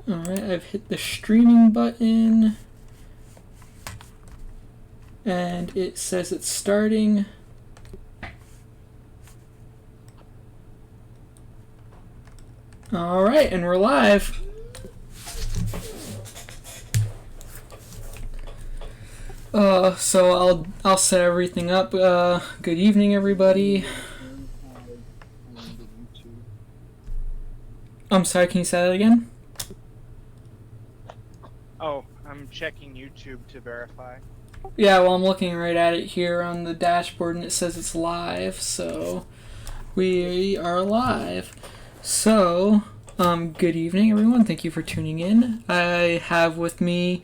Alright, I've hit the streaming button. And it says it's starting. Alright, and we're live. So I'll set everything up. Good evening, everybody. I'm sorry, can you say that again? Oh, I'm checking YouTube to verify. Yeah, well, I'm looking right at it here on the dashboard, and it says it's live, so we are live. So, good evening, everyone. Thank you for tuning in. I have with me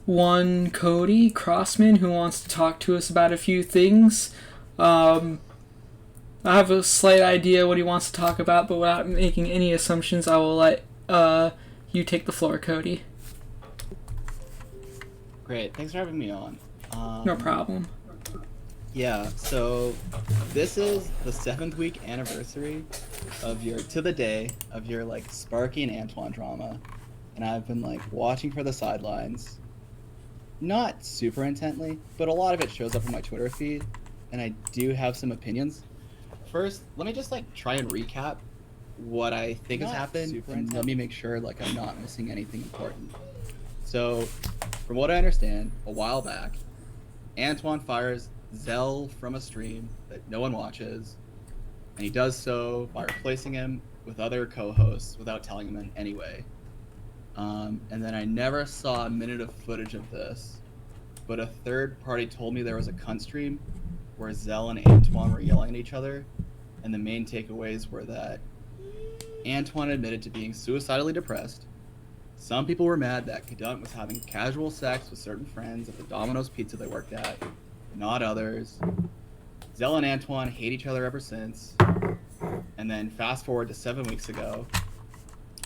one Cody Crossman who wants to talk to us about a few things. I have a slight idea what he wants to talk about, but without making any assumptions, I will let you take the floor, Cody. Great, thanks for having me on. No problem. Yeah, so this is the 7th week anniversary of your Sparky and Antoine drama, and I've been watching for the sidelines, not super intently, but a lot of it shows up on my Twitter feed, and I do have some opinions. First, let me just try and recap what I think has happened, and let me make sure I'm not missing anything important. So, from what I understand, a while back, Antoine fires Zell from a stream that no one watches, and he does so by replacing him with other co-hosts without telling him in any way. And then I never saw a minute of footage of this, but a third party told me there was a cunt stream where Zell and Antoine were yelling at each other, and the main takeaways were that Antoine admitted to being suicidally depressed. Some people were mad that Cadunt was having casual sex with certain friends at the Domino's Pizza they worked at, not others. Zell and Antoine hate each other ever since. And then fast forward to 7 weeks ago.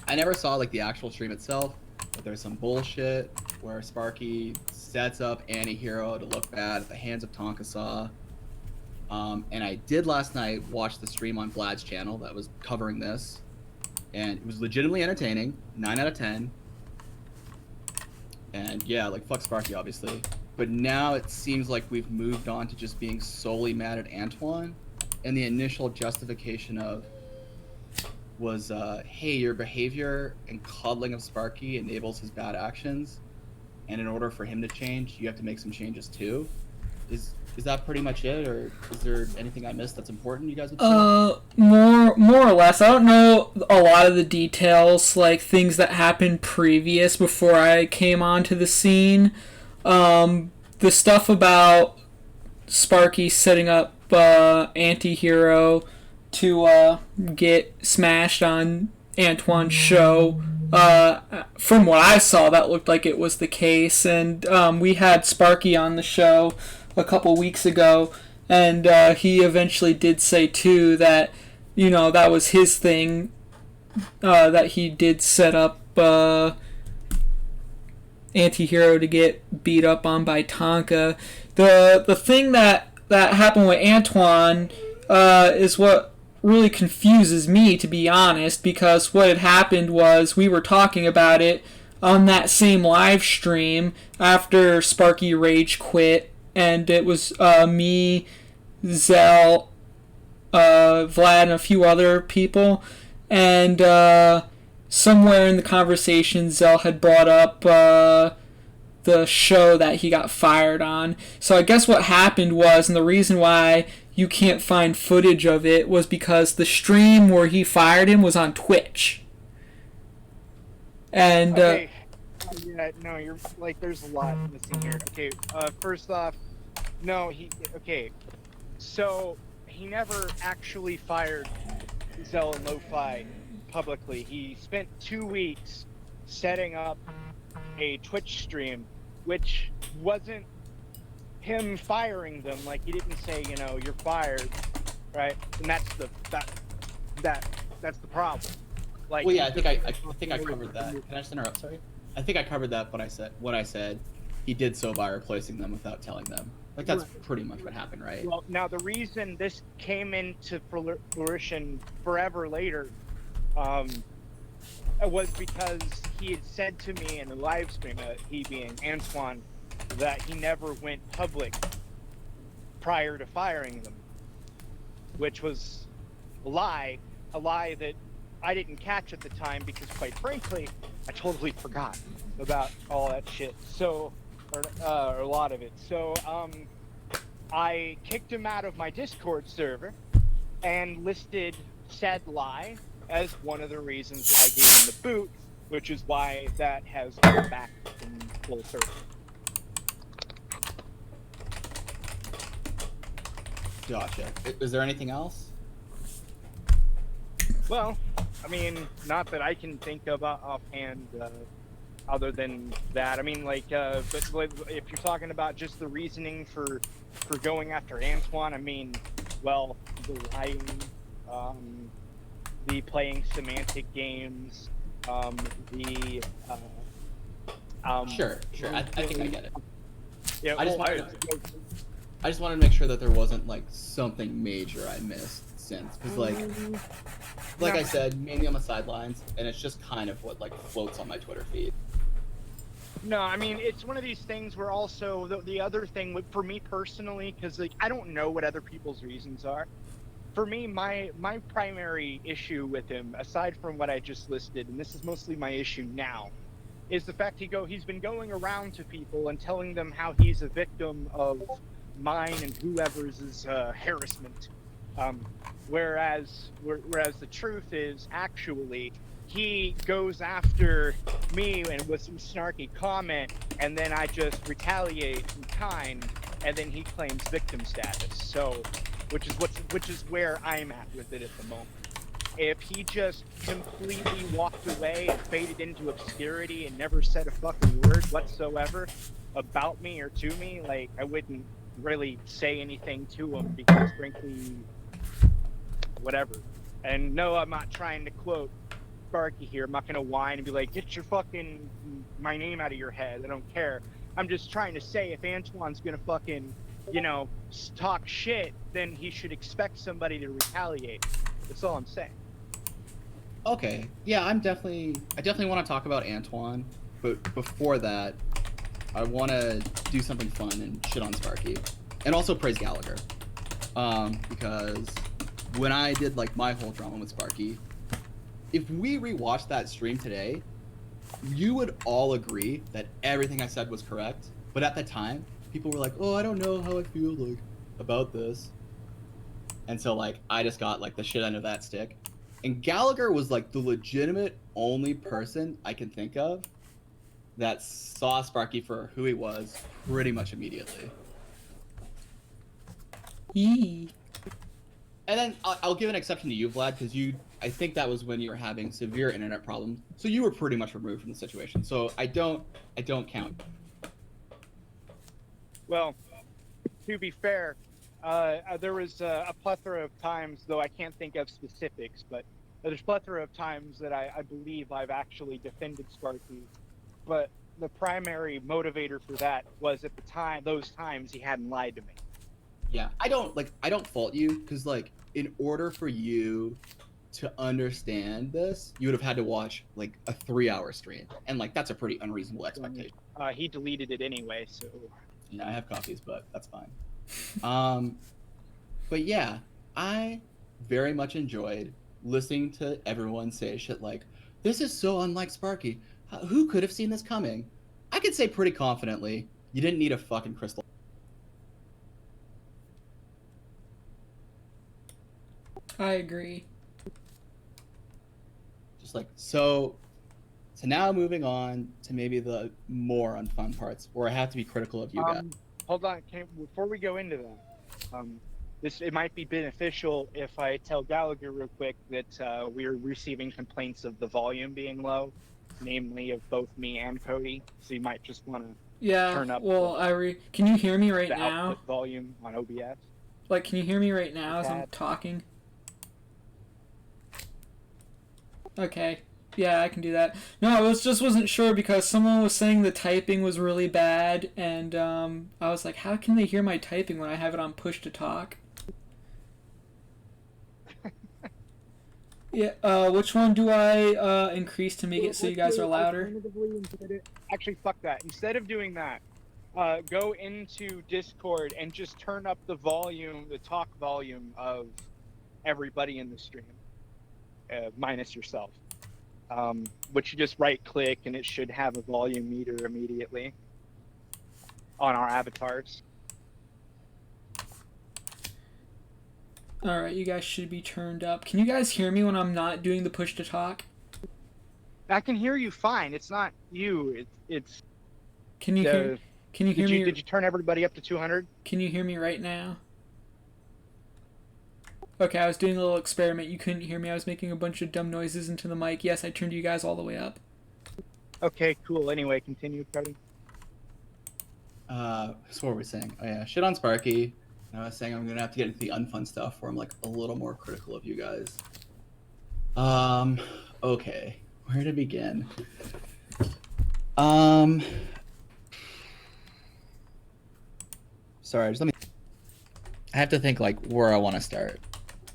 I never saw the actual stream itself, but there's some bullshit where Sparky sets up Anti-Hero to look bad at the hands of Tonkasaw. And I did last night watch the stream on Vlad's channel that was covering this. And it was legitimately entertaining, 9 out of 10. And yeah, fuck Sparky, obviously. But now it seems like we've moved on to just being solely mad at Antoine. And the initial justification was, hey, your behavior and coddling of Sparky enables his bad actions. And in order for him to change, you have to make some changes too. Is that pretty much it, or is there anything I missed that's important you guys would say? More or less. I don't know a lot of the details, things that happened previous before I came onto the scene. The stuff about Sparky setting up Anti-Hero to get smashed on Antoine's show. From what I saw, that looked like it was the case, and we had Sparky on the show a couple weeks ago, and he eventually did say too that that was his thing, that he did set up Anti-Hero to get beat up on by Tonka. The thing that happened with Antoine is what really confuses me, to be honest, because what had happened was we were talking about it on that same live stream after Sparky Rage quit. And it was me, Zell, Vlad, and a few other people. And somewhere in the conversation, Zell had brought up the show that he got fired on. So I guess what happened was, and the reason why you can't find footage of it, was because the stream where he fired him was on Twitch. And okay. Yeah, no, you're there's a lot missing here. Okay, first off, no, so he never actually fired Zell and Lo-Fi publicly. He spent 2 weeks setting up a Twitch stream, which wasn't him firing them. He didn't say, you're fired, right? And that's the problem. Well, yeah, I think I covered that. Can I just interrupt? Sorry. I think I covered that when I said he did so by replacing them without telling them. That's pretty much what happened, right? Well, now the reason this came into fruition forever later was because he had said to me in the live stream, he being Antoine, that he never went public prior to firing them, which was a lie that I didn't catch at the time because, quite frankly, I totally forgot about all that shit. So, or a lot of it. So, I kicked him out of my Discord server and listed said lie as one of the reasons why I gave him the boot, which is why that has come back in full circle. Gotcha. Is there anything else? Well, I mean, not that I can think of offhand, other than that. I mean, like, but if you're talking about just the reasoning for going after Antoine, I mean, well, the lying, the playing semantic games, the Sure. I think I get it. Yeah, I just wanted to make sure that there wasn't like something major I missed since, because like I said, mainly on the sidelines, and it's just kind of what like floats on my Twitter feed. No, I mean, it's one of these things where also the other thing for me personally, because like I don't know what other people's reasons are. For me, my primary issue with him, aside from what I just listed, and this is mostly my issue now, is the fact he's been going around to people and telling them how he's a victim of mine and whoever's harassment. Whereas the truth is actually he goes after me and with some snarky comment, and then I just retaliate in kind, and then he claims victim status. So, which is where I'm at with it at the moment. If he just completely walked away and faded into obscurity and never said a fucking word whatsoever about me or to me, like, I wouldn't really say anything to him because, frankly, whatever. And no, I'm not trying to quote Sparky here. I'm not going to whine and be like, get your fucking my name out of your head. I don't care. I'm just trying to say if Antoine's going to fucking, talk shit, then he should expect somebody to retaliate. That's all I'm saying. Okay. Yeah, I definitely want to talk about Antoine, but before that, I want to do something fun and shit on Sparky, and also praise Gallagher, because when I did like my whole drama with Sparky, if we rewatched that stream today, you would all agree that everything I said was correct. But at the time, people were like, "Oh, I don't know how I feel like about this," and so like I just got like the shit end of that stick. And Gallagher was like the legitimate only person I can think of that saw Sparky for who he was pretty much immediately. Yee. And then I'll give an exception to you, Vlad, because I think that was when you were having severe internet problems, so you were pretty much removed from the situation. So I don't count. Well, to be fair, there was a plethora of times, though I can't think of specifics, but there's a plethora of times that I believe I've actually defended Sparky. But the primary motivator for that was at the time, those times he hadn't lied to me. Yeah, I don't fault you, because like in order for you to understand this, you would have had to watch like a 3-hour stream, and like that's a pretty unreasonable expectation. He deleted it anyway, so. Yeah, I have copies, but that's fine. But yeah, I very much enjoyed listening to everyone say shit like, "This is so unlike Sparky. Who could have seen this coming?" I could say pretty confidently, you didn't need a fucking crystal. I agree. Just like so now moving on to maybe the more unfun parts where I have to be critical of you guys. Hold on, before we go into that, it might be beneficial if I tell Gallagher real quick that we're receiving complaints of the volume being low, namely of both me and Cody. So you might just want to turn up. Well, can you hear me right the now? Output volume on OBS. Like, can you hear me right now as I'm talking? Okay. Yeah, I can do that. No, I wasn't sure because someone was saying the typing was really bad, and I was like, how can they hear my typing when I have it on push to talk? Yeah. Which one do I increase to make it so you guys are louder? Actually, fuck that. Instead of doing that, go into Discord and just turn up the volume, the talk volume of everybody in the stream, minus yourself. Which you just right click and it should have a volume meter immediately on our avatars. Alright, you guys should be turned up. Can you guys hear me when I'm not doing the push to talk? I can hear you fine. It's not you. It's Can you hear? Can you hear me? Did you turn everybody up to 200? Can you hear me right now? Okay, I was doing a little experiment. You couldn't hear me. I was making a bunch of dumb noises into the mic. Yes, I turned you guys all the way up. Okay, cool. Anyway, continue, Cody. So what were we saying? Oh yeah, shit on Sparky. I was saying I'm gonna have to get into the unfun stuff where I'm like a little more critical of you guys. Okay, where to begin? Sorry, just let me. I have to think like where I want to start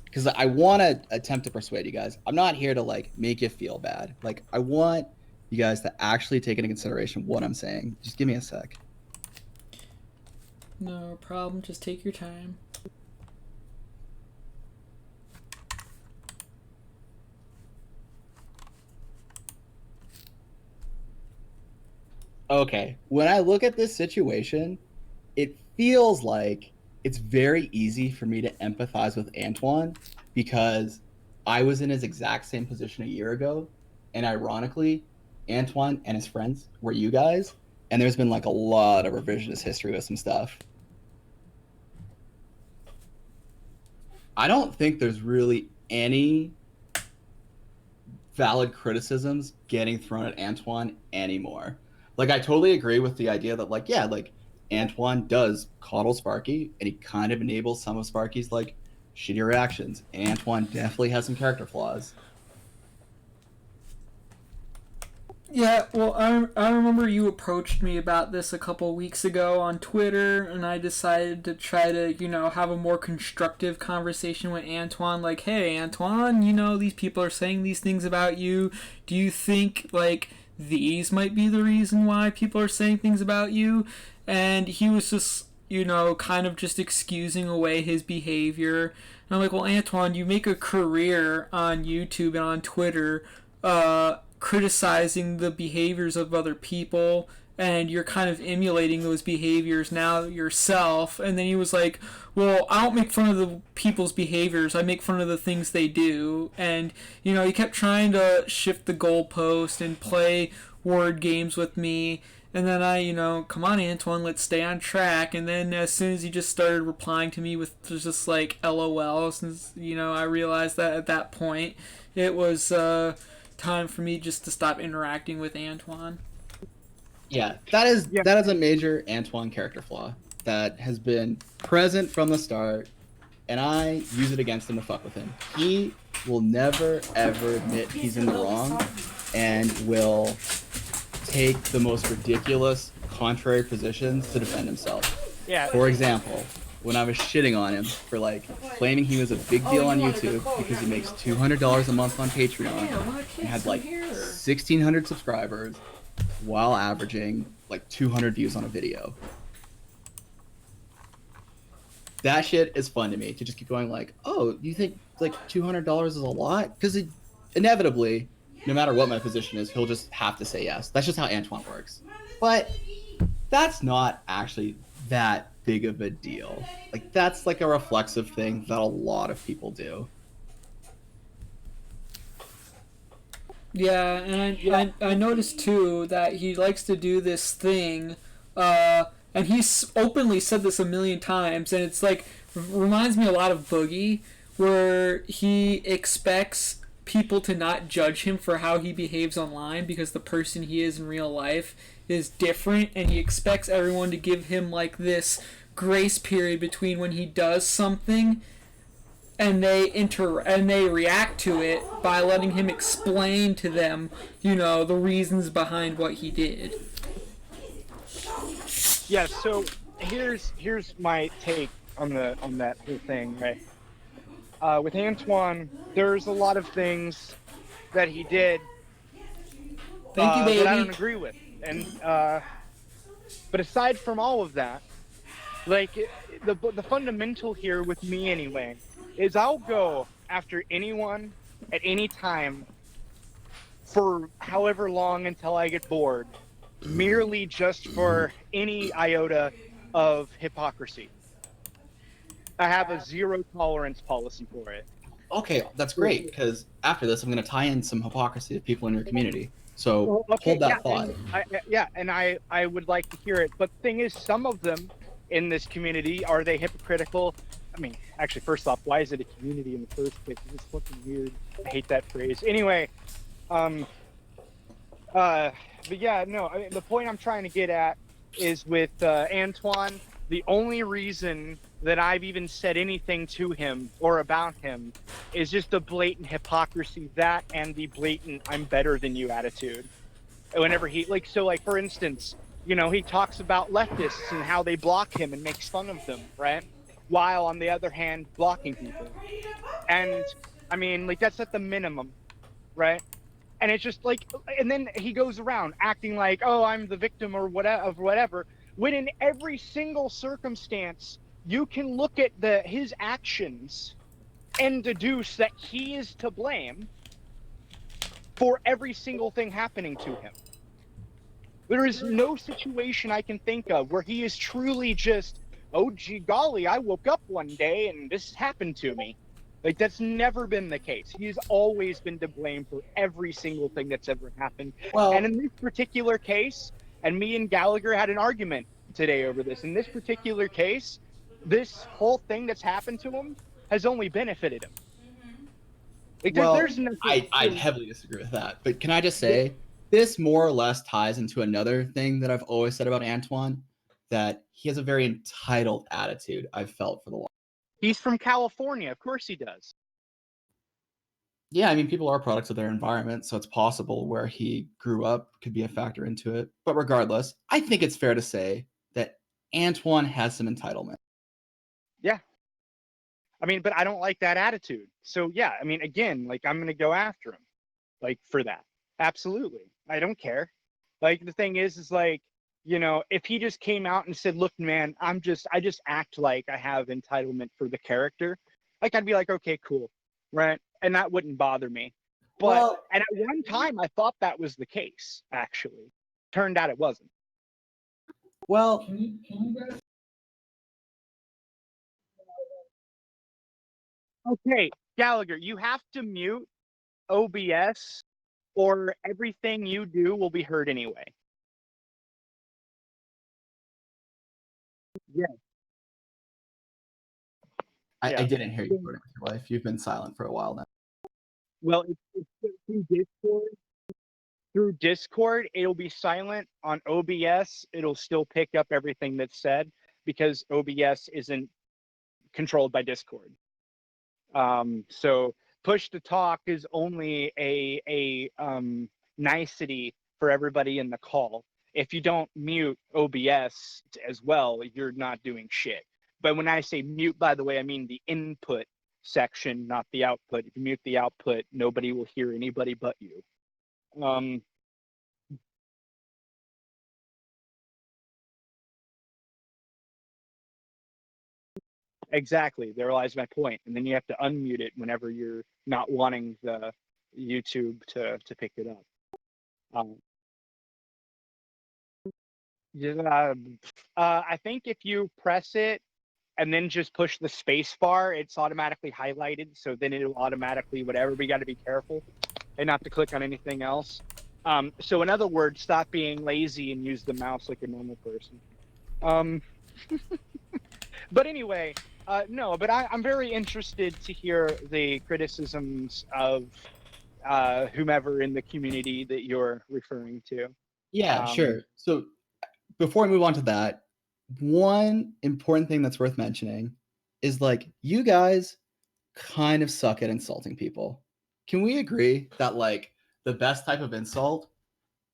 because I want to attempt to persuade you guys. I'm not here to like make you feel bad. Like I want you guys to actually take into consideration what I'm saying. Just give me a sec. No problem. Just take your time. Okay, when I look at this situation, it feels like it's very easy for me to empathize with Antoine because I was in his exact same position a year ago. And ironically, Antoine and his friends were you guys. And there's been like a lot of revisionist history with some stuff. I don't think there's really any valid criticisms getting thrown at Antoine anymore. Like, I totally agree with the idea that, like, yeah, like, Antoine does coddle Sparky, and he kind of enables some of Sparky's, like, shitty reactions. And Antoine definitely has some character flaws. Yeah, well, I remember you approached me about this a couple weeks ago on Twitter, and I decided to try to, have a more constructive conversation with Antoine. Like, hey, Antoine, these people are saying these things about you. Do you think, like, these might be the reason why people are saying things about you? And he was just, kind of just excusing away his behavior. And I'm like, well, Antoine, you make a career on YouTube and on Twitter, criticizing the behaviors of other people, and you're kind of emulating those behaviors now yourself. And then he was like, well, I don't make fun of the people's behaviors, I make fun of the things they do. And he kept trying to shift the goalpost and play word games with me. And then I, come on, Antoine, let's stay on track. And then as soon as he just started replying to me with just like LOL, since I realized that at that point it was time for me just to stop interacting with Antoine. Yeah, that is a major Antoine character flaw that has been present from the start, and I use it against him to fuck with him. He will never ever admit he's in the wrong, and will take the most ridiculous contrary positions to defend himself. Yeah. For example, when I was shitting on him for like claiming he was a big deal on YouTube because he makes $200 a month on Patreon and had like 1,600 subscribers while averaging like 200 views on a video. That shit is fun to me, to just keep going like, oh, you think like $200 is a lot? Because inevitably, no matter what my position is, he'll just have to say yes. That's just how Antoine works. But that's not actually that big of a deal. Like, that's like a reflexive thing that a lot of people do. Yeah, and I noticed too that he likes to do this thing, and he's openly said this a million times, and it's like, reminds me a lot of Boogie, where he expects people to not judge him for how he behaves online because the person he is in real life is different, and he expects everyone to give him like this grace period between when he does something and they react to it by letting him explain to them, the reasons behind what he did. Yeah, so here's my take on that whole thing, right? with Antoine, there's a lot of things that he did Thank you, that I baby. don't agree with, and but aside from all of that, like the fundamental here with me anyway is I'll go after anyone at any time for however long until I get bored, merely just for any iota of hypocrisy. I have a zero tolerance policy for it. Okay, that's great, because after this, I'm going to tie in some hypocrisy of people in your community. So Well, okay, hold yeah, that thought. and I would like to hear it. But the thing is, some of them in this community, are they hypocritical? I mean, actually, first off, why is it a community in the first place? It's fucking weird. I hate that phrase. Anyway, um, but yeah, no. I mean, the point I'm trying to get at is with Antoine. The only reason that I've even said anything to him or about him is just the blatant hypocrisy, that and the blatant "I'm better than you" attitude. Whenever he like for instance, he talks about leftists and how they block him and makes fun of them, right? While on the other hand, blocking people. And I mean, like, that's at the minimum, right? And it's just like, and then he goes around acting like, oh, I'm the victim or whatever, when in every single circumstance you can look at his actions and deduce that he is to blame for every single thing happening to him. There is no situation I can think of where he is truly just, oh, gee golly, I woke up one day and this happened to me. Like, that's never been the case. He's always been to blame for every single thing that's ever happened. And Well, in this particular case, and me and Gallagher had an argument today over this, in this particular case, this whole thing that's happened to him has only benefited him. Like, well, there's nothing. I heavily disagree with that. But can I just say, this more or less ties into another thing that I've always said about Antoine, that he has a very entitled attitude, I've felt for the long. He's from California. Of course he does. Yeah, I mean, people are products of their environment, so it's possible where he grew up could be a factor into it. But regardless, I think it's fair to say that Antoine has some entitlement. Yeah. I mean, but I don't like that attitude. So yeah, I mean, again, like, I'm gonna go after him, like, for that. Absolutely. I don't care. Like, the thing is like, if he just came out and said, look, man, I just act like I have entitlement for the character, like, I'd be like, okay, cool. Right. And that wouldn't bother me. But Well, and at one time I thought that was the case, actually. Turned out it wasn't. well, Okay, Gallagher, you have to mute OBS or everything you do will be heard anyway. Yeah. I Yeah. didn't hear you recording with your wife. You've been silent for a while now. Well, it's through Discord. Through Discord, it'll be silent. On OBS, it'll still pick up everything that's said because OBS isn't controlled by Discord. So push to talk is only a nicety for everybody in the call. If you don't mute OBS as well, you're not doing shit. But when I say mute, by the way, I mean the input section, not the output. If you mute the output, nobody will hear anybody but you. Exactly. There lies my point. And then you have to unmute it whenever you're not wanting the YouTube to pick it up. Um, yeah, I think if you press it and then just push the space bar, it's automatically highlighted. So then it'll automatically whatever. But you got to be careful and not to click on anything else. So in other words, stop being lazy and use the mouse like a normal person. But anyway, no, but I'm very interested to hear the criticisms of whomever in the community that you're referring to. Yeah, sure. So before we move on to that, one important thing that's worth mentioning is, like, you guys kind of suck at insulting people. Can we agree that, like, the best type of insult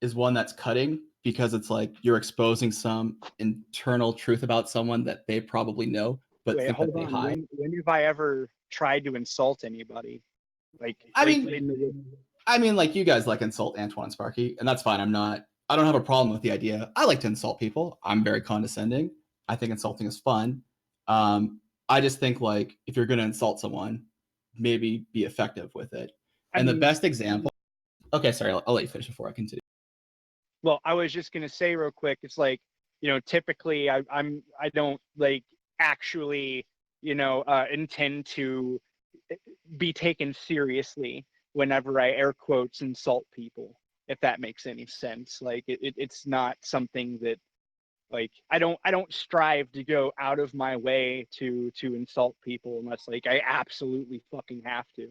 is one that's cutting, because it's like you're exposing some internal truth about someone that they probably know but Wait, think that hold they on. hide? When have I ever tried to insult anybody. I mean, like, you guys like insult Antoine and Sparky, and that's fine. I don't have a problem with the idea. I like to insult people. I'm very condescending. I think insulting is fun. I just think, like, if you're going to insult someone, maybe be effective with it. And the best example. Okay, sorry, I'll let you finish before I continue. Well, I was just gonna say real quick. It's like, typically I don't like actually, intend to be taken seriously whenever I air quotes insult people, if that makes any sense. Like it's not something that, like, I don't strive to go out of my way to insult people unless, like, I absolutely fucking have to.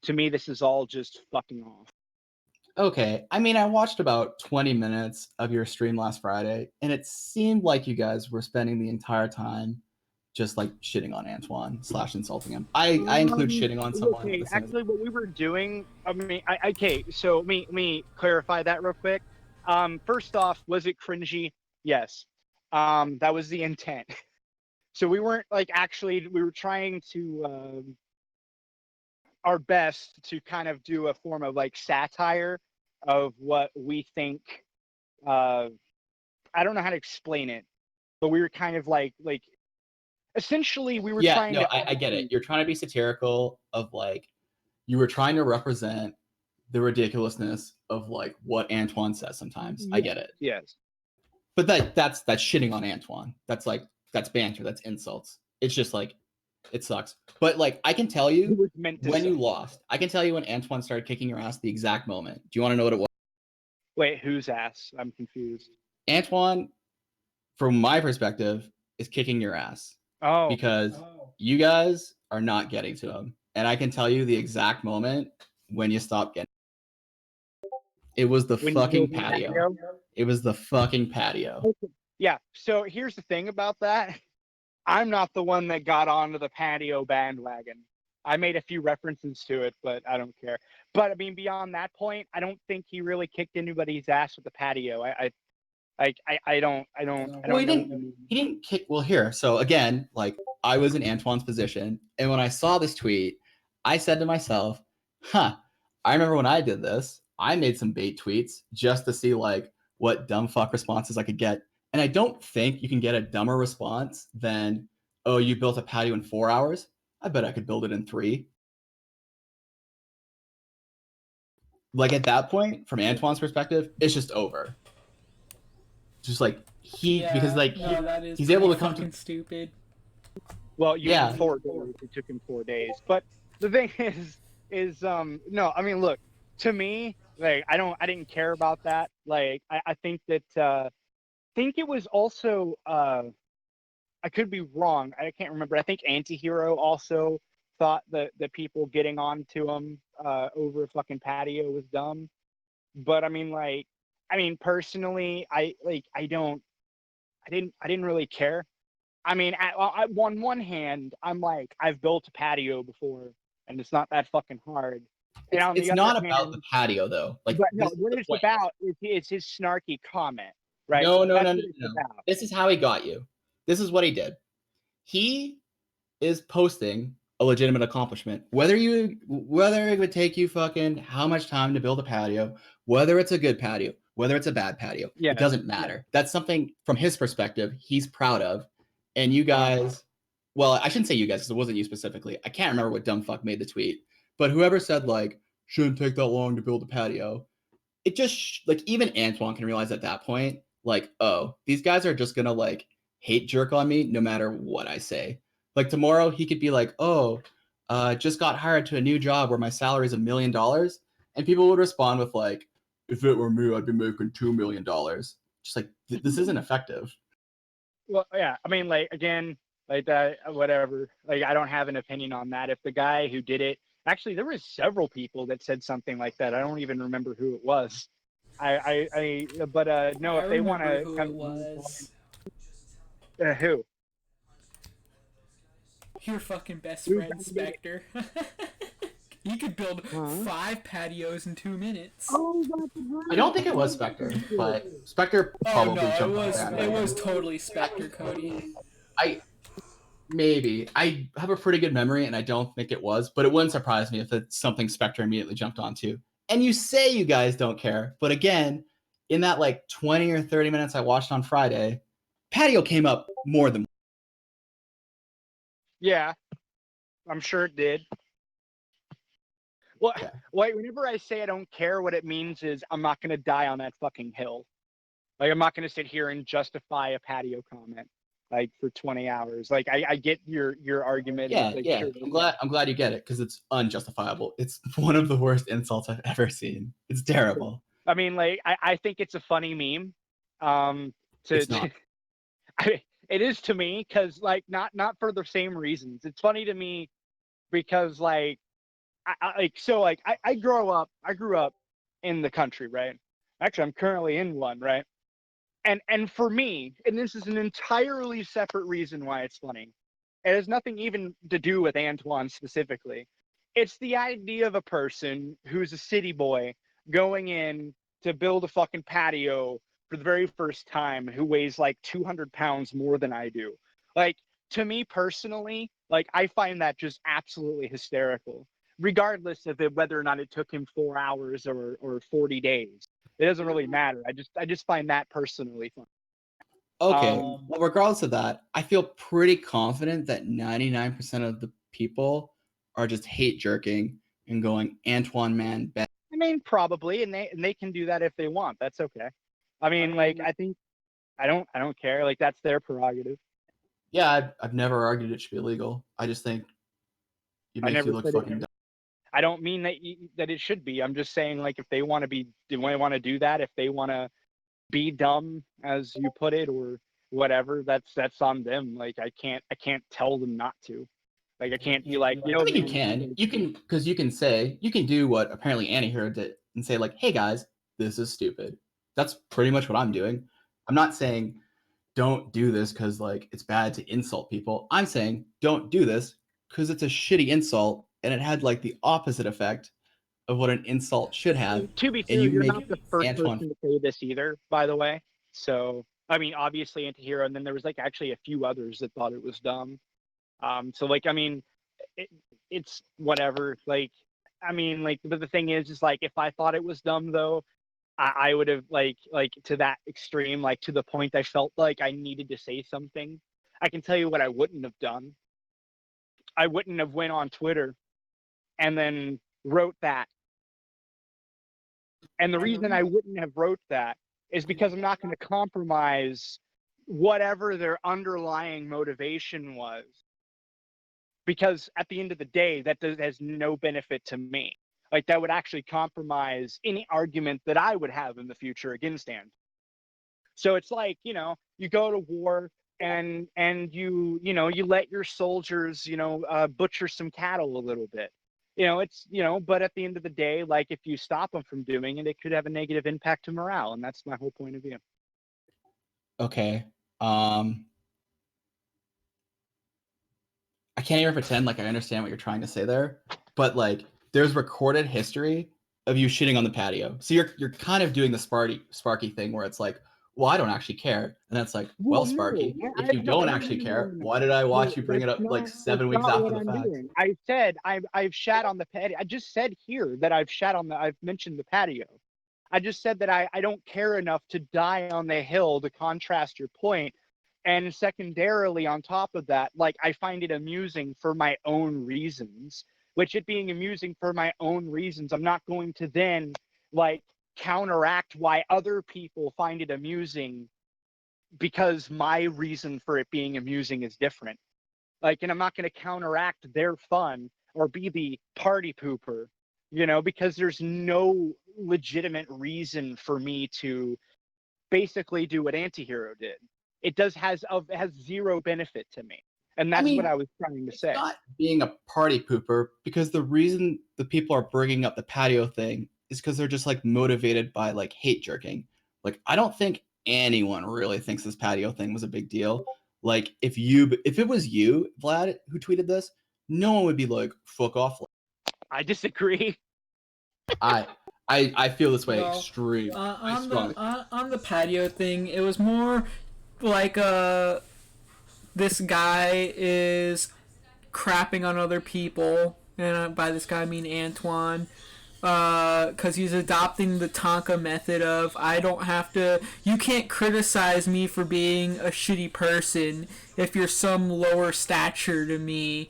To me, this is all just fucking off. Okay, I mean, I watched about 20 minutes of your stream last Friday, and it seemed like you guys were spending the entire time just, like, shitting on Antoine / insulting him. I include shitting on someone. Okay, actually, what we were doing, I mean, okay, so let me clarify that real quick. First off, was it cringy? Yes. That was the intent. So we weren't, like, actually, we were trying to our best to kind of do a form of, like, satire of what we think. I don't know how to explain it, but we were kind of like essentially we were trying to. I get it. You're trying to be satirical of, like, you were trying to represent the ridiculousness of, like, what Antoine says sometimes. Yes, I get it. Yes. But that's shitting on Antoine. That's banter. That's insults. It's just, like, it sucks. But, like, I can tell you when you lost. I can tell you when Antoine started kicking your ass the exact moment. Do you want to know what it was? Wait, whose ass? I'm confused. Antoine, from my perspective, is kicking your ass. Oh. Because you guys are not getting to him. And I can tell you the exact moment when you stop getting. It was the fucking patio. It was the fucking patio. Okay. Yeah, so here's the thing about that. I'm not the one that got onto the patio bandwagon. I made a few references to it, but I don't care. But I mean, beyond that point, I don't think he really kicked anybody's ass with the patio. I don't Well, he didn't kick. Well, here. So again, like, I was in Antoine's position, and when I saw this tweet, I said to myself, "Huh, I remember when I did this. I made some bait tweets just to see, like, what dumb fuck responses I could get." And I don't think you can get a dumber response than, "Oh, you built a patio in 4 hours? I bet I could build it in 3." Like, at that point, from Antoine's perspective, it's just over. Just like because, like, he's able to come to stupid. Well, yeah. 4 days. It took him 4 days. But the thing is no, I mean, look, to me, like, I didn't care about that. Like, I think that think it was also I could be wrong. I can't remember. I think Antihero also thought that the people getting on to him over a fucking patio was dumb. But I mean, like, personally, I didn't really care. I mean, on one hand, I'm like, I've built a patio before, and it's not that fucking hard. And on It's the not other about hand, the patio, though. Like, but no, what it's about is his snarky comment, right? No. About. This is how he got you. This is what he did. He is posting a legitimate accomplishment. Whether it would take you fucking how much time to build a patio, whether it's a good patio, whether it's a bad patio, it doesn't matter. That's something from his perspective he's proud of. And you guys, well, I shouldn't say you guys because it wasn't you specifically. I can't remember what dumb fuck made the tweet, but whoever said, like, shouldn't take that long to build a patio, it just, like, even Antoine can realize at that point, like, oh, these guys are just gonna, like, hate jerk on me no matter what I say. Like, tomorrow he could be like, oh, just got hired to a new job where my salary is $1 million, and people would respond with, like, if it were me, I'd be making $2 million. Just like, this isn't effective. Well, yeah, I mean, like, again, like, that, whatever. Like, I don't have an opinion on that. If the guy who did it, actually, there was several people that said something like that. I don't even remember who it was. But no, if they want to who it was. Who? Your fucking best friend, Spectre. He could build 5 patios in 2 minutes. Oh, I don't think it was Spectre, but Spectre probably jumped on that. It was totally Spectre, Cody. Maybe. I have a pretty good memory, and I don't think it was, but it wouldn't surprise me if it's something Spectre immediately jumped onto. And you say you guys don't care, but again, in that like 20 or 30 minutes I watched on Friday, Patio came up more than. Yeah, I'm sure it did. Well, Okay. whenever I say I don't care, what it means is I'm not going to die on that fucking hill. Like, I'm not going to sit here and justify a patio comment like for 20 hours. Like, I get your argument. Yeah, Like, yeah. sure. I'm glad you get it because it's unjustifiable. It's one of the worst insults I've ever seen. It's terrible. I mean, like, I think it's a funny meme. It's not. It is to me because like not for the same reasons. It's funny to me because like I grew up in the country, right? Actually, I'm currently in one, right? And for me, and this is an entirely separate reason why it's funny. It has nothing even to do with Antoine specifically. It's the idea of a person who's a city boy going in to build a fucking patio for the very first time who weighs like 200 pounds more than I do. Like, to me personally, like, I find that just absolutely hysterical, regardless of it, whether or not it took him 4 hours or 40 days. It doesn't really matter. I just find that personally fun. Okay. Well, regardless of that, I feel pretty confident that 99% of the people are just hate jerking and going Antoine man bad. I mean, probably, and they can do that if they want. That's okay. I mean, like, I think I don't care. Like, that's their prerogative. Yeah, I've never argued it should be illegal. I just think it I makes you never look said it. fucking dumb. I don't mean that it should be. I'm just saying, like, if they want to be, they want to do that, if they want to be dumb, as you put it, or whatever, that's on them. Like, I can't tell them not to. Like, I can't be like, you I know, mean, you man. can. You can, because you can do what apparently Antihero did and say, like, hey guys, this is stupid. That's pretty much what I'm doing. I'm not saying don't do this because, like, it's bad to insult people. I'm saying don't do this because it's a shitty insult and it had, like, the opposite effect of what an insult should have. To be And fair, you you're make not the first Antoine. person to say this either, by the way. So, I mean, obviously Antihero, and then there was like actually a few others that thought it was dumb. So like, I mean, it, it's whatever. Like, I mean, like, but the thing is like, if I thought it was dumb though, I would have like to that extreme, like to the point I felt like I needed to say something. I can tell you what I wouldn't have done. I wouldn't have went on Twitter and then wrote that. And the reason I wouldn't have wrote that is because I'm not going to compromise whatever their underlying motivation was. Because at the end of the day, has no benefit to me. Like, that would actually compromise any argument that I would have in the future against Ant. So it's like, you know, you go to war and you know, you let your soldiers, you know, butcher some cattle a little bit. You know, it's, you know, but at the end of the day, like, if you stop them from doing it, it could have a negative impact to morale, and that's my whole point of view. Okay. Um, I can't even pretend like I understand what you're trying to say there, but like there's recorded history of you shitting on the patio. So you're kind of doing the Sparky thing where it's like, well, I don't actually care. And that's like, well, Well, no, Sparky, if you don't actually care, no. why did I No, watch you bring it up like that's 7 weeks not after what the I'm fact? doing. I said I've shat on the patio. I just said here that I've mentioned the patio. I just said that I don't care enough to die on the hill to contrast your point. And secondarily, on top of that, like, I find it amusing for my own reasons, which, it being amusing for my own reasons, I'm not going to then like counteract why other people find it amusing because my reason for it being amusing is different. Like, and I'm not going to counteract their fun or be the party pooper, you know, because there's no legitimate reason for me to basically do what Antihero did. It has zero benefit to me, and I that's what mean, I was trying to it's say. not being a party pooper because the reason the people are bringing up the patio thing is because they're just like motivated by like hate jerking. Like I don't think anyone really thinks this patio thing was a big deal. Like if it was you, Vlad, who tweeted this, no one would be like fuck off. I disagree. I I feel this way Well, extreme. I strongly. on the patio thing, it was more like this guy is crapping on other people, and by this guy I mean Antoine, because he's adopting the Tonka method of I don't have to. You can't criticize me for being a shitty person if you're some lower stature to me.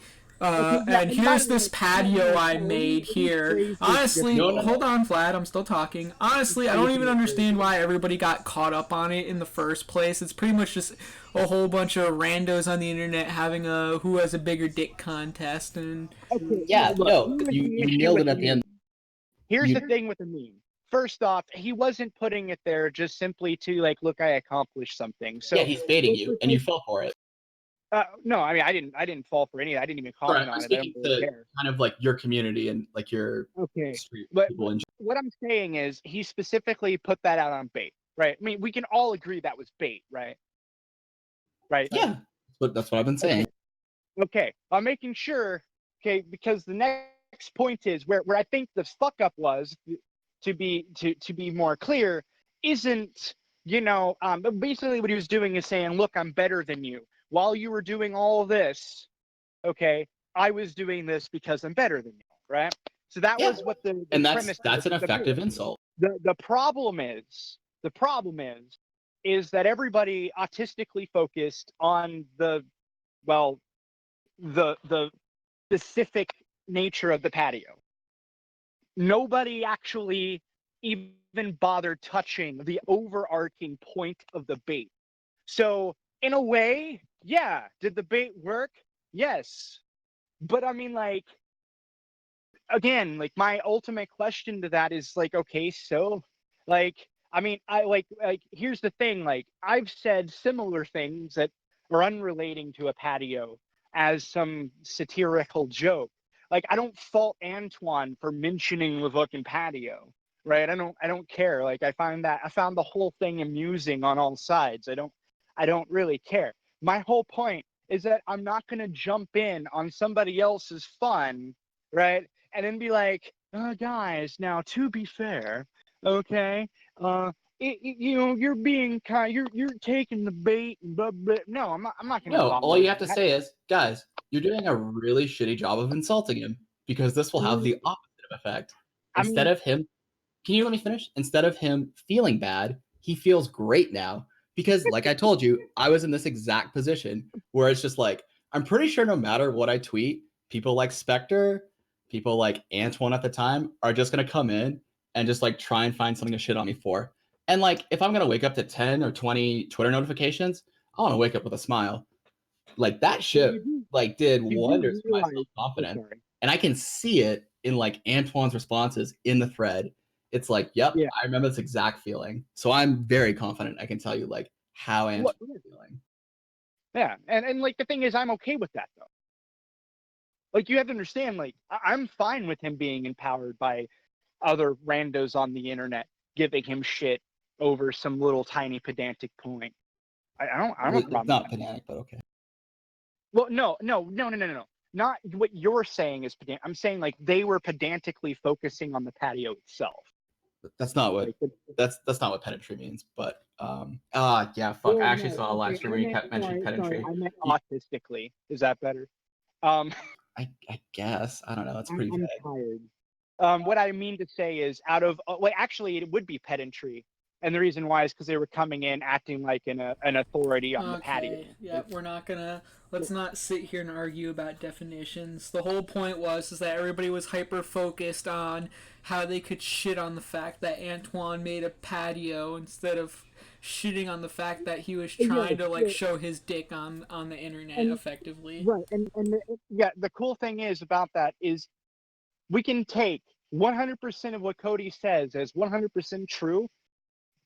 Okay, yeah, And and by here's the this way, by the patio way, I no, made let me here. phrase this Honestly, No, differently. no, no. hold on, Vlad. I'm still talking. Honestly, I don't even understand why everybody got caught up on it in the first place. It's pretty much just a whole bunch of randos on the internet having a who has a bigger dick contest, and Okay, Yeah, look, no, here's the you issue nailed it with the at the meme. end. Here's the You thing with the meme. First off, he wasn't putting it there just simply to like, look, I accomplished something. yeah, So, he's baiting you, and you fell for it. no, I mean, I didn't fall for any of that. I didn't even Sorry, comment I'm on it. I don't speaking really to care. kind of like your community and like your Okay, street but people in what I'm saying is he specifically put that out on bait, right? I mean, we can all agree that was bait, right? Right. Yeah, but that's what I've been saying. Okay. Okay. I'm making sure. Okay, because the next point is where I think the fuck up was to be more clear isn't basically what he was doing is saying, look, I'm better than you. While you were doing all of this, okay, I was doing this because I'm better than you, right? So that Yeah, was what the and premise that's of an the debate. effective insult. The problem is that everybody autistically focused on well the specific nature of the patio. Nobody actually even bothered touching the overarching point of the bait. So in a way, yeah, did the bait work? Yes. But I mean, like, again, like my ultimate question to that is like, okay, so like, I mean, I like here's the thing, like I've said similar things that are unrelating to a patio as some satirical joke. Like I don't fault Antoine for mentioning the fucking patio, right? I don't care. Like I found the whole thing amusing on all sides. I don't really care. My whole point is that I'm not gonna jump in on somebody else's fun, right? And then be like, guys, now to be fair, okay, you're being kind, you're taking the bait, and blah, blah. No, I'm not gonna No, all you tolerate have to that. say is, guys, you're doing a really shitty job of insulting him because this will I have mean, the opposite of effect. I Instead mean, of him, can you let me finish? Instead of him feeling bad, he feels great now because, like I told you, I was in this exact position where it's just like, I'm pretty sure no matter what I tweet, people like Spectre, people like Antoine at the time are just going to come in and just like try and find something to shit on me for. And like, if I'm going to wake up to 10 or 20 Twitter notifications, I want to wake up with a smile. Like that well, shit like did you do wonders for my realize. Oh, self-confidence. sorry. And I can see it in like Antoine's responses in the thread. It's like, yep, Yeah. I remember this exact feeling. So I'm very confident I can tell you like how What? Antoine's feeling. Yeah, and like the thing is, I'm okay with that though. Like you have to understand, like I'm fine with him being empowered by other randos on the internet giving him shit over some little tiny pedantic point. I don't have a It's problem with not that. pedantic, but okay. Well, no. Not what you're saying is pedantic. I'm saying like they were pedantically focusing on the patio itself. That's not what Like, that's not what pedantry means. But yeah, fuck. I well, actually no, saw a live okay, stream I where you meant kept mentioning sorry, pedantry. I meant autistically. Is that better? Um, I guess. I don't know. It's I'm pretty I'm vague. tired. What I mean to say is, out of well, actually, it would be pedantry, and the reason why is because they were coming in acting like an authority on the patio. okay, yeah, Like, we're not gonna. Let's not sit here and argue about definitions. The whole point was is that everybody was hyper focused on how they could shit on the fact that Antoine made a patio instead of shitting on the fact that he was yeah, trying to like yeah, show his dick on the internet and effectively. right, yeah, the cool thing is about that is we can take 100% of what Cody says as 100% true.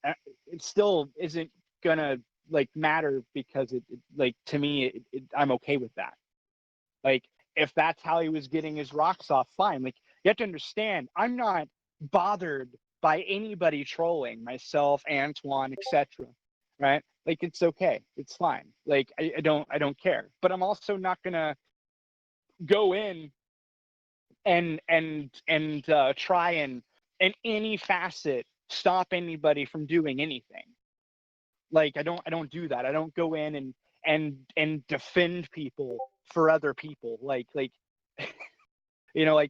uh, It still isn't gonna like matter because like to me I'm okay with that. Like if that's how he was getting his rocks off, fine. Like you have to understand, I'm not bothered by anybody trolling myself, Antoine, etc. Right? Like it's okay, it's fine. Like I don't care. But I'm also not gonna go in and try and in any facet stop anybody from doing anything. Like I don't do that. I don't go in and defend people for other people, like like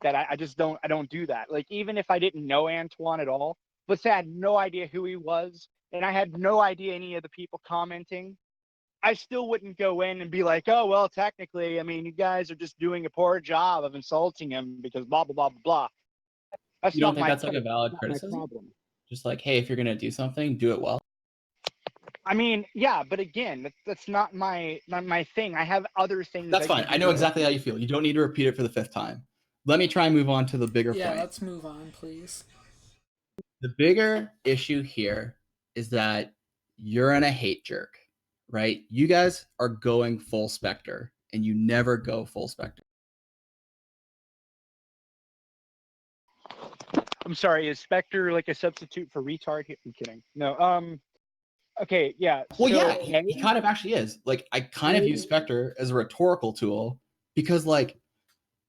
that. I just don't do that. Like, even if I didn't know Antoine at all, let's say I had no idea who he was, and I had no idea any of the people commenting, I still wouldn't go in and be like, oh, well, technically, I mean, you guys are just doing a poor job of insulting him because blah, blah, blah, blah, blah. That's You don't not think my that's like a valid not my criticism? problem. Just like, hey, if you're gonna do something, do it well. I mean, yeah, but again, that's not my thing. I have other things. That's fine. I know exactly how you feel. You don't need to repeat it for the 5th time. Let me try and move on to the bigger Yeah, point. let's move on, please. The bigger issue here is that you're in a hate jerk, right? You guys are going full Spectre, and you never go full Spectre. I'm sorry, is Spectre like a substitute for retard? I'm kidding. No. Okay, yeah. Well, so, yeah, he kind of actually is. Like, I kind of use Spectre as a rhetorical tool because, like,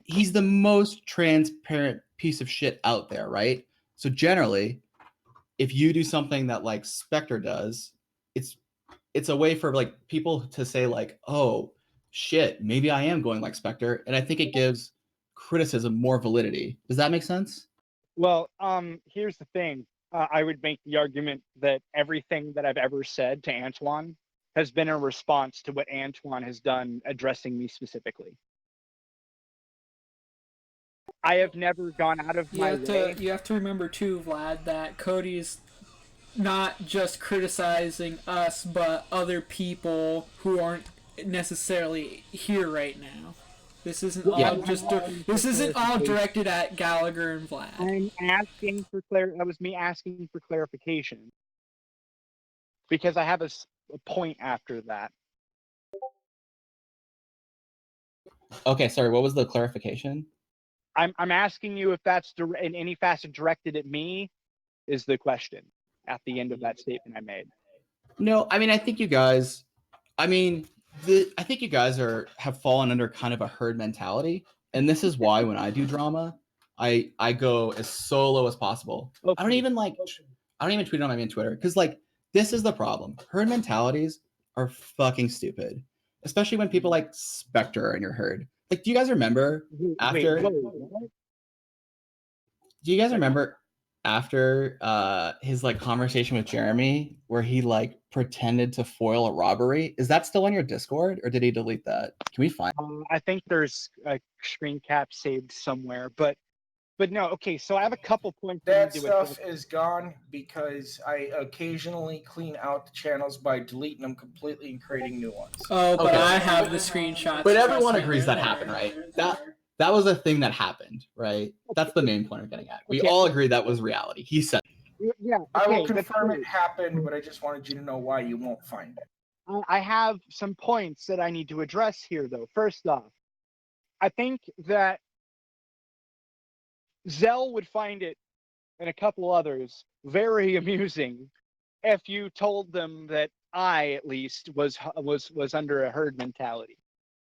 he's the most transparent piece of shit out there, right? So generally, if you do something that like Spectre does, it's a way for like people to say like, oh shit, maybe I am going like Spectre, and I think it gives criticism more validity. Does that make sense? Well, here's the thing. I would make the argument that everything that I've ever said to Antoine has been a response to what Antoine has done addressing me specifically. I have never gone out of my way. You have to remember too, Vlad, that Cody's not just criticizing us, but other people who aren't necessarily here right now. This isn't all this isn't all directed at Gallagher and Vlad. I'm asking for that was me asking for clarification because I have a point after that. Okay, sorry. What was the clarification? I'm asking you if that's in any facet directed at me. Is the question at the end of that statement I made? No, I mean I think you guys. I mean, I think you guys have fallen under kind of a herd mentality, and this is why when I do drama, I go as solo as possible. Okay. I don't even tweet on my Twitter because like this is the problem. Herd mentalities are fucking stupid, especially when people like Spectre are in your herd. Like, do you guys remember after? Do you guys remember after his like conversation with Jeremy where he like pretended to foil a robbery? Is that still on your Discord or did he delete that? Can we find I think there's a screen cap saved somewhere, but no. Okay, so I have a couple points. That stuff is gone because I occasionally clean out the channels by deleting them completely and creating new ones. Oh, but I have the screenshots. But everyone agrees that happened, right? That was a thing that happened, right? That's the main point I'm getting at. We all agree that was reality. He said. Yeah, I will confirm it happened, but I just wanted you to know why you won't find it. I have some points that I need to address here, though. First off, I think that Zell would find it, and a couple others, very amusing if you told them that I, at least, was under a herd mentality,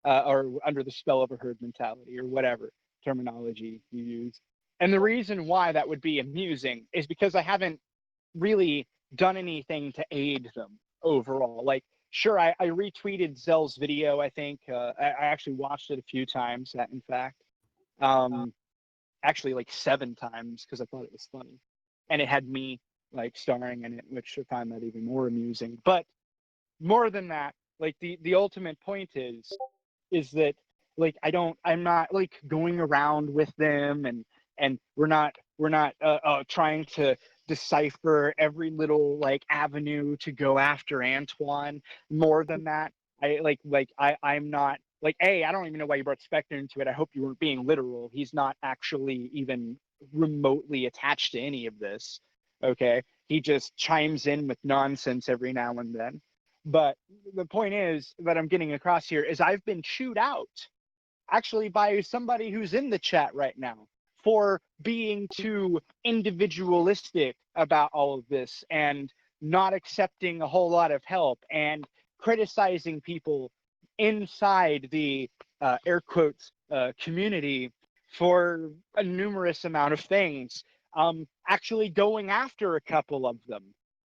or under the spell of a herd mentality, or whatever terminology you use. And the reason why that would be amusing is because I haven't really done anything to aid them overall. Like, sure, I retweeted Zell's video, I think. I actually watched it a few times, in fact. Actually, like 7 times, because I thought it was funny. And it had me, like, starring in it, which I find that even more amusing. But more than that, like, the ultimate point is that, like, I'm not, like, going around with them, and we're not trying to decipher every little like avenue to go after Antoine. More than that, I'm not like, hey, I don't even know why you brought Spectre into it. I hope you weren't being literal. He's not actually even remotely attached to any of this. Okay, he just chimes in with nonsense every now and then. But the point is that I'm getting across here is I've been chewed out actually by somebody who's in the chat right now for being too individualistic about all of this and not accepting a whole lot of help and criticizing people inside the air quotes community for a numerous amount of things, actually going after a couple of them.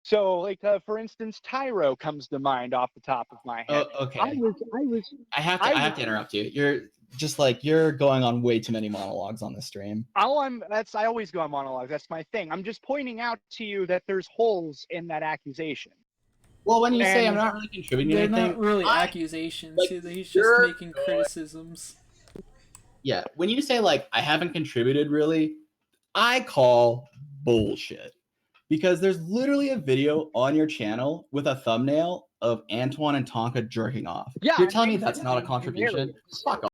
So, like, for instance, Tyro comes to mind off the top of my head. Oh, okay. I have to interrupt you. You're just like you're going on way too many monologues on this stream. I always go on monologue. That's my thing. I'm just pointing out to you that there's holes in that accusation. Well, when you say I'm not really contributing They're anything, not really accusations. like, He's just you're making criticisms. Yeah, when you say like I haven't contributed really, I call bullshit. Because there's literally a video on your channel with a thumbnail of Antoine and Tonka jerking off. Yeah, You're I telling me made that's that. not a contribution? Hilarious. Fuck off.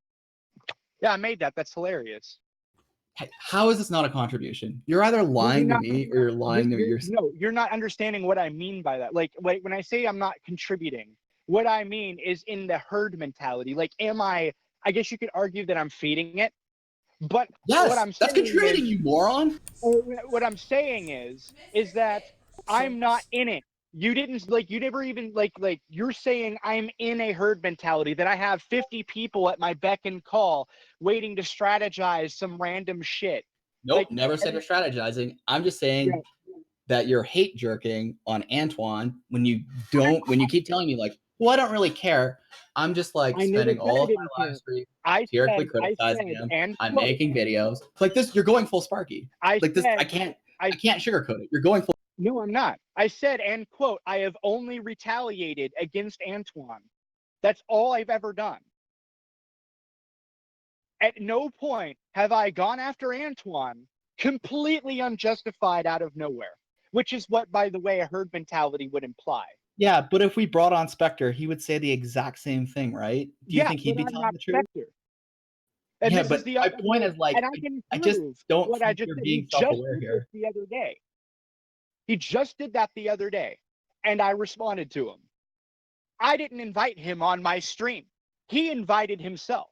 Yeah, I made that. That's hilarious. How is this not a contribution? You're either lying to me or you're lying to yourself. No, you're not understanding what I mean by that. Like when I say I'm not contributing, what I mean is in the herd mentality. Like, I guess you could argue that I'm feeding it, but Yes, what I'm that's saying contributing, is, you moron. what I'm saying is that I'm not in it. You never even you're saying I'm in a herd mentality, that I have 50 people at my beck and call waiting to strategize some random shit. Nope, never said you're strategizing. I'm just saying that you're hate jerking on Antoine when you keep telling me like, well, I don't really care. I'm just like spending all of my live stream satirically criticizing him. I'm making videos. Like this, you're going full Sparky. I can't sugarcoat it. You're going full. No, I'm not. I said, and quote, I have only retaliated against Antoine. That's all I've ever done. At no point have I gone after Antoine completely unjustified out of nowhere, which is what, by the way, a herd mentality would imply. Yeah, but if we brought on Spectre, he would say the exact same thing, right? Do you think he'd be telling the truth? And yeah, but my point is like, and I can I just don't what think I just you're said. being self-aware here. The other day. He just did that the other day, and I responded to him. I didn't invite him on my stream. He invited himself.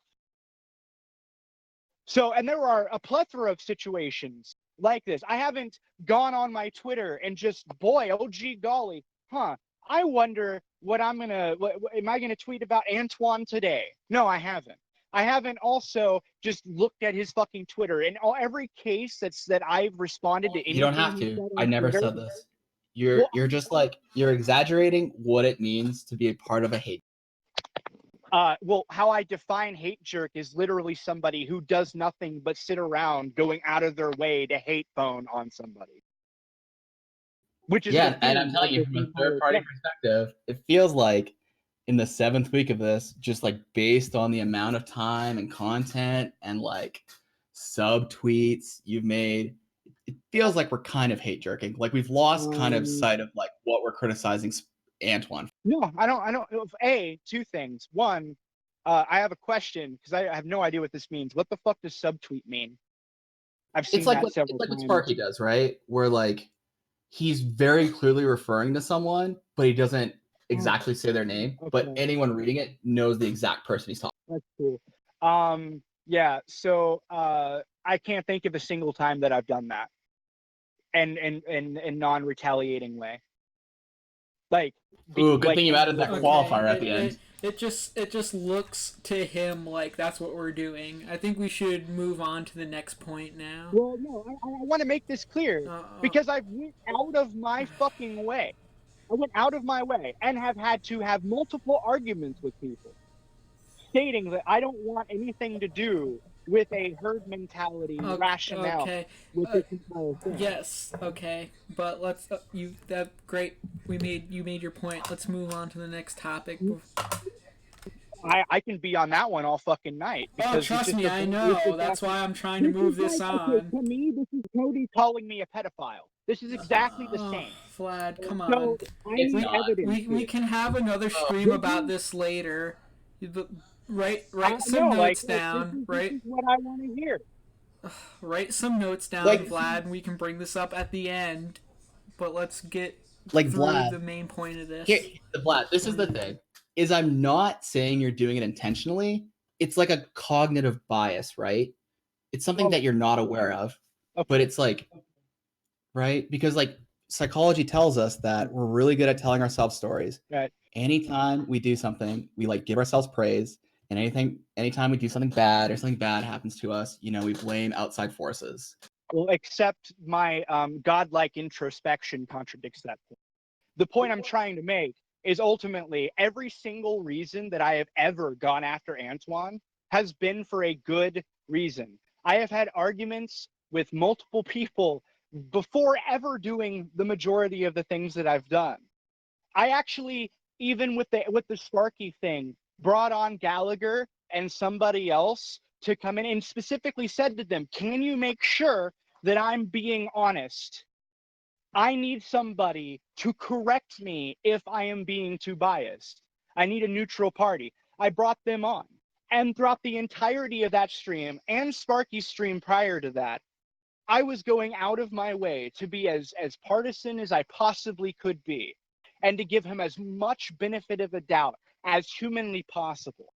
So, and there are a plethora of situations like this. I haven't gone on my Twitter and just, oh gee golly, I wonder what am I gonna tweet about Antoine today? No, I haven't. I haven't also just looked at his fucking Twitter. In every case that I've responded to anything. You don't have to. I never said this. You're just like, you're exaggerating what it means to be a part of a hate. Well, how I define hate jerk is literally somebody who does nothing but sit around going out of their way to hate phone on somebody. Which is and I'm telling you, from a third-party perspective, it feels like in the 7th week of this, just like based on the amount of time and content and like subtweets you've made, it feels like we're kind of hate jerking. Like we've lost kind of sight of like what we're criticizing Antoine. No, I don't. Two things. One, I have a question because I have no idea what this means. What the fuck does subtweet mean? I've seen that several times. It's like what Sparky does, right? Where like he's very clearly referring to someone, but he doesn't exactly say their name. Okay. But anyone reading it knows the exact person he's talking. That's cool. Yeah. So I can't think of a single time that I've done that, and in non-retaliating way. Like, good thing you added that qualifier at the end. It just looks to him like that's what we're doing. I think we should move on to the next point now. Well, no, I want to make this clear because I went out of my fucking way. I went out of my way and have had to have multiple arguments with people stating that I don't want anything to do with a herd mentality rationale. Okay. Yes. Okay. But let's. Great. You made your point. Let's move on to the next topic. I can be on that one all fucking night. Trust me, I know. That's why I'm trying to move this on. Okay, to me, this is Cody calling me a pedophile. This is exactly the same. Vlad, come on. We can have another stream about this later. Write some notes down. This is what I want to hear. Write some notes down, Vlad, and we can bring this up at the end. But let's get through Vlad, the main point of this. Vlad, this is the thing. Is I'm not saying you're doing it intentionally. It's like a cognitive bias, right? It's something that you're not aware of. But it's like, right? Because like psychology tells us that we're really good at telling ourselves stories. Right. Anytime we do something, we like give ourselves praise. And anytime we do something bad or something bad happens to us, we blame outside forces. Well, except my godlike introspection contradicts that point. The point I'm trying to make is ultimately every single reason that I have ever gone after Antoine has been for a good reason. I have had arguments with multiple people before ever doing the majority of the things that I've done. I actually, even with the Sparky thing, brought on Gallagher and somebody else to come in and specifically said to them, can you make sure that I'm being honest? I need somebody to correct me if I am being too biased. I need a neutral party. I brought them on. And throughout the entirety of that stream and Sparky's stream prior to that, I was going out of my way to be as partisan as I possibly could be and to give him as much benefit of a doubt as humanly possible.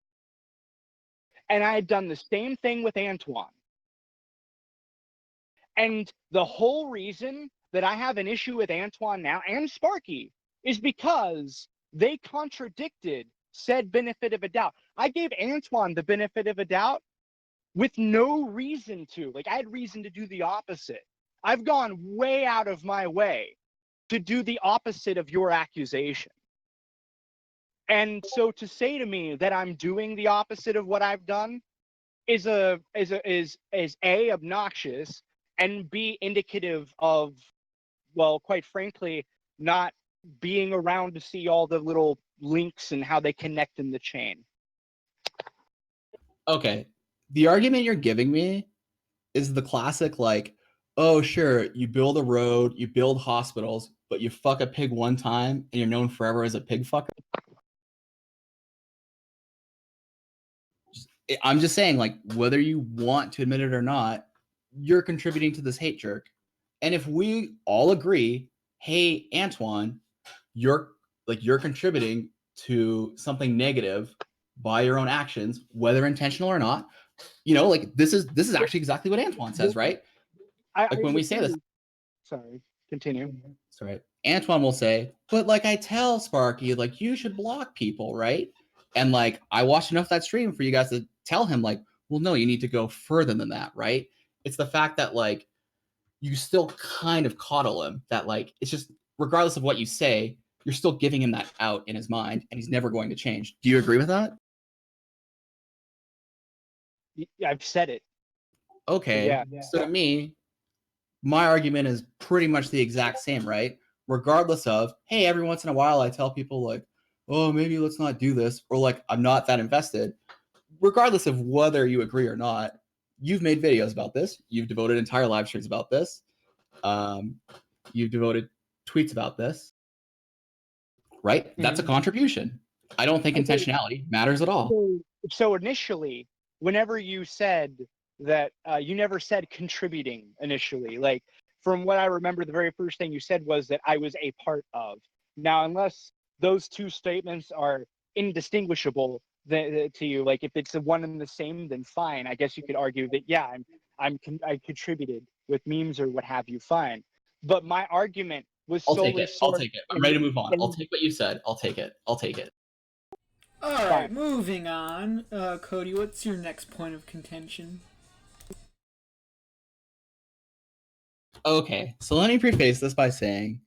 And I had done the same thing with Antoine. And the whole reason that I have an issue with Antoine now and Sparky is because they contradicted said benefit of a doubt. I gave Antoine the benefit of a doubt with no reason to. Like, I had reason to do the opposite. I've gone way out of my way to do the opposite of your accusation. And so to say to me that I'm doing the opposite of what I've done is obnoxious, and B, indicative of, well, quite frankly, not being around to see all the little links and how they connect in the chain. Okay, the argument you're giving me is the classic, like, oh, sure, you build a road, you build hospitals, but you fuck a pig one time and you're known forever as a pig fucker. I'm just saying, like, whether you want to admit it or not, you're contributing to this hate jerk. And if we all agree, hey, Antoine, you're contributing to something negative by your own actions, whether intentional or not, like, this is actually exactly what Antoine says, right? When we say this, sorry, continue. Sorry, Antoine will say, but like, I tell Sparky, like, you should block people, right? And like, I watched enough of that stream for you guys to tell him, like, well, no, you need to go further than that, right? It's the fact that, like, you still kind of coddle him, that, like, it's just, regardless of what you say, you're still giving him that out in his mind, and he's never going to change. Do you agree with that? I've said it. Okay. Yeah. So to me, my argument is pretty much the exact same, right? Regardless of, hey, every once in a while I tell people, like, oh, maybe let's not do this, or like, I'm not that invested. Regardless of whether you agree or not, you've made videos about this. You've devoted entire live streams about this. You've devoted tweets about this, right? Mm-hmm. That's a contribution. I don't think intentionality matters at all. So initially, whenever you said that, you never said contributing initially. Like, from what I remember, the very first thing you said was that I was a part of. Now, unless those two statements are indistinguishable to you, like if it's the one and the same, then fine. I guess you could argue that, yeah, I contributed with memes or what have you, fine. But my argument was solely... I'll take it. I'm ready to move on. I'll take what you said. I'll take it. All right, moving on. Cody, what's your next point of contention? Okay, so let me preface this by saying,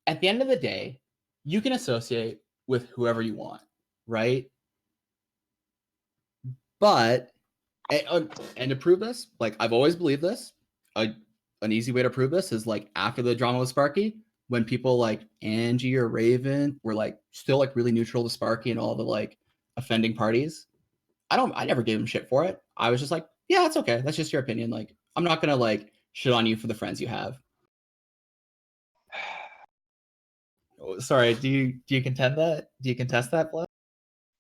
at the end of the day, you can associate with whoever you want, right? But, and to prove this, like, I've always believed this, an easy way to prove this is, like, after the drama with Sparky, when people like Angie or Raven were like still like really neutral to Sparky and all the like offending parties, I never gave them shit for it. I was just like, yeah, it's okay. That's just your opinion. Like, I'm not gonna like shit on you for the friends you have. Sorry, do you contend that? Do you contest that, Vlad?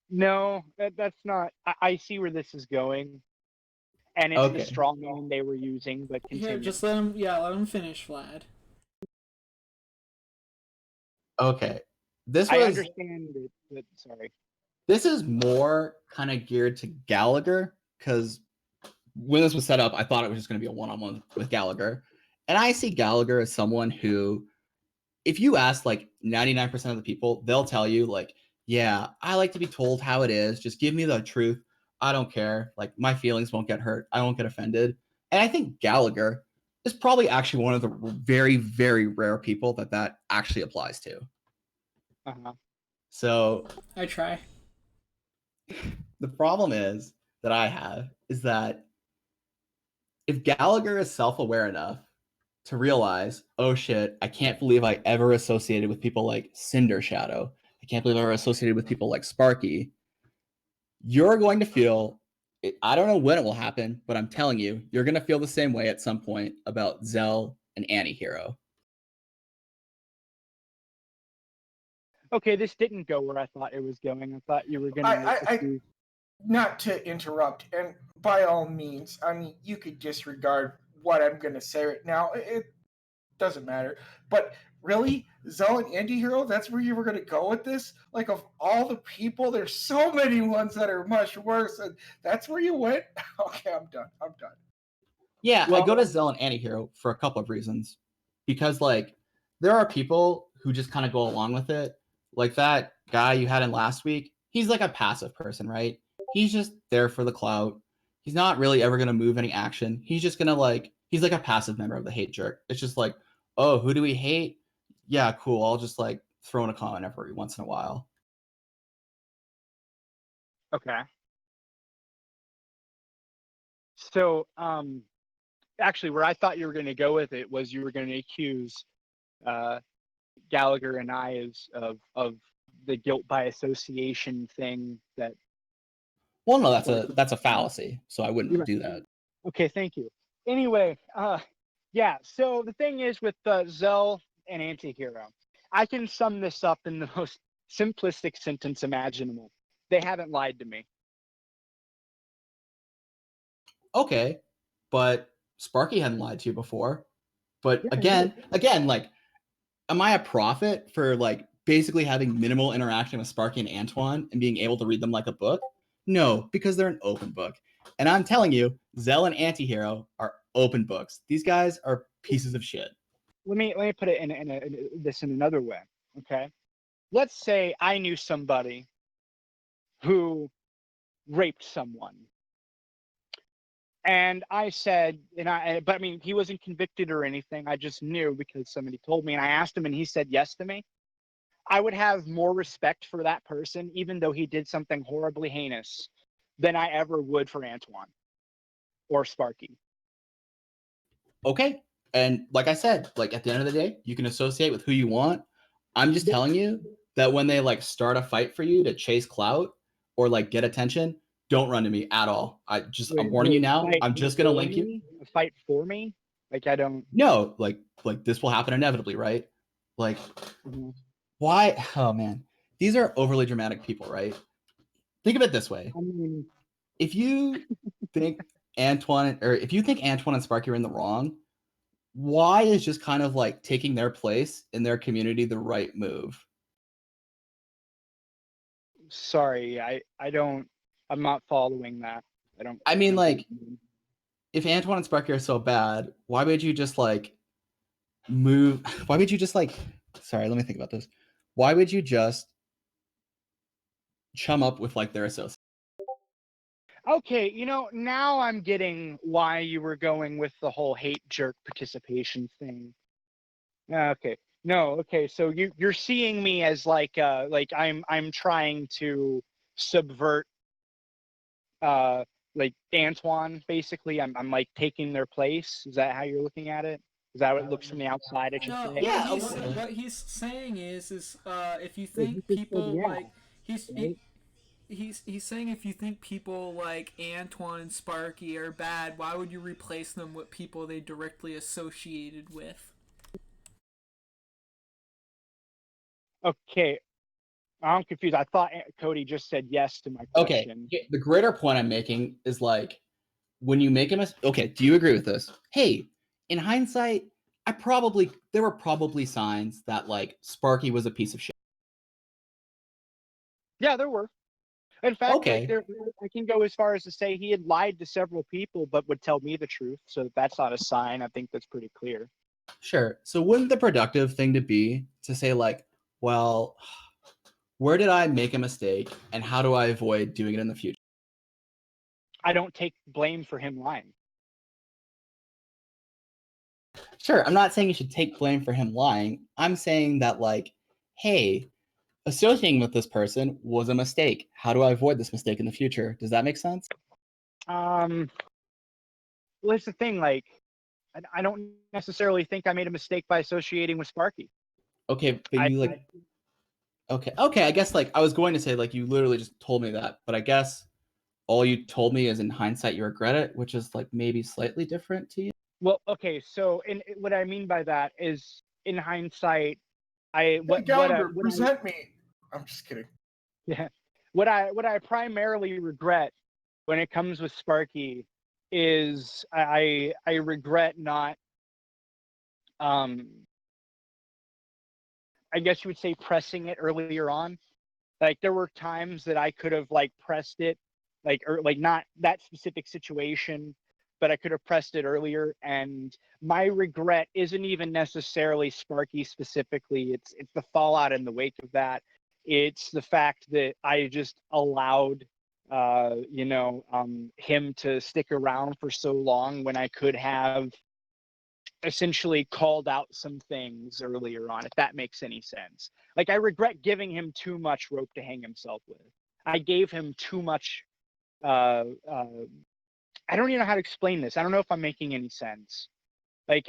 No, that's not. I see where this is going, and it's the strong man they were using. But continue. Here, just let him finish, Vlad. Okay, I understand it, but sorry. This is more kind of geared to Gallagher, because when this was set up, I thought it was just going to be a one-on-one with Gallagher, and I see Gallagher as someone who, if you ask like 99% of the people, they'll tell you like, yeah, I like to be told how it is. Just give me the truth. I don't care. Like, my feelings won't get hurt. I won't get offended. And I think Gallagher is probably actually one of the very, very rare people that actually applies to. Uh-huh. So I try. the problem that I have is that if Gallagher is self-aware enough to realize, oh shit, I can't believe I ever associated with people like Cinder Shadow. I can't believe I ever associated with people like Sparky. You're going to feel, I don't know when it will happen, but I'm telling you, you're going to feel the same way at some point about Zell and Antihero. Okay, this didn't go where I thought it was going. I thought you were going I not to interrupt, and by all means, I mean, you could disregard what I'm going to say right now. It doesn't matter. But really, Zell and Anti-Hero, that's where you were going to go with this? Like, of all the people, there's so many ones that are much worse, and that's where you went? Okay, I'm done. I'm done. Yeah, I Well, go to Zell and Antihero for a couple of reasons. Because, like, there are people who just kind of go along with it. Like that guy you had in last week, he's like a passive person, right? He's just there for the clout. He's not really ever going to move any action. He's just going to, like, he's like a passive member of the hate jerk. It's just like, oh, who do we hate? Yeah, cool. I'll just, like, throw in a comment every once in a while. okay. So, actually, where I thought you were going to go with it was you were going to accuse uh, Gallagher and I of the guilt by association thing that. Well, no, that's a fallacy, so I wouldn't do that. Okay, thank you. Anyway, yeah. So the thing is with Zell and Antihero, I can sum this up in the most simplistic sentence imaginable. They haven't lied to me. Okay, but Sparky hadn't lied to you before. But Yeah, again, like, am I a prophet for like basically having minimal interaction with Sparky and Antoine and being able to read them like a book? No, because they're an open book. And I'm telling you, Zell and Antihero are open books. These guys are pieces of shit. let me put it this in another way. Okay, let's say I knew somebody who raped someone, and I said, but I mean, he wasn't convicted or anything. I just knew because somebody told me, and I asked him, and he said yes to me. I would have more respect for that person, even though he did something horribly heinous, than I ever would for Antoine or Sparky. Okay. And like I said, like at the end of the day, you can associate with who you want. I'm just telling you that when they like start a fight for you to chase clout or like get attention, don't run to me at all. I'm warning you now. I'm just gonna link you. A fight for me? Like I don't. No, like this will happen inevitably, right? Like, why? Oh man, these are overly dramatic people, right? Think of it this way: I mean, if you think if you think Antoine and Sparky are in the wrong, why is just kind of like taking their place in their community the right move? sorry, I don't. I'm not following that. I don't. I mean, like, if Antoine and Sparky are so bad, why would you just like move? Why would you just like? Sorry, let me think about this. Why would you just chum up with like their associates? Okay, now I'm getting why you were going with the whole hate jerk participation thing. Okay. No, okay. So you're seeing me as like I'm trying to subvert like Antoine basically. I'm like taking their place. Is that how you're looking at it? Is that what it looks from the outside, I should No, say? Yeah, what he's saying is if you So he think just said people yeah, like he's he, right? he's saying if you think people like Antoine and Sparky are bad, why would you replace them with people they directly associated with? Okay. I'm confused. I thought Cody just said yes to my Okay. question. The greater point I'm making is like when you make a mistake. Okay, do you agree with this? Hey, in hindsight, there were probably signs that like Sparky was a piece of shit. Yeah, there were. In fact, like Okay, I can go as far as to say he had lied to several people, but would tell me the truth. So that's not a sign. I think that's pretty clear. sure. So wouldn't the productive thing to be to say like, well, where did I make a mistake and how do I avoid doing it in the future? I don't take blame for him lying. Sure, I'm not saying you should take blame for him lying. I'm saying that, like, hey, associating with this person was a mistake. How do I avoid this mistake in the future? Does that make sense? Well, it's the thing. Like, I don't necessarily think I made a mistake by associating with Sparky. Okay, but I you like okay, I guess like I was going to say like you literally just told me that, but I guess all you told me is in hindsight you regret it, which is like maybe slightly different to you. Well, okay. So, what I mean by that is, in hindsight, I Hey, Gallagher, what I present me. I'm just kidding. yeah, what I primarily regret when it comes with Sparky is I regret not I guess you would say pressing it earlier on. Like there were times that I could have like pressed it, like or like not that specific situation, but I could have pressed it earlier. And my regret isn't even necessarily Sparky specifically. It's the fallout in the wake of that. It's the fact that I just allowed him to stick around for so long when I could have essentially called out some things earlier on, if that makes any sense. Like I regret giving him too much rope to hang himself with. I gave him too much. Uh, uh, I don't even know how to explain this. I don't know if I'm making any sense. Like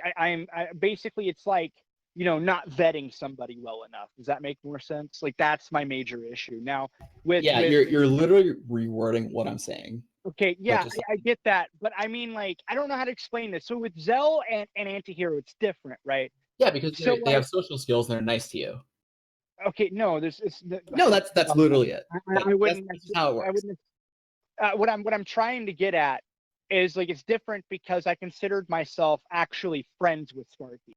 basically, it's like not vetting somebody well enough. Does that make more sense? Like that's my major issue now. Yeah, you're literally rewording what I'm saying, Okay, but yeah, just I get that, but I mean, like, I don't know how to explain this. So with Zell and Antihero, it's different, right? yeah, because So they like, have social skills and they're nice to you. okay, no, No, that's literally it. I Like wouldn't, this is how it I works. wouldn't. What I'm trying to get at is like it's different because I considered myself actually friends with Sparky.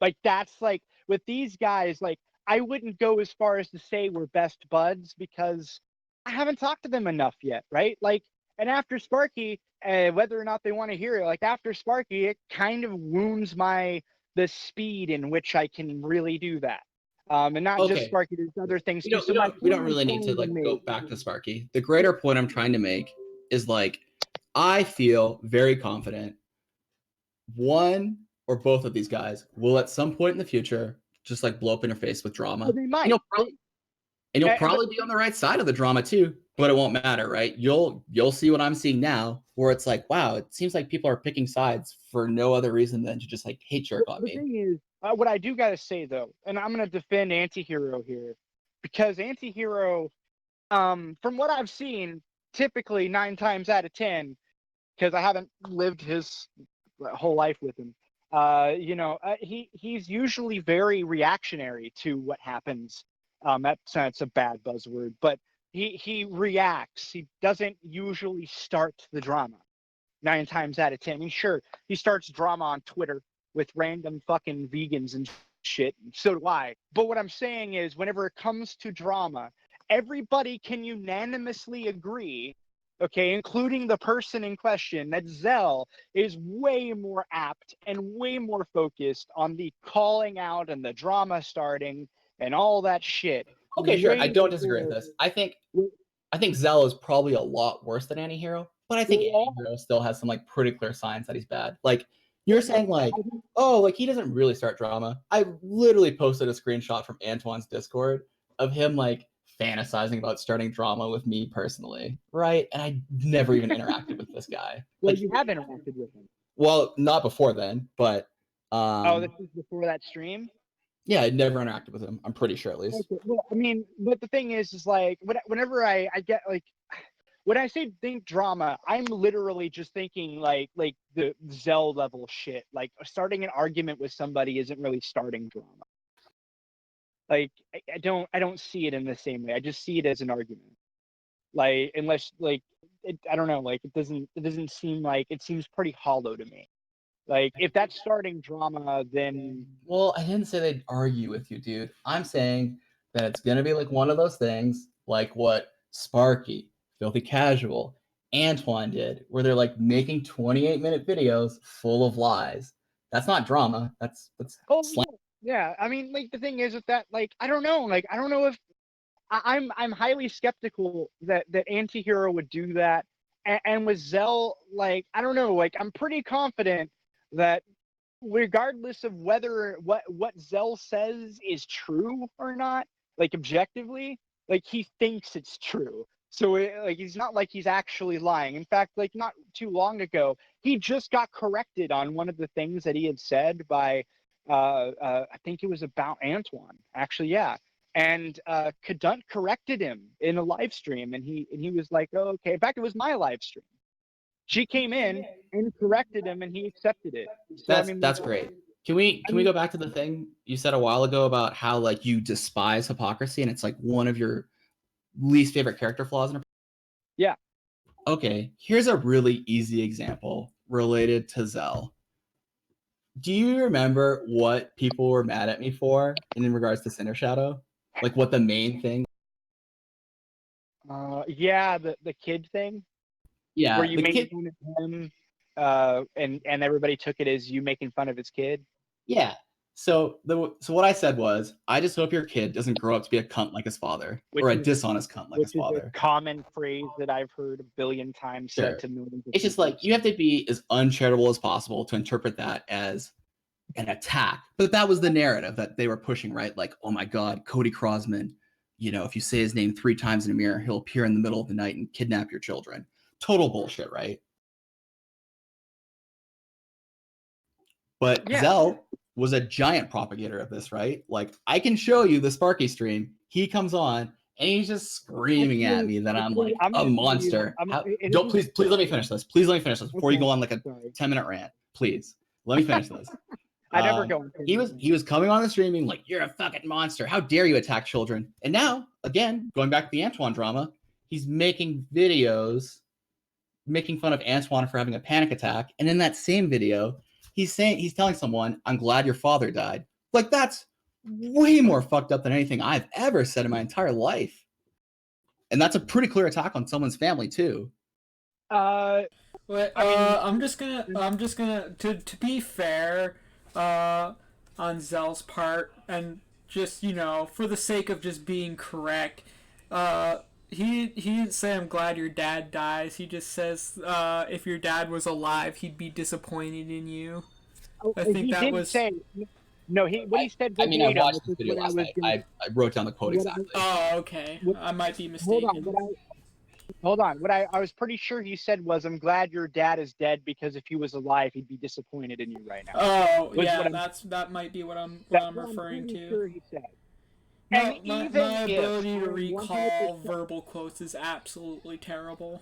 Like that's like with these guys, like I wouldn't go as far as to say we're best buds because I haven't talked to them enough yet, right? Like, and after Sparky, whether or not they want to hear it, like after Sparky, it kind of wounds the speed in which I can really do that. And not just Okay, Sparky, there's other things too. So my we point don't I'm really need to trying to like go make. back to Sparky. The greater point I'm trying to make is like I feel very confident one or both of these guys will at some point in the future just like blow up in your face with Well, drama. they And might. you'll But probably be on the right side of the drama too, but it won't matter, right? You'll see what I'm seeing now, where it's like, wow, it seems like people are picking sides for no other reason than to just like hate jerk on the me. thing is, what I do got to say though, and I'm going to defend Antihero here, because Antihero, from what I've seen, typically 9 times out of 10, because I haven't lived his whole life with him. He's usually very reactionary to what happens. That's a bad buzzword, but he reacts. He doesn't usually start the drama. 9 times out of 10. I mean, sure, he starts drama on Twitter with random fucking vegans and shit. So do I. But what I'm saying is, whenever it comes to drama, everybody can unanimously agree, okay, including the person in question, that Zell is way more apt and way more focused on the calling out and the drama starting and all that shit. Okay, sure. I Way don't disagree with more. this. I think Zell is probably a lot worse than Antihero, but I think Antihero still has some like pretty clear signs that he's bad. Like you're saying, like, oh, like he doesn't really start drama. I literally posted a screenshot from Antoine's Discord of him like fantasizing about starting drama with me personally, right? And I never even interacted with this guy. Well, Like, you have interacted with him. well, not before then, but Oh, this is before that stream? yeah, I never interacted with him. I'm pretty sure at least. Okay. Well, I mean, but the thing is like, whenever I get like, when I say think drama, I'm literally just thinking like the Zell level shit. Like starting an argument with somebody isn't really starting drama. Like I don't see it in the same way. I just see it as an argument. Like unless like I don't know. Like it doesn't seem like it seems pretty hollow to me. Like if that's starting drama, then Well, I didn't say they'd argue with you, dude. I'm saying that it's gonna be like one of those things, like what Sparky, Filthy Casual, Antoine did, where they're like making 28-minute videos full of lies. That's not drama. That's oh slang. yeah. I mean, like the thing is with that, like I don't know. Like I don't know if I'm highly skeptical that Antihero would do that, and with Zell, like I don't know, like I'm pretty confident that regardless of whether what Zell says is true or not, like objectively, like he thinks it's true. So like he's not like he's actually lying. In fact, like not too long ago, he just got corrected on one of the things that he had said by I think it was about Antoine. Actually, yeah. And Cadunt corrected him in a live stream, and he was like, oh, okay. In fact, it was my live stream. She came in and corrected him, and he accepted it. So I mean, That's great. Can we go back to the thing you said a while ago about how like you despise hypocrisy and it's like one of your least favorite character flaws in a... Yeah. Okay, here's a really easy example related to Zell. Do you remember what people were mad at me for in regards to Cinder Shadow? Like what the main thing? Yeah, the kid thing. Yeah, where you the made kid. fun of him, and everybody took it as you making fun of his kid. Yeah. So what I said was, I just hope your kid doesn't grow up to be a cunt like his father, or a dishonest cunt like his father. Which is a common phrase that I've heard a billion times said to millions of people. It's just like you have to be as uncharitable as possible to interpret that as an attack. But that was the narrative that they were pushing, right? Like, oh my God, Cody Crossman, you know, if you say his name 3 times in a mirror, he'll appear in the middle of the night and kidnap your children. Total bullshit, right? But yeah. Zell was a giant propagator of this, right? Like, I can show you the Sparky stream. He comes on and he's just screaming at me that I'm like a monster. Please let me finish this. Please let me finish this before you go on like a 10-minute rant. Please let me finish this. I never go. He was coming on the streaming like, you're a fucking monster. How dare you attack children? And now, again, going back to the Antoine drama, he's making videos making fun of Antoine for having a panic attack. And in that same video, he's telling someone, I'm glad your father died. Like, that's way more fucked up than anything I've ever said in my entire life. And that's a pretty clear attack on someone's family too. I'm just gonna to be fair, on Zell's part, and just, you know, for the sake of just being correct, he didn't say I'm glad your dad dies. He just says if your dad was alive, he'd be disappointed in you. I think that was. No, what he said. I watched this video last night. I wrote down the quote exactly. Oh, okay. I might be mistaken. Hold on. What I was pretty sure he said was, I'm glad your dad is dead because if he was alive, he'd be disappointed in you right now. Oh, yeah, that might be what I'm referring to. Sure he said. My ability to recall verbal quotes is absolutely terrible.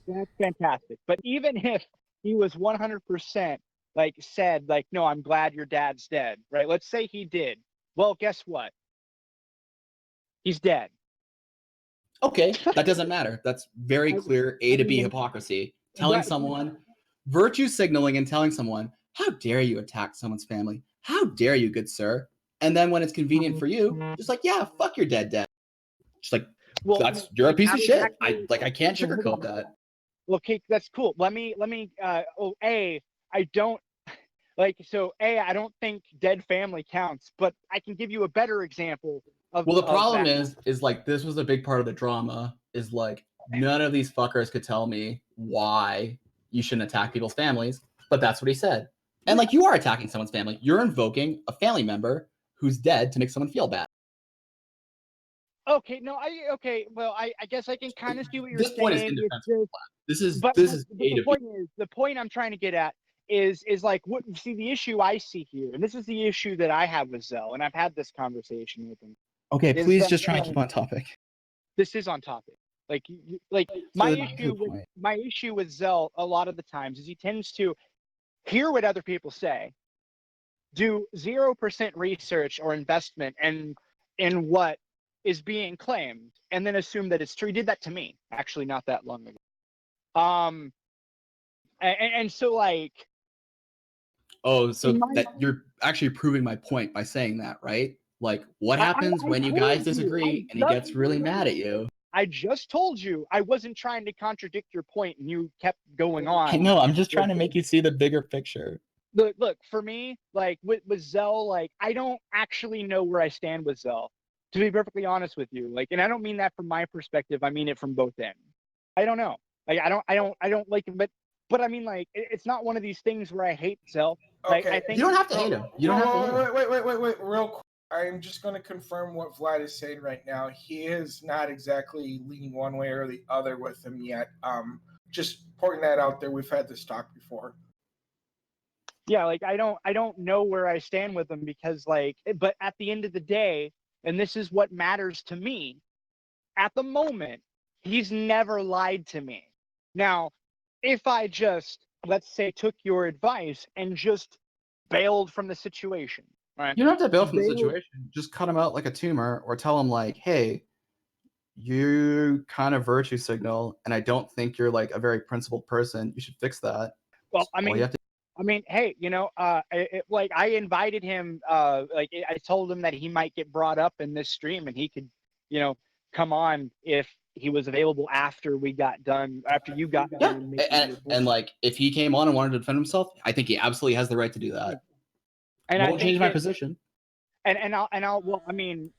That's fantastic. But even if he was 100% like said, like, no, I'm glad your dad's dead, right? Let's say he did. Well, guess what? He's dead. Okay, that doesn't matter. That's very clear A to B hypocrisy. Telling someone, virtue signaling and telling someone, how dare you attack someone's family? How dare you, good sir? And then when it's convenient for you, just like, yeah, fuck your dead dad. Just like, you're a piece of shit. I can't sugarcoat that. Well, okay, that's cool. Let me I don't think dead family counts, but I can give you a better example of. Well, the problem is like, this was a big part of the drama, is like, none of these fuckers could tell me why you shouldn't attack people's families, but that's what he said. And like, you are attacking someone's family. You're invoking a family member who's dead to make someone feel bad. Okay, well, I guess I can kind of see what you're saying. This point is indefensible. The point I'm trying to get at is like, the issue I see here, and this is the issue that I have with Zell, and I've had this conversation with him. Okay, please just try and keep on topic. This is on topic. My issue with Zell a lot of the times is he tends to hear what other people say, do 0% research or investment in what is being claimed, and then assume that it's true. He did that to me, actually, not that long ago. And so like. Oh, so that you're actually proving my point by saying that, right? Like, what happens when you guys disagree and he gets really mad at you? I just told you I wasn't trying to contradict your point, and you kept going on. I know. I'm just trying to make you see the bigger picture. Look, for me, like with Zell, like, I don't actually know where I stand with Zell, to be perfectly honest with you. Like, and I don't mean that from my perspective. I mean it from both ends. I don't know. Like, I don't like him, but But I mean, like, it's not one of these things where I hate Zell. Like, Okay. I think You don't have to hate him. You don't have to hate him. Wait, real quick. I'm just going to confirm what Vlad is saying right now. He is not exactly leaning one way or the other with him yet. Just pointing that out there. We've had this talk before. yeah, like I don't know where I stand with him because like, but at the end of the day, and this is what matters to me, at the moment, he's never lied to me. Now, if I just, let's say, took your advice and just bailed from the situation, right? You don't have to bail from the Bailed- situation. Just cut him out like a tumor, or tell him like, "Hey, you kind of virtue signal, and I don't think you're like a very principled person. You should fix that." Well, That's all you have to. hey, like I invited him, like I told him that he might get brought up in this stream, and he could, come on if he was available after we got done, after you got Yeah, done. Making your and point. like if he came on and wanted to defend himself, I think he absolutely has the right to do that. And Won't I think change my that, position. I'll, well, I mean,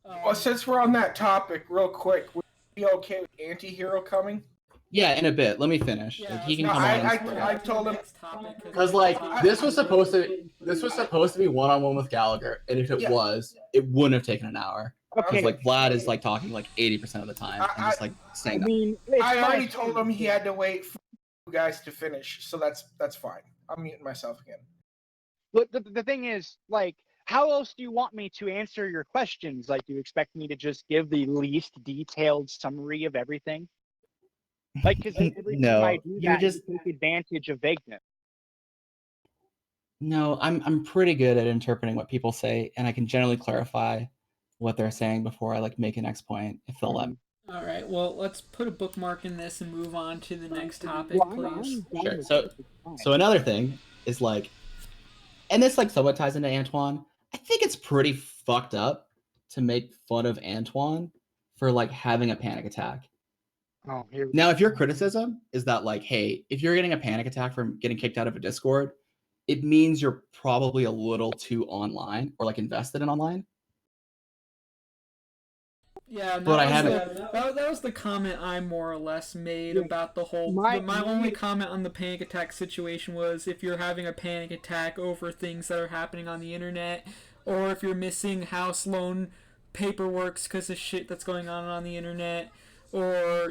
Well, since we're on that topic, real quick, would you be okay with Anti-Hero coming? Yeah, in a bit. Let me finish. Yeah, like I he was can gonna come say, on. I told him- Because like this was supposed to be one-on-one with Gallagher, and if it Yeah. was, it wouldn't have taken an hour. Because okay. like Vlad is like talking like 80% of the time, and just like I saying that. mean, it's I already fine. told him he had to wait for you guys to finish, so that's fine. I'm muting myself again. But the thing is, like, how else do you want me to answer your questions? Like, do you expect me to just give the least detailed summary of everything? Like, because every time I do that, you take advantage of vagueness. No, I'm pretty good at interpreting what people say, and I can generally clarify what they're saying before I like make a next point if they'll let me. All right, well, let's put a bookmark in this and move on to the next topic, Well, please. I'm done Sure. with So it. It's fine. so another thing is like, and this like somewhat ties into Antoine. I think it's pretty fucked up to make fun of Antoine for like having a panic attack. Oh, here. Now, if your criticism is that like, hey, if you're getting a panic attack from getting kicked out of a Discord, it means you're probably a little too online or like invested in online. Yeah, But I haven't. That was the comment I more or less made Yeah. about the whole. My- My only comment on the panic attack situation was if you're having a panic attack over things that are happening on the internet, or if you're missing house loan paperwork because of shit that's going on the internet, or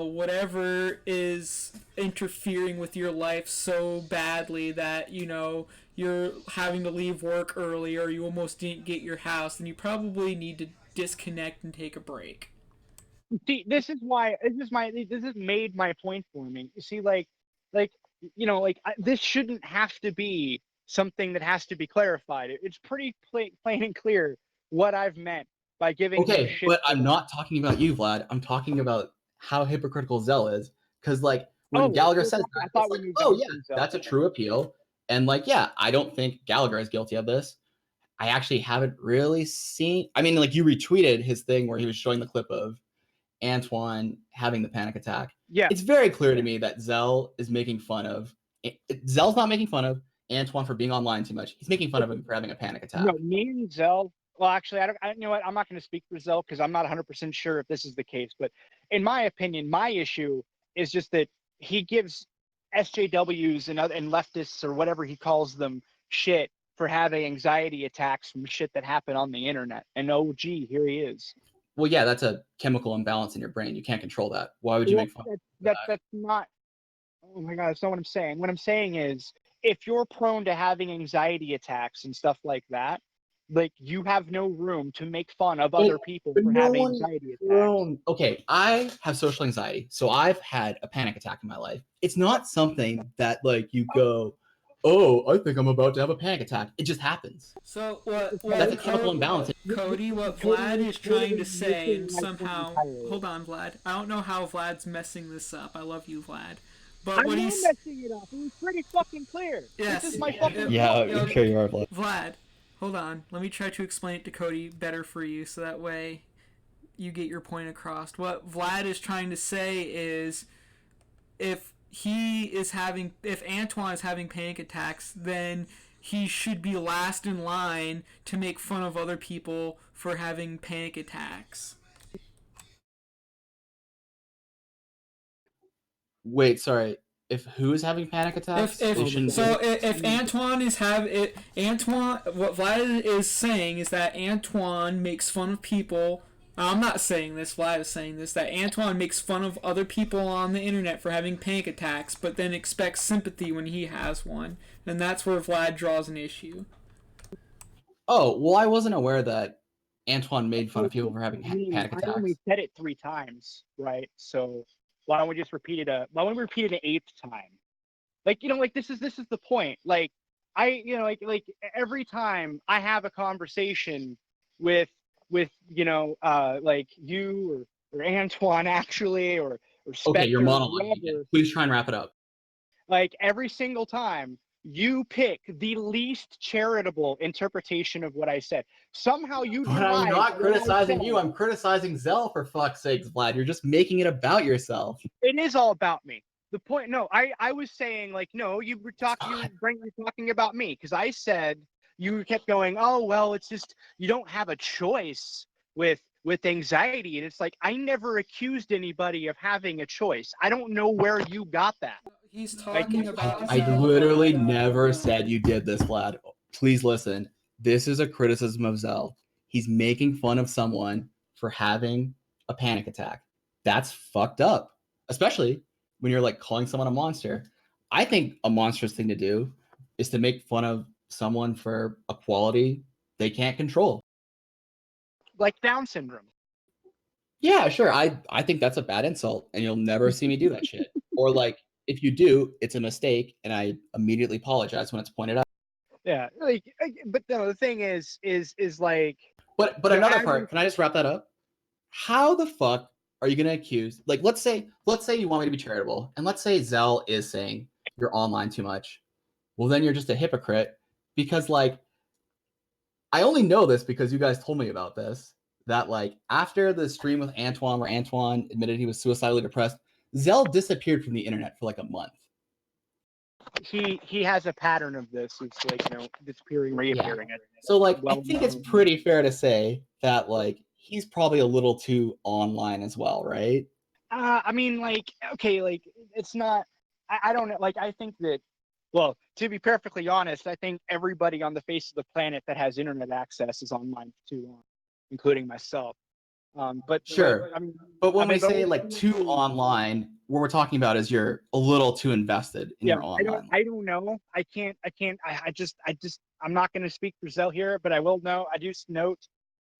whatever is interfering with your life so badly that you're having to leave work early or you almost didn't get your house, then you probably need to disconnect and take a break. See, this is made my point for me. You see, like, this shouldn't have to be something that has to be clarified. It's pretty plain and clear what I've meant by giving him Okay, shit. but I'm not talking about you, Vlad. I'm talking about how hypocritical Zell is. Because like when Gallagher says that, I thought it's we like, moved oh on yeah, from Zell. that's a true appeal. And like, yeah, I don't think Gallagher is guilty of this. I actually haven't really seen. I mean, like you retweeted his thing where he was showing the clip of Antoine having the panic attack. Yeah. It's very clear to me that Zell is making fun of. Zell's not making fun of Antoine for being online too much. He's making fun of him for having a panic attack. No, me and Zell. Well, actually, you know what? I'm not going to speak for Zell because I'm not 100% sure if this is the case. But in my opinion, my issue is just that he gives SJWs and leftists or whatever he calls them shit for having anxiety attacks from shit that happened on the internet. And oh, gee, here he is. Well, yeah, that's a chemical imbalance in your brain. You can't control that. Why would you make fun? That's not. Oh my God, that's not what I'm saying. What I'm saying is, if you're prone to having anxiety attacks and stuff like that, like you have no room to make fun of other people for having anxiety attacks. Okay, I have social anxiety, so I've had a panic attack in my life. It's not something that like you go, oh, I think I'm about to have a panic attack. It just happens. So what That's a chemical imbalance. Cody, what Vlad is trying to say, and somehow, hold on, Vlad. I don't know how Vlad's messing this up. I love you, Vlad. But what he's messing it up. It was pretty fucking clear. Yes. This is my fucking Yeah, sure you are, Vlad. Vlad, hold on. Let me try to explain it to Cody better for you, so that way you get your point across. What Vlad is trying to say is, if Antoine is having panic attacks, then he should be last in line to make fun of other people for having panic attacks. Wait, sorry. if who is having panic attacks, If they shouldn't. if Antoine is what Vlad is saying is that Antoine makes fun of people. I'm not saying this. Vlad is saying this, that Antoine makes fun of other people on the internet for having panic attacks, but then expects sympathy when he has one, and that's where Vlad draws an issue. Oh well, I wasn't aware that Antoine made fun of people for having panic I only attacks. said it 3 times, right? So why don't we just repeat it? Why don't we repeat it an 8th time? Like, like this is the point. Like like every time I have a conversation with like you or Antoine actually or Okay, you're Spectre or monologuing again. whoever, Please try and wrap it up. like every single time you pick the least charitable interpretation of what I said. Somehow you But I'm derive not what I criticizing said. you. I'm criticizing Zell, for fuck's sakes, Vlad. You're just making it about yourself. It is all about me. The point, no, I was saying like, no, you were talking about me because I said you kept going, oh well, it's just you don't have a choice with anxiety, and it's like I never accused anybody of having a choice. I don't know where you got that. He's talking about. I literally never said you did this, Vlad. Please listen. This is a criticism of Zell. He's making fun of someone for having a panic attack. That's fucked up, especially when you're like calling someone a monster. I think a monstrous thing to do is to make fun of someone for a quality they can't control. Like Down syndrome. Yeah, sure. I think that's a bad insult, and you'll never see me do that shit. Or like, if you do, it's a mistake, and I immediately apologize when it's pointed out. Yeah, like, but no, the thing is like. But another part. Can I just wrap that up? How the fuck are you gonna accuse? Like, let's say you want me to be charitable, and let's say Zell is saying you're online too much. Well, then you're just a hypocrite because like, I only know this because you guys told me about this. That like after the stream with Antoine, where Antoine admitted he was suicidally depressed, Zell disappeared from the internet for like a month. He has a pattern of this. It's like disappearing, reappearing. Yeah. So like, I think it's pretty fair to say that like he's probably a little too online as well, right? I mean, like, okay, like it's not. I don't know. Like, I think that. Well, to be perfectly honest, I think everybody on the face of the planet that has internet access is online for too long, including myself. But sure. But when we say like too online, what we're talking about is you're a little too invested in your online. I don't know. I can't. I'm not going to speak for Zell here, but I will know. I do note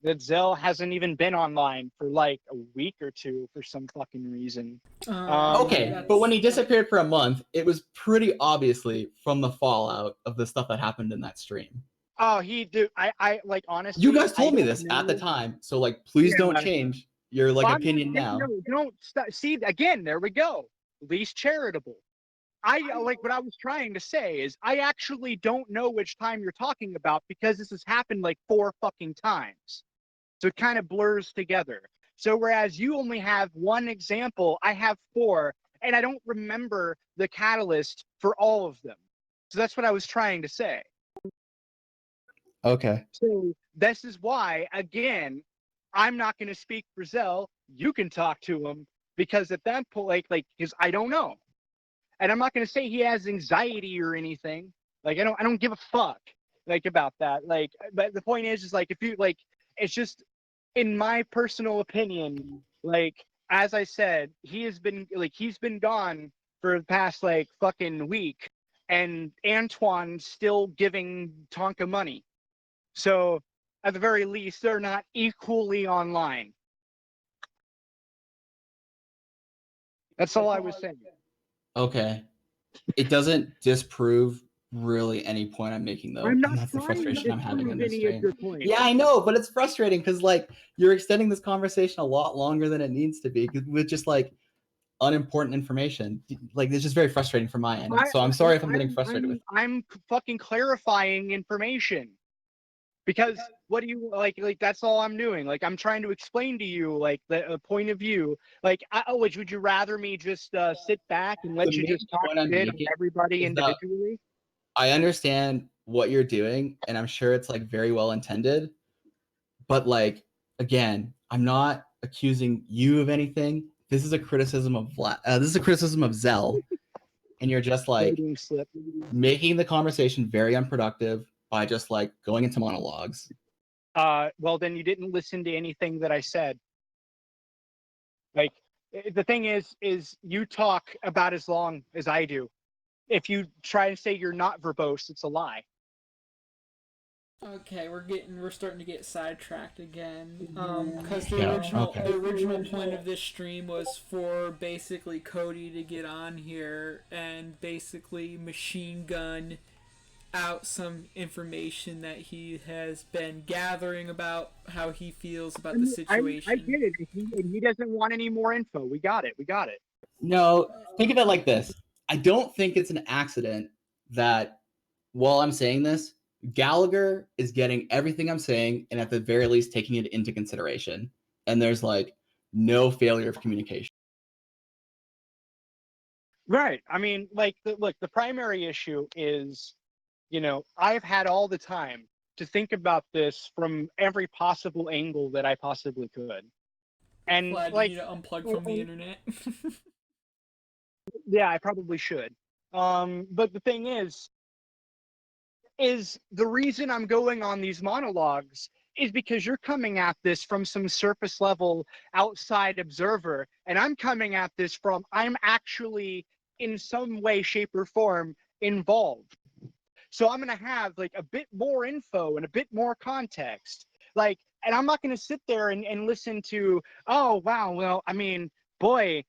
that Zell hasn't even been online for like a week or two for some fucking reason. Okay, but when he disappeared for a month, it was pretty obviously from the fallout of the stuff that happened in that stream. Oh, I like honestly. You guys told me this at the time, so like, please don't change your like opinion now. No, don't see again. There we go. Least charitable. I like what I was trying to say is I actually don't know which time you're talking about because this has happened like 4 fucking times. So it kind of blurs together. So whereas you only have one example, I have 4, and I don't remember the catalyst for all of them. So that's what I was trying to say. Okay. So this is why, again, I'm not going to speak for Zell. You can talk to him because at that point, like, because I don't know. And I'm not going to say he has anxiety or anything. Like, I don't give a fuck like about that. Like, but the point is like, if you like, it's just in my personal opinion, like, as I said, he's been gone for the past like fucking week, and Antoine's still giving Tonka money. So at the very least, they're not equally online. That's all I was saying. Okay. It doesn't disprove really any point I'm making though. I'm not and that's the frustration I'm having in this stream. Yeah, I know, but it's frustrating because like you're extending this conversation a lot longer than it needs to be with just like unimportant information. Like it's just very frustrating from my end. So I'm sorry if I'm getting frustrated with. I'm fucking clarifying information. Because what do you like that's all I'm doing. Like I'm trying to explain to you like the point of view. Like would you rather me just sit back and let you just talk shit on everybody individually? I understand what you're doing, and I'm sure it's like very well intended. But like again, I'm not accusing you of anything. This is a criticism of Zell. and you're just like Reading slip. making the conversation very unproductive by just like going into monologues. Well, then you didn't listen to anything that I said. Like, the thing is you talk about as long as I do. If you try and say you're not verbose, it's a lie. Okay, we're starting to get sidetracked again. Because the Yeah, original okay. the original point of this stream was for basically Cody to get on here and basically machine gun out some information that he has been gathering about how he feels about the situation. I get it. He doesn't want any more info. We got it. No, think of it like this. I don't think it's an accident that while I'm saying this, Gallagher is getting everything I'm saying and at the very least taking it into consideration. And there's like no failure of communication. Right. I mean, like, look, the primary issue is, I've had all the time to think about this from every possible angle that I possibly could. And Glad like, you need to unplug from the internet. yeah, I probably should. But the thing is the reason I'm going on these monologues is because you're coming at this from some surface level outside observer, and I'm coming at this from I'm actually in some way, shape, or form involved. So I'm going to have like a bit more info and a bit more context. Like, and I'm not going to sit there and listen to, oh, wow, well, I mean, boy,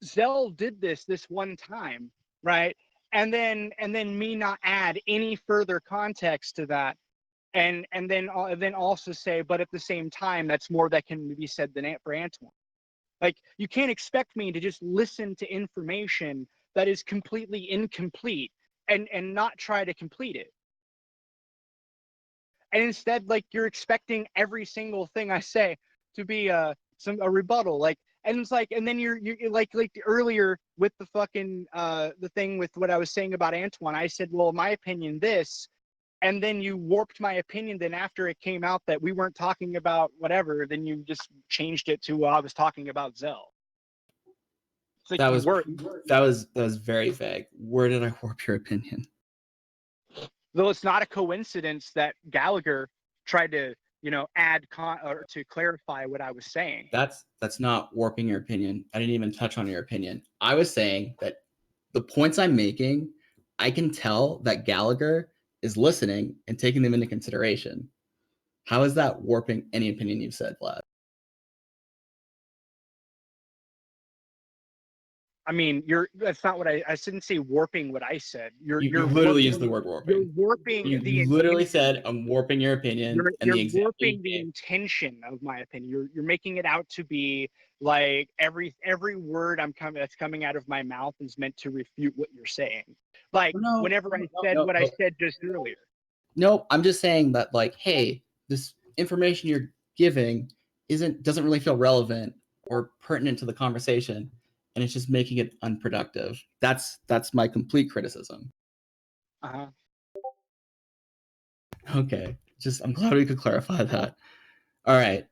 Zell did this one time, right? And then me not add any further context to that. And then also say, but at the same time, that's more that can be said than for Antoine. Like, you can't expect me to just listen to information that is completely incomplete and not try to complete it. And instead, like, you're expecting every single thing I say to be a rebuttal. Like, and it's like, and then you're like earlier with the fucking the thing with what I was saying about Antoine, I said, well, my opinion this, and then you warped my opinion. Then after it came out that we weren't talking about whatever, then you just changed it to I was talking about Zell. Like, that was very vague. Where did I warp your opinion? Though it's not a coincidence that Gallagher tried to, add or to clarify what I was saying. That's not warping your opinion. I didn't even touch on your opinion. I was saying that the points I'm making, I can tell that Gallagher is listening and taking them into consideration. How is that warping any opinion you've said, Vlad? I mean, that's not what I didn't say warping what I said. You You're literally used the word warping. You're warping you literally said I'm warping your opinion. You're warping the intention of my opinion. You're making it out to be like every word that's coming out of my mouth is meant to refute what you're saying. Like, whenever I said what I said just earlier. No, I'm just saying that, like, hey, this information you're giving doesn't really feel relevant or pertinent to the conversation, and it's just making it unproductive. That's my complete criticism. Uh-huh. Okay, I'm glad we could clarify that. All right.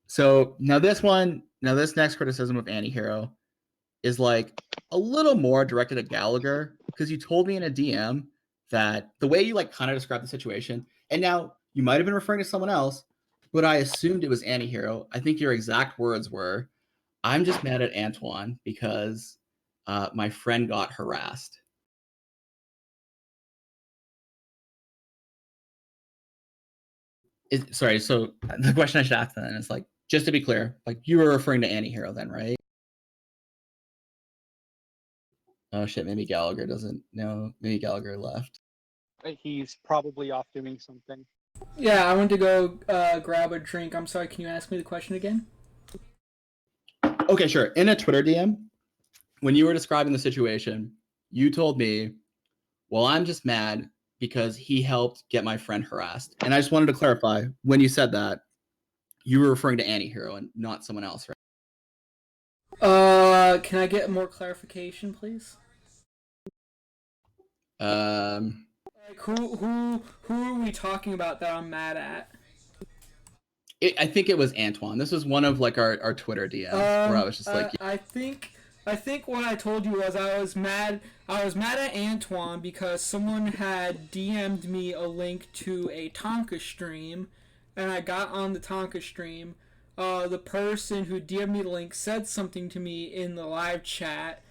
So now this next criticism of Antihero is like a little more directed at Gallagher, because you told me in a DM that the way you like kind of described the situation, and now you might have been referring to someone else, but I assumed it was Antihero. I think your exact words were, I'm just mad at Antoine because my friend got harassed. Sorry, so the question I should ask then is, like, just to be clear, like, you were referring to Antihero then, right? Oh shit, maybe Gallagher doesn't know. Maybe Gallagher left. He's probably off doing something. Yeah, I went to go grab a drink. I'm sorry, can you ask me the question again? Okay, sure. In a Twitter DM, when you were describing the situation, you told me, well, I'm just mad because he helped get my friend harassed. And I just wanted to clarify, when you said that, you were referring to Antihero and not someone else, right? Can I get more clarification, please? Like, who are we talking about that I'm mad at? I think it was Antoine. This was one of like our Twitter DMs where I was just like, I think I think what I told you was I was mad. I was mad at Antoine because someone had DM'd me a link to a Tonka stream, and I got on the Tonka stream. The person who DM'd me the link said something to me in the live chat,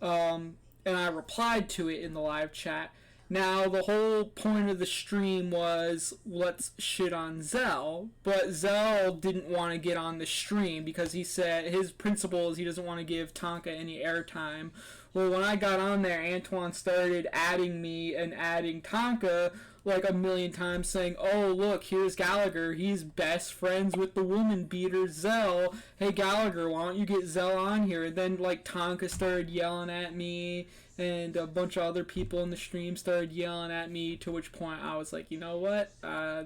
and I replied to it in the live chat. Now, the whole point of the stream was let's shit on Zell, but Zell didn't want to get on the stream because he said his principle is he doesn't want to give Tonka any airtime. Well, when I got on there, Antoine started adding me and adding Tonka like a million times, saying, "Oh, look, here's Gallagher. He's best friends with the woman beater Zell. Hey, Gallagher, why don't you get Zell on here?" And then, like, Tonka started yelling at me, and a bunch of other people in the stream started yelling at me. To which point I was like, you know what?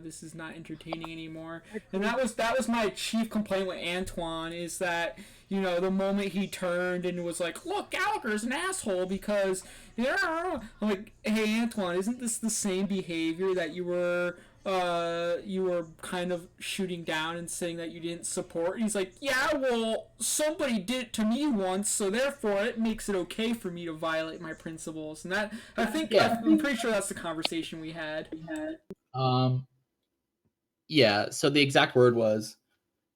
This is not entertaining anymore. And that was my chief complaint with Antoine is that the moment he turned and was like, look, Gallagher's an asshole because I'm like, hey Antoine, isn't this the same behavior that you were kind of shooting down and saying that you didn't support? And he's like, yeah, well, somebody did it to me once, so therefore it makes it okay for me to violate my principles. And that I think I'm pretty sure that's the conversation we had. Yeah. So the exact word was,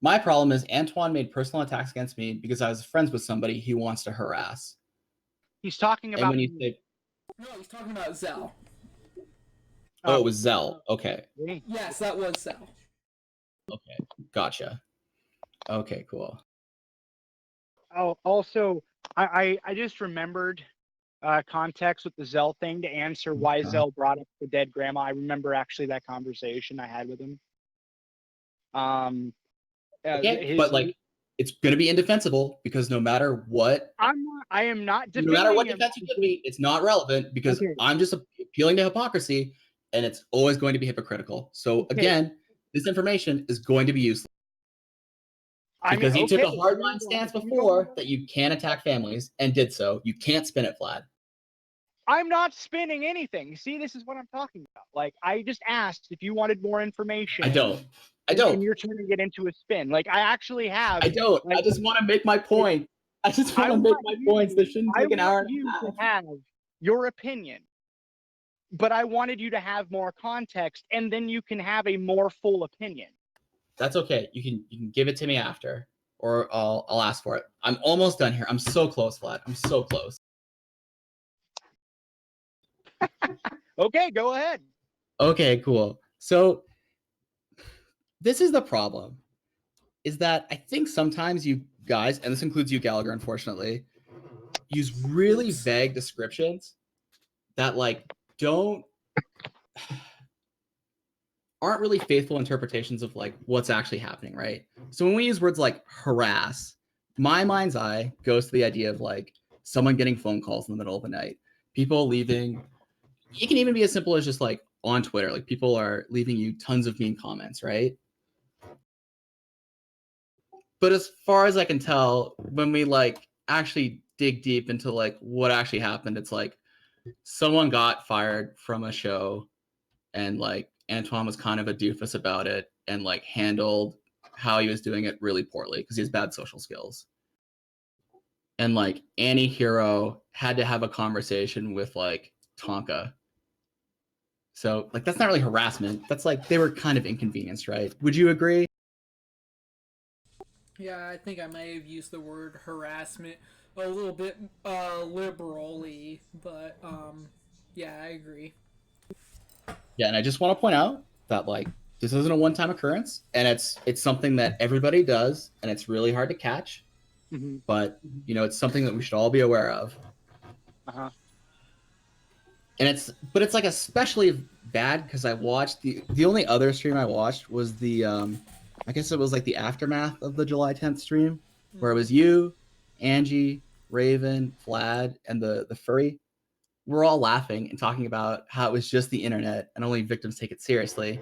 my problem is Antoine made personal attacks against me because I was friends with somebody he wants to harass. He's talking And about. when you say, No, he's talking about Zell. oh, it was Zell. Okay. Yes, that was Zell. Okay. Gotcha. Okay, cool. Oh, also, I just remembered context with the Zell thing to answer why Zell brought up the dead grandma. I remember actually that conversation I had with him. Okay, but like, it's going to be indefensible because no matter what, I am not defending no matter what him. defense you give me, it's not relevant because I'm just appealing to hypocrisy, and it's always going to be hypocritical. So again, this information is going to be useless. Because you took a hardline stance before that you can attack families and did so. You can't spin it, Vlad. I'm not spinning anything. See, this is what I'm talking about. Like, I just asked if you wanted more information. I don't. And you're turning it into a spin. Like, I actually have. I don't. Like, I just want to make my point. I just want to make my points. This shouldn't take an hour and a half. To have your opinion, but I wanted you to have more context, and then you can have a more full opinion. That's okay. You can give it to me after, or I'll ask for it. I'm almost done here. I'm so close, Vlad. I'm so close. Okay, go ahead. Okay, cool. So this is the problem, is that I think sometimes you guys, and this includes you, Gallagher, unfortunately, use really vague descriptions that like aren't really faithful interpretations of like what's actually happening, right? So when we use words like harass, my mind's eye goes to the idea of like someone getting phone calls in the middle of the night, people leaving. It can even be as simple as just like on Twitter, like people are leaving you tons of mean comments, right? But as far as I can tell, when we like actually dig deep into like what actually happened, it's like someone got fired from a show and like Antoine was kind of a doofus about it and like handled how he was doing it really poorly because he has bad social skills. And like Annie Hero had to have a conversation with like Tonka. So like that's not really harassment. That's like they were kind of inconvenienced, right? Would you agree? Yeah, I think I may have used the word harassment a little bit liberally, but yeah, I agree. Yeah, and I just want to point out that like this isn't a one-time occurrence, and it's something that everybody does, and it's really hard to catch. Mm-hmm. But it's something that we should all be aware of. Uh-huh. And it's like especially bad because I watched the only other stream I watched was the I guess it was like the aftermath of the July 10th stream where it was you, Angie, Raven, Vlad, and the furry. We're all laughing and talking about how it was just the internet and only victims take it seriously,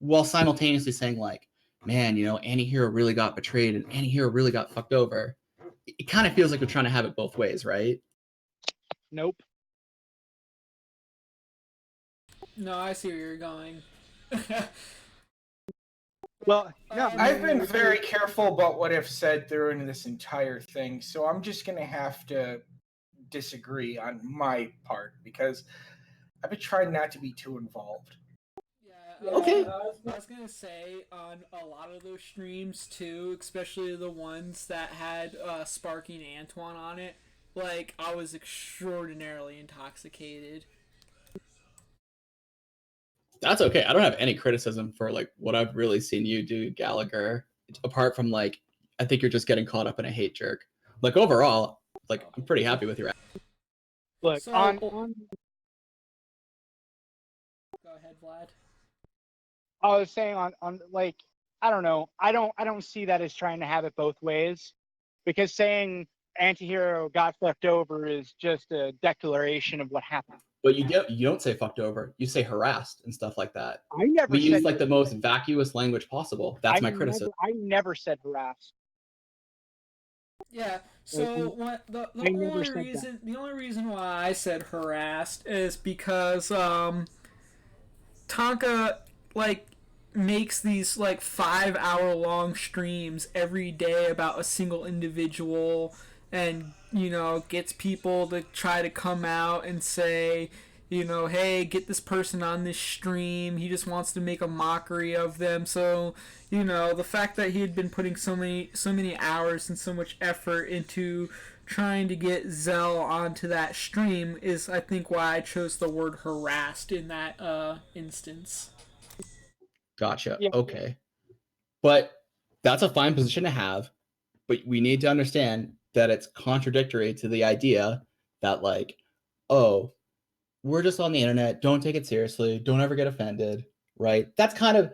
while simultaneously saying like, man, Annie Hero really got betrayed and Annie Hero really got fucked over. It kind of feels like we're trying to have it both ways, right? Nope. No, I see where you're going. Well, no, I've been very careful about what I've said during this entire thing, so I'm just gonna have to disagree on my part because I've been trying not to be too involved. Yeah, Okay. I was gonna say on a lot of those streams too, especially the ones that had Sparky and Antoine on it, like I was extraordinarily intoxicated. That's okay. I don't have any criticism for like what I've really seen you do, Gallagher. Apart from like, I think you're just getting caught up in a hate jerk. Like overall, like I'm pretty happy with your. look So on. go ahead, Vlad. I was saying on like I don't know. I don't see that as trying to have it both ways, because saying antihero got fucked over is just a declaration of what happened. But you don't say fucked over. You say harassed and stuff like that. I never We use said like the most vacuous language possible. That's my criticism. I never said harass. Yeah. Like, So what I never said that. the only reason why I said harassed is because Tonka like makes these like 5 hour long streams every day about a single individual, and gets people to try to come out and say, hey, get this person on this stream. He just wants to make a mockery of them. So the fact that he had been putting so many hours and so much effort into trying to get Zell onto that stream is, I think, why I chose the word harassed in that instance. Gotcha. Yeah. Okay. But that's a fine position to have. But we need to understand that it's contradictory to the idea that like, oh, we're just on the internet. Don't take it seriously. Don't ever get offended. Right. That's kind of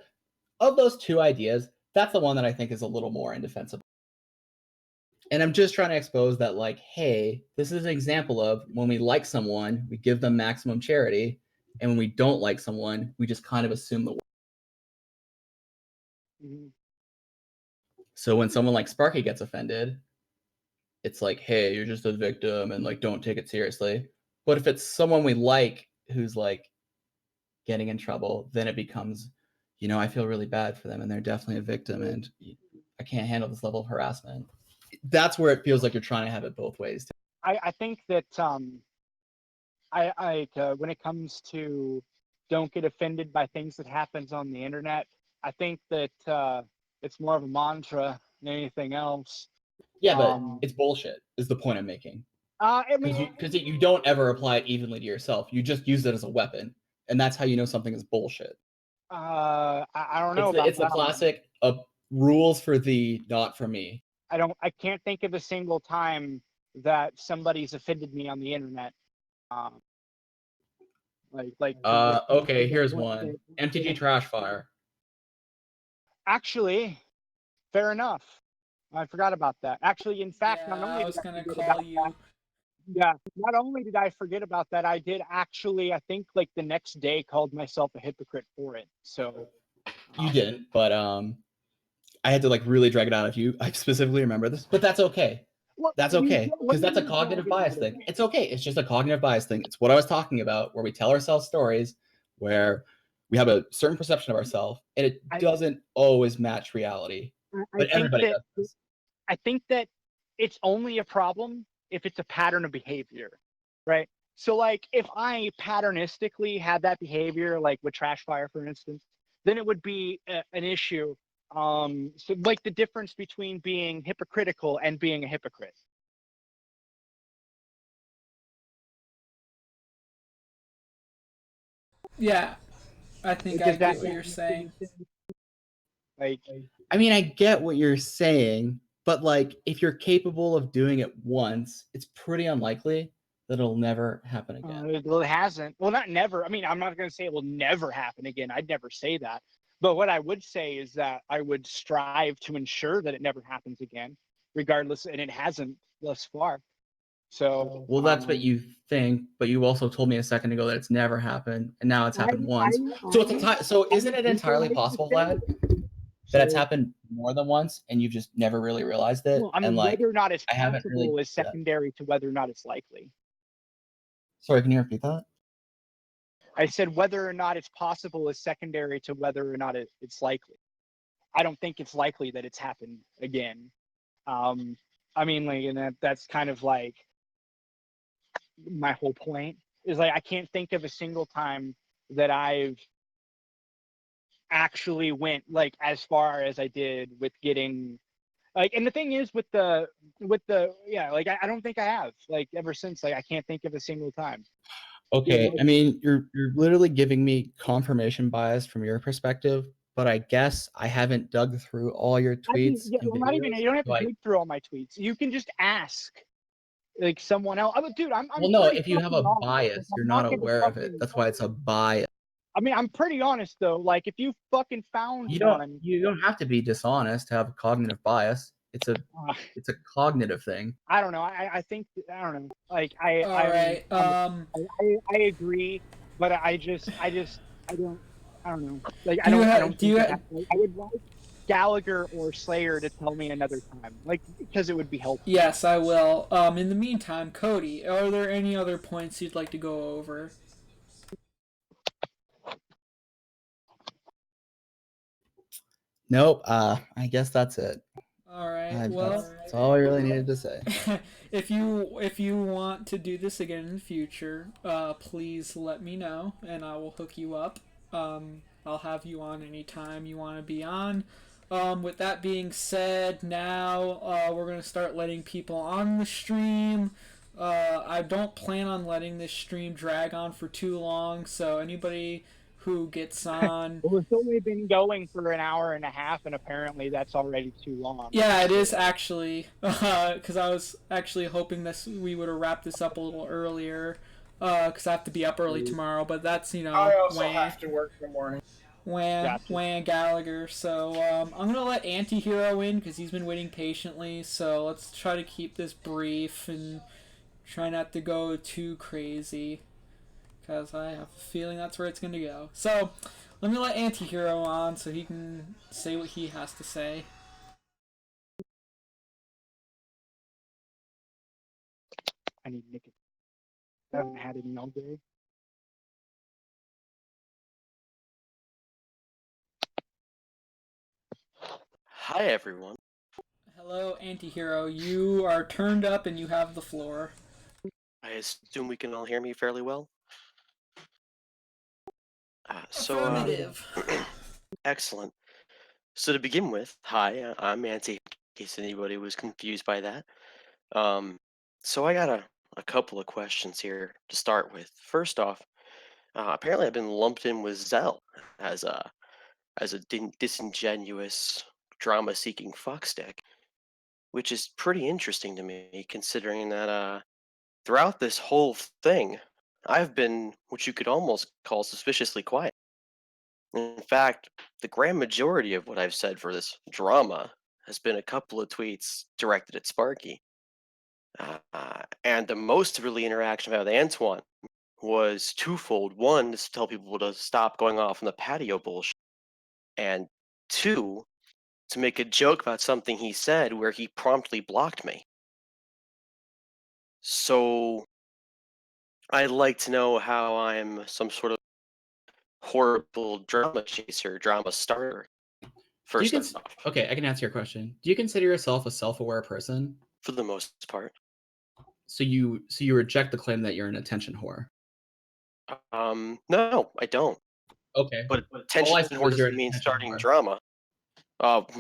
those two ideas. That's the one that I think is a little more indefensible. And I'm just trying to expose that, like, hey, this is an example of when we like someone, we give them maximum charity. And when we don't like someone, we just kind of assume the worst. Mm-hmm. So when someone like Sparky gets offended, it's like, hey, you're just a victim and like don't take it seriously. But if it's someone we like who's like getting in trouble, then it becomes, I feel really bad for them and they're definitely a victim and I can't handle this level of harassment. That's where it feels like you're trying to have it both ways. I think that when it comes to don't get offended by things that happens on the internet, I think that it's more of a mantra than anything else. Yeah, but it's bullshit is the point I'm making. I mean, Because you don't ever apply it evenly to yourself. You just use it as a weapon. And that's how you know something is bullshit. I don't know about It's the that. classic rules for thee, not for me. I can't think of a single time that somebody's offended me on the internet. Okay, here's one. MTG Trash Fire. Actually, fair enough. I forgot about that. Actually, in fact, Yeah, not only I did was I gonna forget call about you. that, yeah, not only did I forget about that, I did actually, I think, like the next day, called myself a hypocrite for it. So You didn't, but I had to like really drag it out of you. I specifically remember this, but that's okay. what, That's okay because that's a cognitive bias thing. It's okay. It's just a cognitive bias thing. It's what I was talking about, where we tell ourselves stories where we have a certain perception of ourselves, and it doesn't always match reality. But everybody does this. I think that it's only a problem if it's a pattern of behavior, right? So, like, if I patternistically had that behavior, like with trash fire, for instance, then it would be an issue. So, like, the difference between being hypocritical and being a hypocrite. Yeah, I think I Does that get what make you're sense? saying. Like, I mean, I get what you're saying, but like, if you're capable of doing it once, it's pretty unlikely that it'll never happen again. well, it hasn't. Well, not never. I mean, I'm not going to say it will never happen again. I'd never say that. But what I would say is that I would strive to ensure that it never happens again, regardless, and it hasn't thus far. So, Well, that's what you think, but you also told me a second ago that it's never happened, and now it's happened once. So isn't it entirely possible, Vlad, that it's happened more than once and you've just never really realized it? well, I mean, And like, whether or not it's I haven't really. possible is secondary to whether or not it's likely. Sorry, can you repeat that? I said whether or not it's possible is secondary to whether or not it's likely. I don't think it's likely that it's happened again. I mean, like, and that's kind of like my whole point is like I can't think of a single time that I've actually went like as far as I did with getting like, and the thing is with the yeah, like I don't think I have like ever since. Like I can't think of a single time. Okay, I mean, you're literally giving me confirmation bias from your perspective, but I guess I haven't dug through all your I mean, tweets yeah, and not even videos. you don't have So to dig through all my tweets. You can just ask like someone else. I mean, dude, I'm well, no, pretty if you have fucking a honest. Like, bias, you're I'm not not gonna aware of it. fucking. That's why it's a bias. I mean, I'm pretty honest though. Like, if you fucking found one, You don't have to be dishonest to have a cognitive bias. uh, It's a cognitive thing. I don't know. I think I don't know. Like All right. I agree, but I don't know. Like I don't Do you think it happened. Like, I would like Gallagher or Slayer to tell me another time, like because it would be helpful. Yes, I will. In the meantime, Cody, are there any other points you'd like to go over? Nope. I guess that's it. All right. Well, That's all I really needed to say. if you want to do this again in the future, please let me know, and I will hook you up. I'll have you on anytime you want to be on. With that being said, now we're gonna start letting people on the stream. I don't plan on letting this stream drag on for too long, so anybody who gets on. Well, it's only been going for an hour and a half, and apparently that's already too long. Yeah, it is actually, because I was actually hoping we would have wrapped this up a little earlier, because I have to be up early tomorrow. But that's I also have to work in the morning. Wham Gallagher. So I'm gonna let Anti-Hero in because he's been waiting patiently. So let's try to keep this brief and try not to go too crazy, because I have a feeling that's where it's gonna go. So let me let Anti-Hero on so he can say what he has to say. I need nicotine. I haven't had any all day. Hi, everyone. Hello, Anti-Hero. You are turned up and you have the floor. I assume we can all hear me fairly well. Affirmative. Excellent. So to begin with, hi, I'm Anti, in case anybody was confused by that. So I got a couple of questions here to start with. First off, apparently I've been lumped in with Zell as a disingenuous, drama-seeking fuckstick, which is pretty interesting to me, considering that throughout this whole thing, I've been what you could almost call suspiciously quiet. In fact, the grand majority of what I've said for this drama has been a couple of tweets directed at Sparky. And the most really interaction I've had with Antoine was twofold. One, to tell people to stop going off on the patio bullshit. And two, to make a joke about something he said where he promptly blocked me. So I'd like to know how I'm some sort of horrible drama chaser, drama starter. First off, Okay, I can answer your question. Do you consider yourself a self-aware person? for the most part. So you reject the claim that you're an attention whore. No, I don't. Okay. But All attention I said whore was you're doesn't an mean attention starting whore. drama.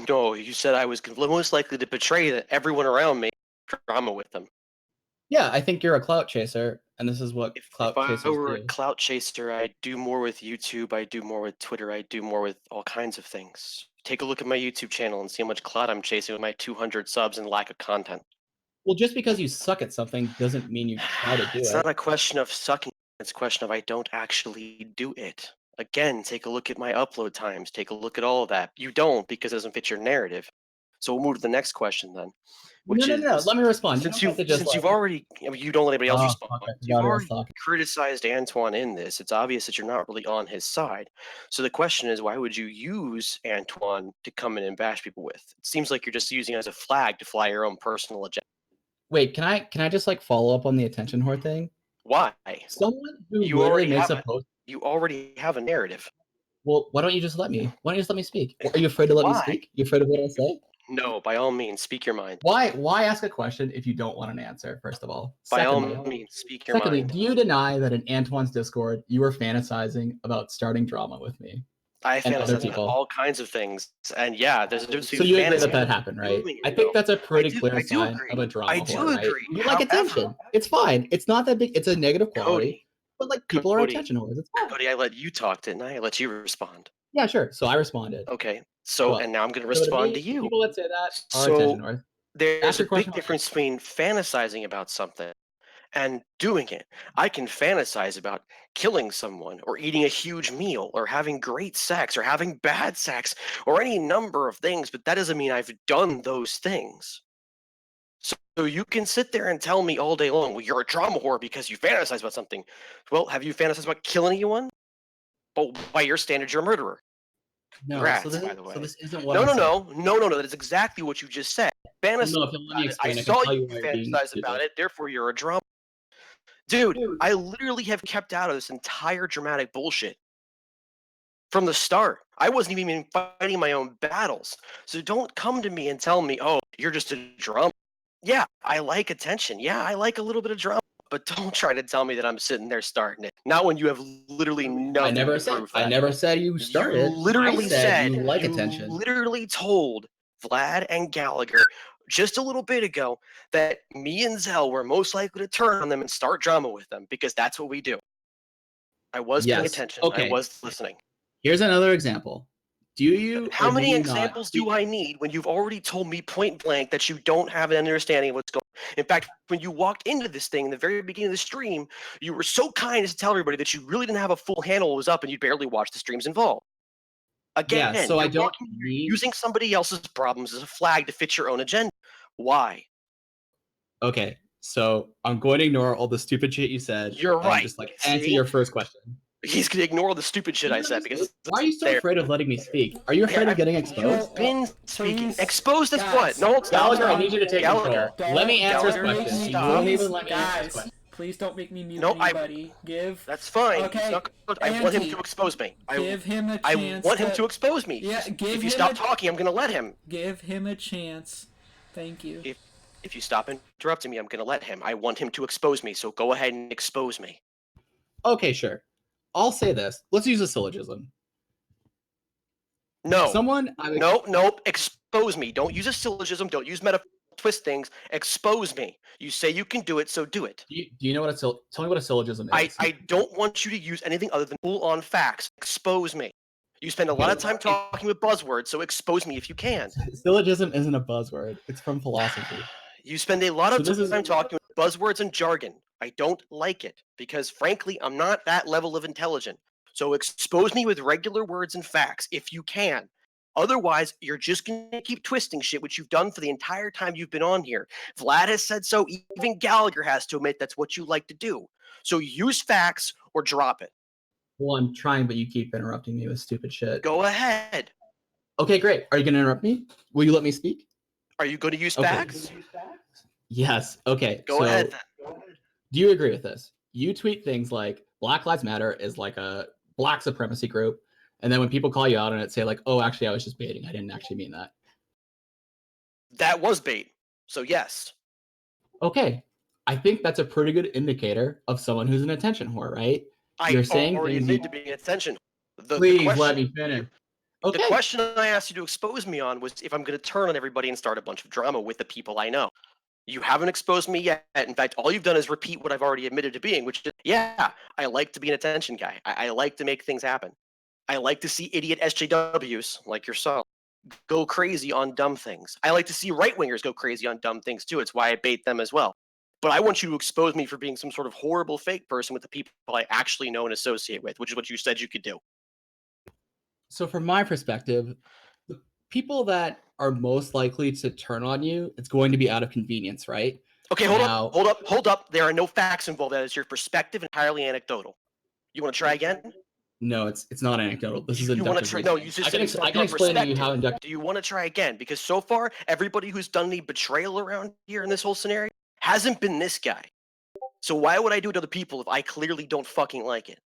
No, you said I was most likely to betray everyone around me, drama with them. Yeah, I think you're a clout chaser, and this is what clout If chasers I were do. a clout chaser, I'd do more with YouTube, I'd do more with Twitter, I'd do more with all kinds of things. Take a look at my YouTube channel and see how much clout I'm chasing with my 200 subs and lack of content. Well, just because you suck at something doesn't mean you try to do It's it. not a question of sucking, it's a question of I don't actually do it. Again, take a look at my upload times, take a look at all of that. You don't because it doesn't fit your narrative. So we'll move to the next question then. Which No. Let me respond. Since you've already, I mean, you don't let anybody else respond. Fuck, I You've forgot I was already talking. criticized Antoine in this. It's obvious that you're not really on his side. So the question is, why would you use Antoine to come in and bash people with? It seems like you're just using it as a flag to fly your own personal agenda. Wait, can I just like follow up on the attention whore thing? Why? Someone who You literally already makes have a post. You already have a narrative. Well, why don't you just let me? Why don't you just let me speak? Are you afraid to let me Why? speak? You afraid of what I say? No, by all means, speak your mind. Why ask a question if you don't want an answer, first of all? By all Secondly, means, speak your mind. do you deny that in Antoine's Discord you were fantasizing about starting drama with me? I And other fantasize about people. all kinds of things, and yeah, there's a difference So between you agree fantasy that that and happened, right? doing it, I think though. that's a pretty clear I do sign agree. of a drama I do whore, right? agree. You like However, attention. It's fine. It's not that big. It's a negative quality, Cody, but like people are Cody, attention whores. It's fine. Cody, I let you talk, didn't I? I let you respond. Yeah, sure. So I responded. Okay, so Well, and now I'm going to so to respond to me, you. people that say that are So attention whores. there's Ask a your big question. difference between fantasizing about something and doing it. I can fantasize about killing someone or eating a huge meal or having great sex or having bad sex or any number of things, but that doesn't mean I've done those things. So you can sit there and tell me all day long, well, you're a drama whore because you fantasize about something. Well, have you fantasized about killing anyone? But by your standards, you're a murderer. No, Congrats, by the way. so this isn't what No, I'm no, saying. no, no, no, no. That is exactly what you just said. Well, Fantasize no, if you'll let me about it. I explain, I can saw tell you you why you're being fantasize about stupid. it. Therefore, you're a drama. Dude, I literally have kept out of this entire dramatic bullshit from the start. I wasn't even fighting my own battles. So don't come to me and tell me, oh, you're just a drama. Yeah, I like attention. Yeah, I like a little bit of drama. But don't try to tell me that I'm sitting there starting it. Not when you have literally nothing to prove that. I never said you started. You literally I said said you like you attention. literally told Vlad and Gallagher just a little bit ago that me and Zell were most likely to turn on them and start drama with them because that's what we do. I was paying attention. I was listening. Here's another example. Do you How or do many you examples not? do I need when you've already told me point blank that you don't have an understanding of what's going on? In fact, when you walked into this thing in the very beginning of the stream, you were so kind as to tell everybody that you really didn't have a full handle what was up and you'd barely watched the streams involved. Again, Yeah, so I don't you're need. using somebody else's problems as a flag to fit your own agenda. Why? Okay, so I'm going to ignore all the stupid shit you said. You're and right. just like See? answer your first question. He's gonna ignore all the stupid shit I said because Why are you so afraid of letting me speak? Are you afraid of getting exposed? You've been speaking. Please, Exposed as guys. what? No, stop. Gallagher, I need you to take Gallagher. control. Let me answer his Gallagher, question. You stop. won't even let me answer his Guys, question. please don't make me mute No, anybody. That's fine. Okay, He's not good. I want him Auntie, to expose me. give him a I chance want him to- to expose me. Yeah, give if you him stop a- talking, I'm gonna let him. Give him a chance. Thank you. If you stop interrupting me, I'm gonna let him. I want him to expose me, so go ahead and expose me. Okay, sure. I'll say this. Let's use a syllogism. No. Nope. Expose me. Don't use a syllogism. Don't use metaphor. Twist things. Expose me. You say you can do it, so do it. Do you know what tell me what a syllogism is? I don't want you to use anything other than full-on facts. Expose me. You spend a lot of time talking with buzzwords, so expose me if you can. Syllogism isn't a buzzword. It's from philosophy. You spend a lot of time talking with buzzwords and jargon. I don't like it because, frankly, I'm not that level of intelligent. So expose me with regular words and facts if you can. Otherwise, you're just going to keep twisting shit, which you've done for the entire time you've been on here. Vlad has said so. Even Gallagher has to admit that's what you like to do. So use facts or drop it. Well, I'm trying, but you keep interrupting me with stupid shit. Go ahead. Okay, great. Are you going to interrupt me? Will you let me speak? Are you going to use facts? Yes. Okay. Go ahead then. Do you agree with this? You tweet things like Black Lives Matter is like a black supremacy group. And then when people call you out on it, say like, oh, actually, I was just baiting. I didn't actually mean that. That was bait. So yes. Okay. I think that's a pretty good indicator of someone who's an attention whore, right? You're saying already admitted to being an attention. Please let me finish. Okay. The question I asked you to expose me on was if I'm going to turn on everybody and start a bunch of drama with the people I know. You haven't exposed me yet. In fact, all you've done is repeat what I've already admitted to being, which is, yeah, I like to be an attention guy. I like to make things happen. I like to see idiot SJWs like yourself go crazy on dumb things. I like to see right-wingers go crazy on dumb things too. It's why I bait them as well. But I want you to expose me for being some sort of horrible fake person with the people I actually know and associate with, which is what you said you could do. So from my perspective, the people that are most likely to turn on you, it's going to be out of convenience, right? Okay, hold up. There are no facts involved. That is your perspective, entirely anecdotal. You want to try again? No, it's not anecdotal. This is inductive. You want to try? No, you just said I can explain to you how inductive. Do you want to try again? Because so far, everybody who's done any betrayal around here in this whole scenario hasn't been this guy. So why would I do it to other people if I clearly don't fucking like it?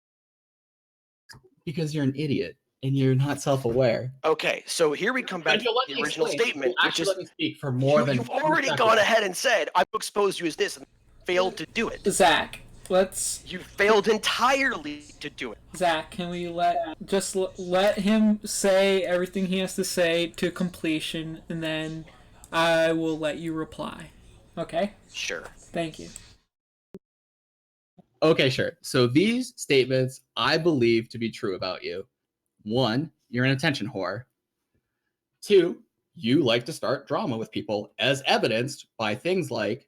Because you're an idiot. and you're not self-aware. Okay, so here we come back But if to you'll let the me original explain, statement, you'll which actually is let me speak for more than you've 2 already seconds. gone ahead and said, I will expose you as this, and failed to do it. Zach, let's. You failed entirely to do it. Zach, can we let him say everything he has to say to completion, and then I will let you reply. Okay? Sure. Thank you. Okay, sure. So these statements I believe to be true about you. 1, you're an attention whore. 2, you like to start drama with people, as evidenced by things like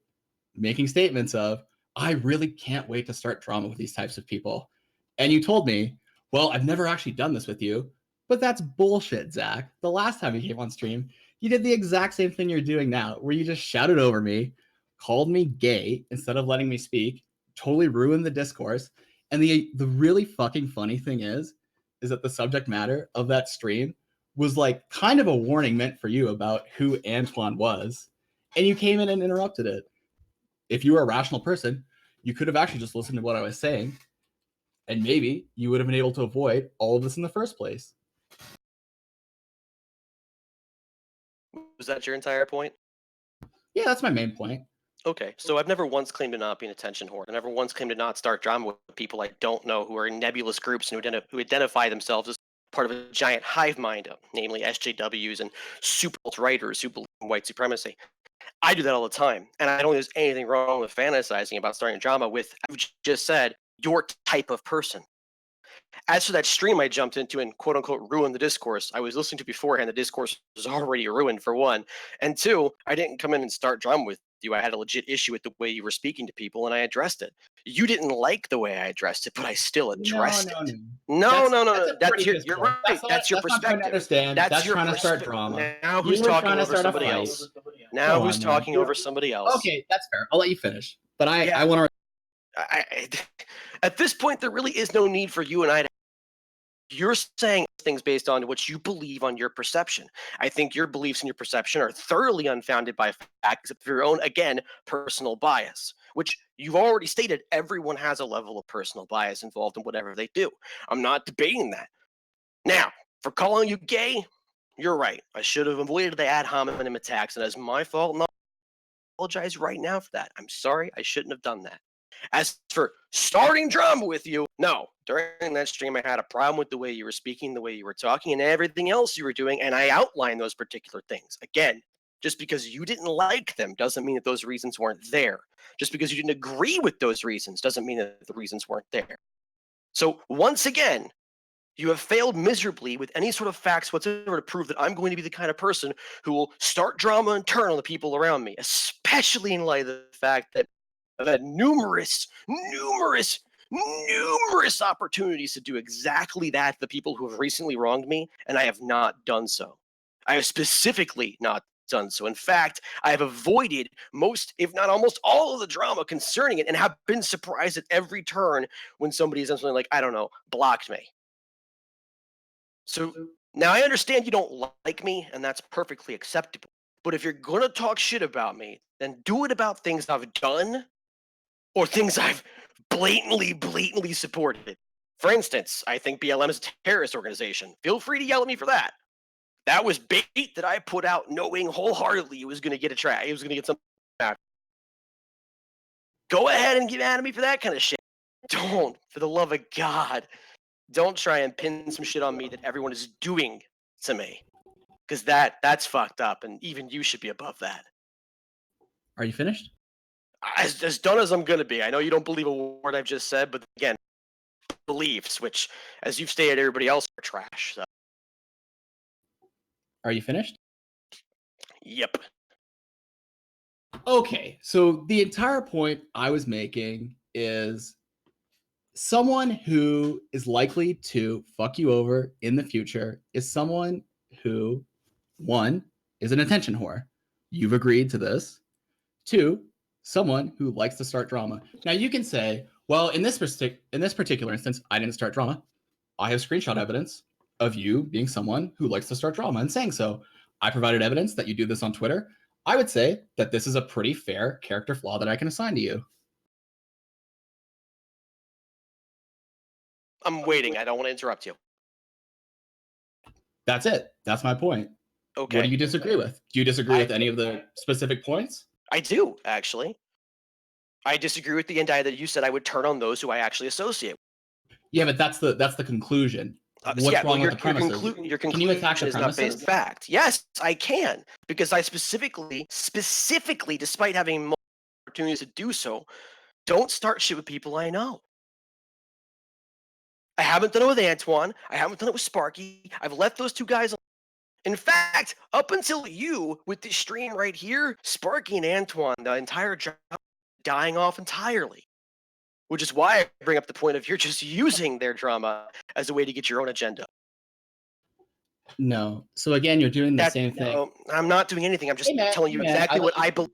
making statements of, I really can't wait to start drama with these types of people. And you told me, well, I've never actually done this with you, but that's bullshit, Zach. The last time you came on stream, you did the exact same thing you're doing now, where you just shouted over me, called me gay instead of letting me speak, totally ruined the discourse. And the really fucking funny thing is that the subject matter of that stream was like kind of a warning meant for you about who Antoine was. And you came in and interrupted it. If you were a rational person, you could have actually just listened to what I was saying, and maybe you would have been able to avoid all of this in the first place. Was that your entire point? Yeah, that's my main point. Okay, so I've never once claimed to not be an attention whore. I never once claimed to not start drama with people I don't know who are in nebulous groups and who identify themselves as part of a giant hive mind, namely SJWs and super alt-righters who believe in white supremacy. I do that all the time, and I don't think there's anything wrong with fantasizing about starting drama with, as you just said, your type of person. As for that stream I jumped into and quote unquote ruined the discourse, I was listening to beforehand. The discourse was already ruined, for one. And two, I didn't come in and start drama with you. I had a legit issue with the way you were speaking to people, and I addressed it. You didn't like the way I addressed it, but I still addressed it. No, no, no, That's no. a That's pretty your, piss you're poor. right. That's your That's not trying to perspective. understand. That's Your trying to start drama. Now You who's were talking trying to over start a somebody fight. else? Now Go who's on, man. talking over somebody else? Okay, that's fair. I'll let you finish. But I Yeah. want to. At this point, there really is no need for you and I to. You're saying things based on what you believe on your perception. I think your beliefs and your perception are thoroughly unfounded by facts of your own, again, personal bias, which you've already stated everyone has a level of personal bias involved in whatever they do. I'm not debating that. Now, for calling you gay, you're right. I should have avoided the ad hominem attacks, and it's my fault, and I apologize right now for that. I'm sorry. I shouldn't have done that. As for starting drama with you, no. During that stream, I had a problem with the way you were speaking, the way you were talking, and everything else you were doing, and I outlined those particular things. Again, just because you didn't like them doesn't mean that those reasons weren't there. Just because you didn't agree with those reasons doesn't mean that the reasons weren't there. So, once again, you have failed miserably with any sort of facts whatsoever to prove that I'm going to be the kind of person who will start drama and turn on the people around me, especially in light of the fact that I've had numerous opportunities to do exactly that to the people who have recently wronged me, and I have not done so. I have specifically not done so. In fact, I have avoided most, if not almost all of the drama concerning it, and have been surprised at every turn when somebody has done something like, I don't know, blocked me. So now I understand you don't like me, and that's perfectly acceptable. But if you're going to talk shit about me, then do it about things I've done or things I've blatantly supported. For instance, I think BLM is a terrorist organization. Feel free to yell at me for that. That was bait that I put out knowing wholeheartedly it was going to get it was going to get something back. Go ahead and get mad at me for that kind of shit. Don't, for the love of God, don't try and pin some shit on me that everyone is doing to me. Because that's fucked up, and even you should be above that. Are you finished? As done as I'm going to be. I know you don't believe a word I've just said, but again, beliefs, which, as you've stated, everybody else are trash. So. Are you finished? Yep. Okay, so the entire point I was making is someone who is likely to fuck you over in the future is someone who, one, is an attention whore. You've agreed to this. Two, someone who likes to start drama. Now you can say, well, in this particular instance, I didn't start drama. I have screenshot evidence of you being someone who likes to start drama and saying so. I provided evidence that you do this on Twitter. I would say that this is a pretty fair character flaw that I can assign to you. I'm waiting. I don't want to interrupt you. That's it. That's my point. Okay. What do you disagree with? Do you disagree with any of the specific points? I do, actually. I disagree with the idea that you said I would turn on those who I actually associate with. Yeah, but that's the conclusion. What's Yeah, wrong well, with the premises? your Can you attack conclusion the is not based premises? in fact. Yes, I can, because I specifically, despite having multiple opportunities to do so, don't start shit with people I know. I haven't done it with Antoine. I haven't done it with Sparky. I've left those two guys alone. In fact, up until you, with this stream right here, Sparky and Antoine, the entire job, dying off entirely. Which is why I bring up the point of you're just using their drama as a way to get your own agenda. No. So again, you're doing the same thing. No, I'm not doing anything. I'm just Hey, man, telling you hey, man, exactly what I believe.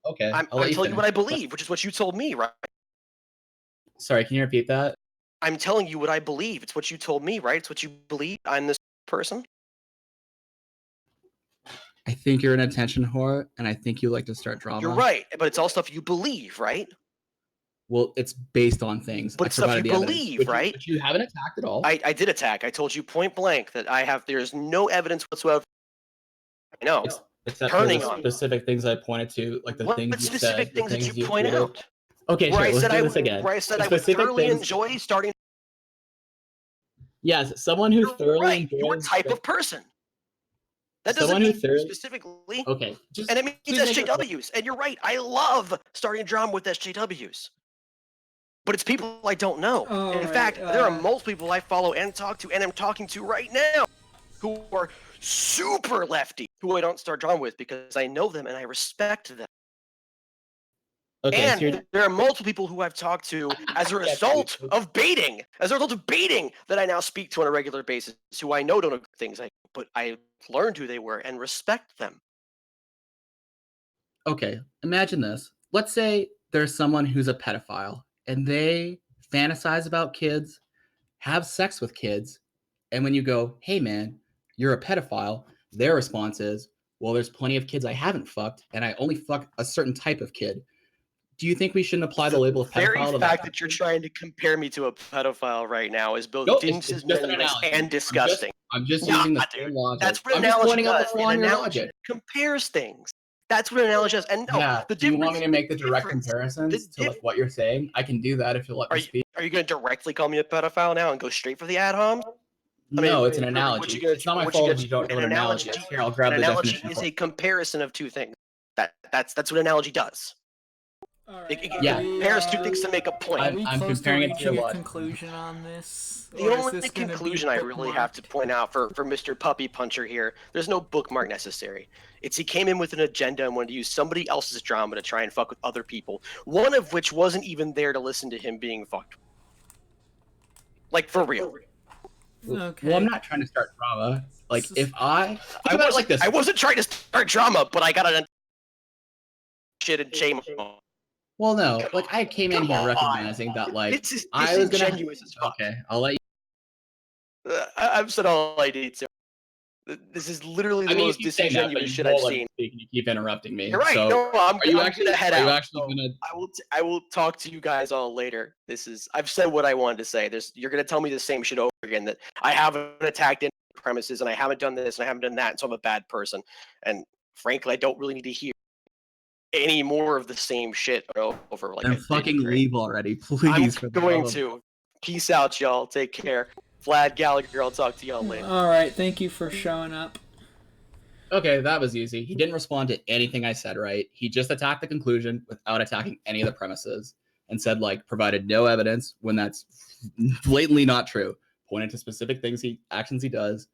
Okay, I'm telling you what I believe, which is what you told me, right? Sorry, can you repeat that? I'm telling you what I believe. It's what you told me, right? It's what you believe. I'm this person. I think you're an attention whore, and I think you like to start drama. You're right, but it's all stuff you believe, right? Well, it's based on things. But it's stuff you believe, right? But you haven't attacked at all. I did attack. I told you point blank that there's no evidence whatsoever. I know. Except for the specific things I pointed to, like the things you said. What specific things did you point out? Okay, sure, let's do this again. Where I said I would thoroughly enjoy starting. Yes, someone who thoroughly enjoys your type of person. That someone doesn't who mean specifically. Okay. And it means SJWs. And you're right. I love starting drama with SJWs. But it's people I don't know. In fact, there are multiple people I follow and talk to and I'm talking to right now who are super lefty, who I don't start drama with because I know them and I respect them. Okay, and so there are multiple people who I've talked to as a result of baiting, that I now speak to on a regular basis, who I know don't know things, but I learned who they were and respect them. Okay, imagine this. Let's say there's someone who's a pedophile and they fantasize about kids, have sex with kids, and when you go, hey man, you're a pedophile, their response is, well, there's plenty of kids I haven't fucked, and I only fuck a certain type of kid. Do you think we shouldn't apply the label of pedophile? The very fact that you're trying to compare me to a pedophile right now is both meaningless and disgusting. I'm just using the same logic. That's what an analogy does. An analogy compares things. That's what an analogy does. And no, do you want me to make the direct comparisons to like what you're saying? I can do that if you'll let me speak. Are you going to directly call me a pedophile now and go straight for the ad homs? No, it's an analogy. It's not my fault if you don't know what an analogy is. Here, I'll grab the definition. An analogy is a comparison of two things. That's what an analogy does. It compares two things to make a point. I'm comparing it to a conclusion on this. The only conclusion I really have to point out for Mr. Puppy Puncher here, there's no bookmark necessary. He came in with an agenda and wanted to use somebody else's drama to try and fuck with other people, one of which wasn't even there to listen to him being fucked. Like, for real. Okay. Well, I'm not trying to start drama. Like, if I was like this. I wasn't trying to start drama, but I got a shit and shame. Well, no, like I came in here recognizing that, like, I was gonna. Okay, I'll let you. I've said all I need to. This is literally the most disingenuous shit I've seen. You keep interrupting me. You're right. So, no, I'm gonna head out. Are you actually gonna? I will talk to you guys all later. I've said what I wanted to say. You're gonna tell me the same shit over again, that I haven't attacked any premises and I haven't done this and I haven't done that, and so I'm a bad person. frankly, I don't really need to hear any more of the same shit over. Like, then fucking leave already, please. I'm going to. Peace out, y'all. Take care. Vlad, Gallagher, I'll talk to y'all later. Alright, thank you for showing up. Okay, that was easy. He didn't respond to anything I said, right? He just attacked the conclusion without attacking any of the premises and said, like, provided no evidence when that's blatantly not true. Pointed to specific things actions he does.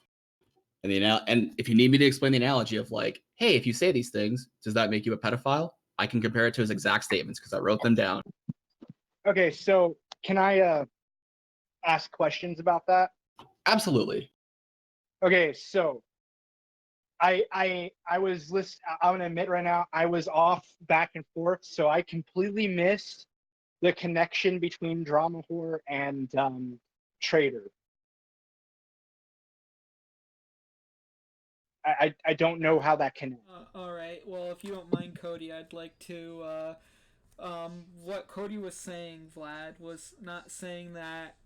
And if you need me to explain the analogy of, like, hey, if you say these things, does that make you a pedophile? I can compare it to his exact statements because I wrote them down. Okay, so can I ask questions about that? Absolutely. Okay, so I was I'm gonna admit right now, I was off back and forth, so I completely missed the connection between drama whore and traitor. I don't know how that connects. All right. Well, if you don't mind, Cody, I'd like to. What Cody was saying, Vlad, was not saying that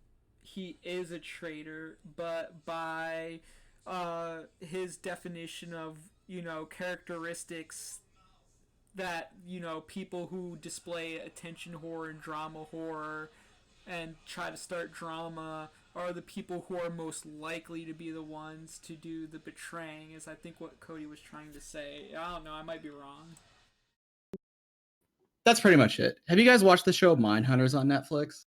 he is a traitor, but by his definition of characteristics that people who display attention horror and drama horror and try to start drama are the people who are most likely to be the ones to do the betraying, is I think what Cody was trying to say. I don't know, I might be wrong. That's pretty much it. Have you guys watched the show Mindhunters on Netflix?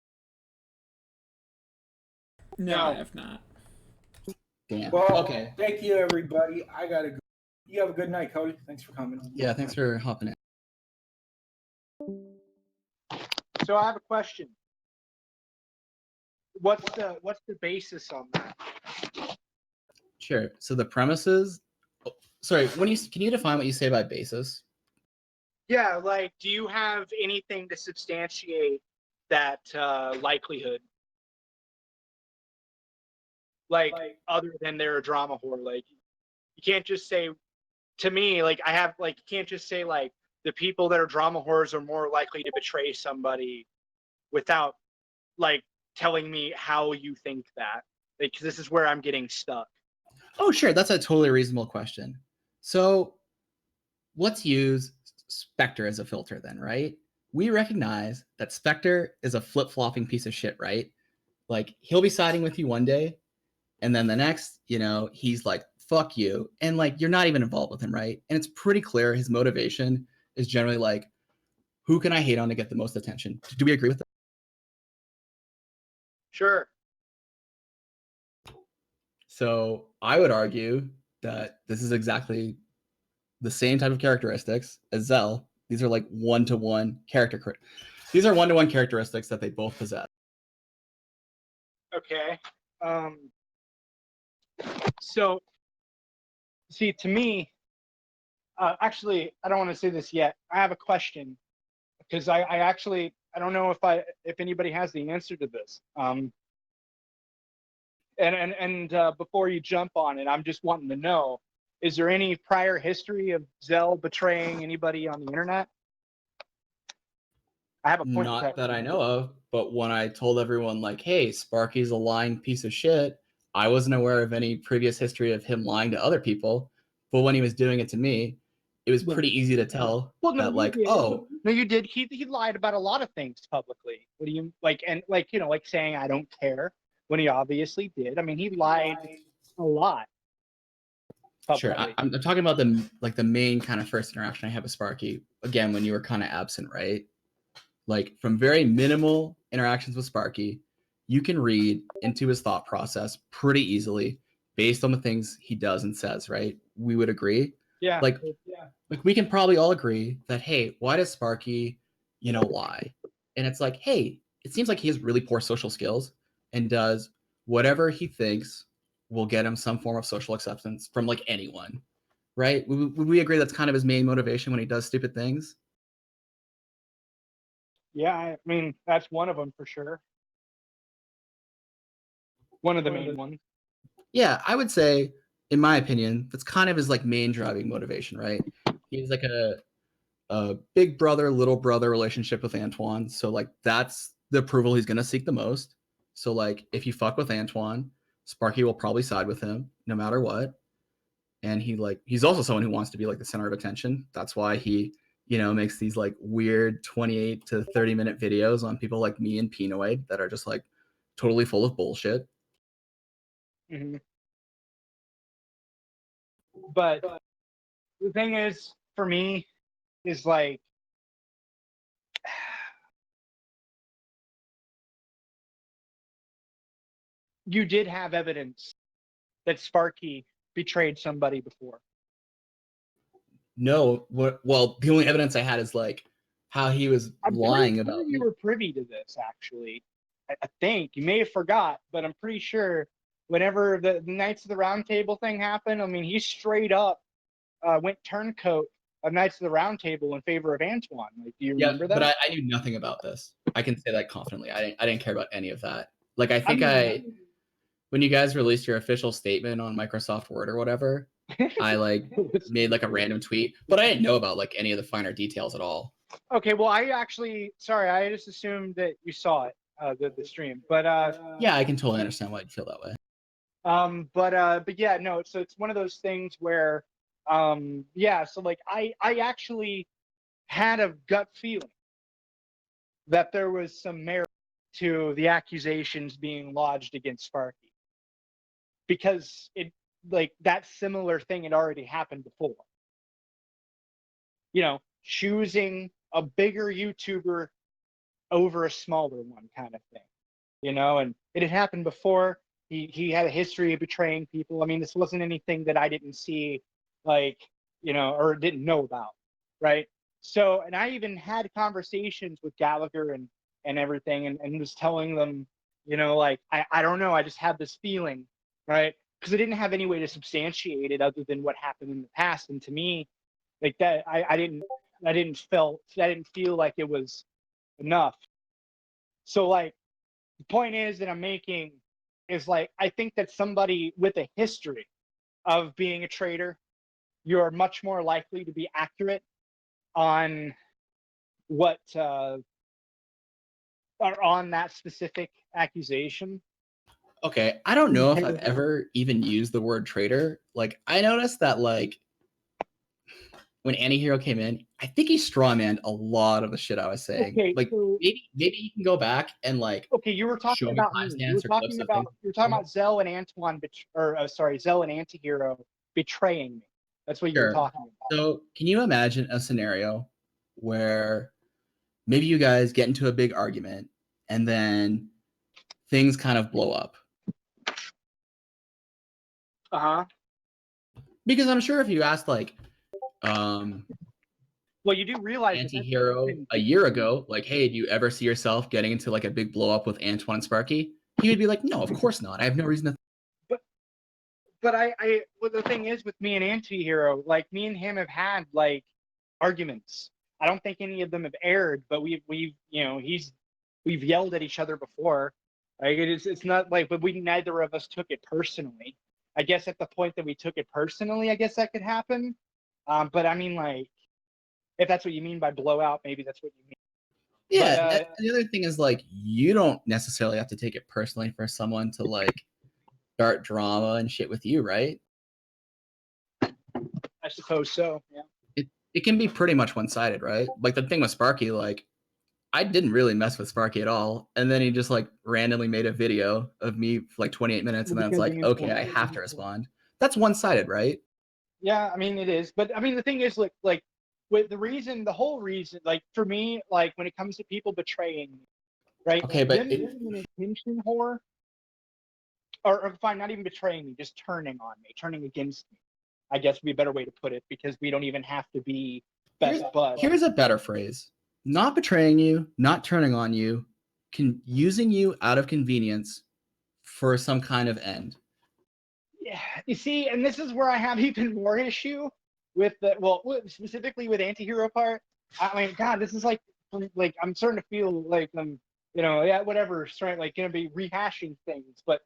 No, I have not. Damn. Well, Okay. thank you, everybody. I gotta go. You have a good night, Cody. Thanks for coming. Yeah, thanks for hopping in. So I have a question. What's the basis on that? Sure. So the premises. Sorry, can you define what you say by basis? Yeah, like, do you have anything to substantiate that likelihood? Like, other than they're a drama horror, like, you can't just say, to me, like, you can't just say, like, the people that are drama horrors are more likely to betray somebody without, like, telling me how you think that. Like, 'cause this is where I'm getting stuck. Oh, sure. That's a totally reasonable question. So let's use Spectre as a filter then, right? We recognize that Spectre is a flip-flopping piece of shit, right? Like, he'll be siding with you one day, and then the next, he's like, fuck you. And like, you're not even involved with him, right? And it's pretty clear his motivation is generally like, who can I hate on to get the most attention? Do we agree with that? Sure. So I would argue that this is exactly the same type of characteristics as Zell. These are like one-to-one These are one-to-one characteristics that they both possess. Okay. So, see, to me, actually, I don't want to say this yet. I have a question because I actually I don't know if anybody has the answer to this. And before you jump on it, I'm just wanting to know: is there any prior history of Zell betraying anybody on the internet? I have a point. Not that I know of, but when I told everyone, like, hey, Sparky's a lying piece of shit, I wasn't aware of any previous history of him lying to other people. But when he was doing it to me, it was pretty easy to tell that, like, oh. No, you did. He lied about a lot of things publicly. What do you like? And like, like saying I don't care when he obviously did. I mean, he lied a lot. Sure, I'm talking about the main kind of first interaction I had with Sparky. Again, when you were kind of absent, right? Like, from very minimal interactions with Sparky, you can read into his thought process pretty easily based on the things he does and says, right? We would agree. Yeah. Like we can probably all agree that, hey, why does Sparky, lie? And it's like, hey, it seems like he has really poor social skills and does whatever he thinks will get him some form of social acceptance from like anyone, right? Would we agree that's kind of his main motivation when he does stupid things? Yeah, I mean, that's one of them for sure. One of the main ones. Yeah, I would say, in my opinion, that's kind of his like main driving motivation, right? He's like a big brother, little brother relationship with Antoine. So like that's the approval he's gonna seek the most. So like if you fuck with Antoine, Sparky will probably side with him no matter what. And he's also someone who wants to be like the center of attention. That's why he, makes these like weird 28 to 30-minute videos on people like me and Pinoid that are just like totally full of bullshit. Mm-hmm. But the thing is, for me, is like, you did have evidence that Sparky betrayed somebody before. No, well, the only evidence I had is like how he was lying about. You were privy to this, actually. I think you may have forgot, but I'm pretty sure whenever the Knights of the Round Table thing happened, I mean, he straight up went turncoat of Knights of the Round Table in favor of Antoine. Like, do you remember that? But I knew nothing about this. I can say that confidently. I didn't care about any of that. Like, I think when you guys released your official statement on Microsoft Word or whatever, I like made like a random tweet, but I didn't know about like any of the finer details at all. Okay, well, I just assumed that you saw it, the stream. But yeah, I can totally understand why you'd feel that way. But yeah, no. So it's one of those things where, yeah. So like, I actually had a gut feeling that there was some merit to the accusations being lodged against Sparky, because it, like, that similar thing had already happened before. You know, choosing a bigger YouTuber over a smaller one, kind of thing. You know, and it had happened before. He had a history of betraying people. I mean, this wasn't anything that I didn't see, like, you know, or didn't know about, right? So, and I even had conversations with Gallagher and everything, and was telling them, you know, like, I don't know, I just had this feeling, right? Because I didn't have any way to substantiate it other than what happened in the past. And to me, like, that, I didn't feel like it was enough. So, like, the point is that I'm making is, like, I think that somebody with a history of being a traitor, you're much more likely to be accurate on what are on that specific accusation. Okay, I don't know if I've ever even used the word traitor. Like, I noticed that, like, when Antihero came in, I think he strawmanned a lot of the shit I was saying. Okay, Like, so maybe you can go back and, like, okay, you were show talking me about me. timestamps or clips of things. You were talking about Zell and Antoine, sorry, Zell and Antihero betraying me. That's what you were Sure. talking about. So, can you imagine a scenario where maybe you guys get into a big argument and then things kind of blow up? Uh-huh. Because I'm sure if you asked, like, Well, you do realize that that's Antihero happened a year before. ago, like, hey, do you ever see yourself getting into like a big blow up with Antoine and Sparky? He would be like, no, of course not. I have no reason to. But well, the thing is with me and Antihero, like, me and him have had, like, arguments. I don't think any of them have aired, but we've you know, we've yelled at each other before. Like, it's not like, but we, neither of us took it personally. I guess at the point that we took it personally, I guess that could happen. But I mean, like, if that's what you mean by blowout, maybe that's what you mean. Yeah, But the other thing is, like, you don't necessarily have to take it personally for someone to, like, start drama and shit with you, right? I suppose so. Yeah. It can be pretty much one sided, right? Like the thing with Sparky, like, I didn't really mess with Sparky at all, and then he just like randomly made a video of me for like 28 minutes, and then it's like, okay, I have to respond. That's one sided, right? Yeah, I mean, it is. But I mean, the thing is, like with the whole reason, like, for me, like, when it comes to people betraying me, right? Okay, but Them being an attention whore, or fine, not even betraying me, just turning on me, turning against me, I guess would be a better way to put it, because we don't even have to be best buds. here's a better phrase: not betraying you, not turning on you, using you out of convenience for some kind of end. Yeah, you see, and this is where I have even more issue with specifically with Antihero part. I mean, God, this is like I'm starting to feel like I'm, you know, yeah, whatever, starting, like, gonna be rehashing things. But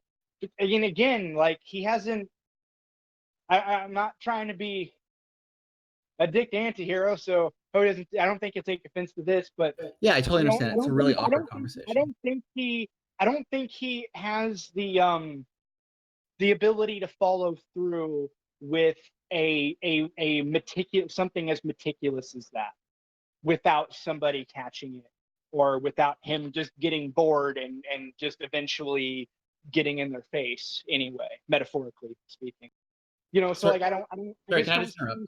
again, like, he hasn't. I'm not trying to be a dick to Antihero, so Cody doesn't. I don't think he'll take offense to this, but Yeah, I totally understand. It's a really awkward I conversation. don't think he has the ability to follow through with a meticulous, something as meticulous as that, without somebody catching it, or without him just getting bored and just eventually getting in their face anyway, metaphorically speaking. You know, so, Sorry, like, I don't I sorry, just can I don't just interrupt? see.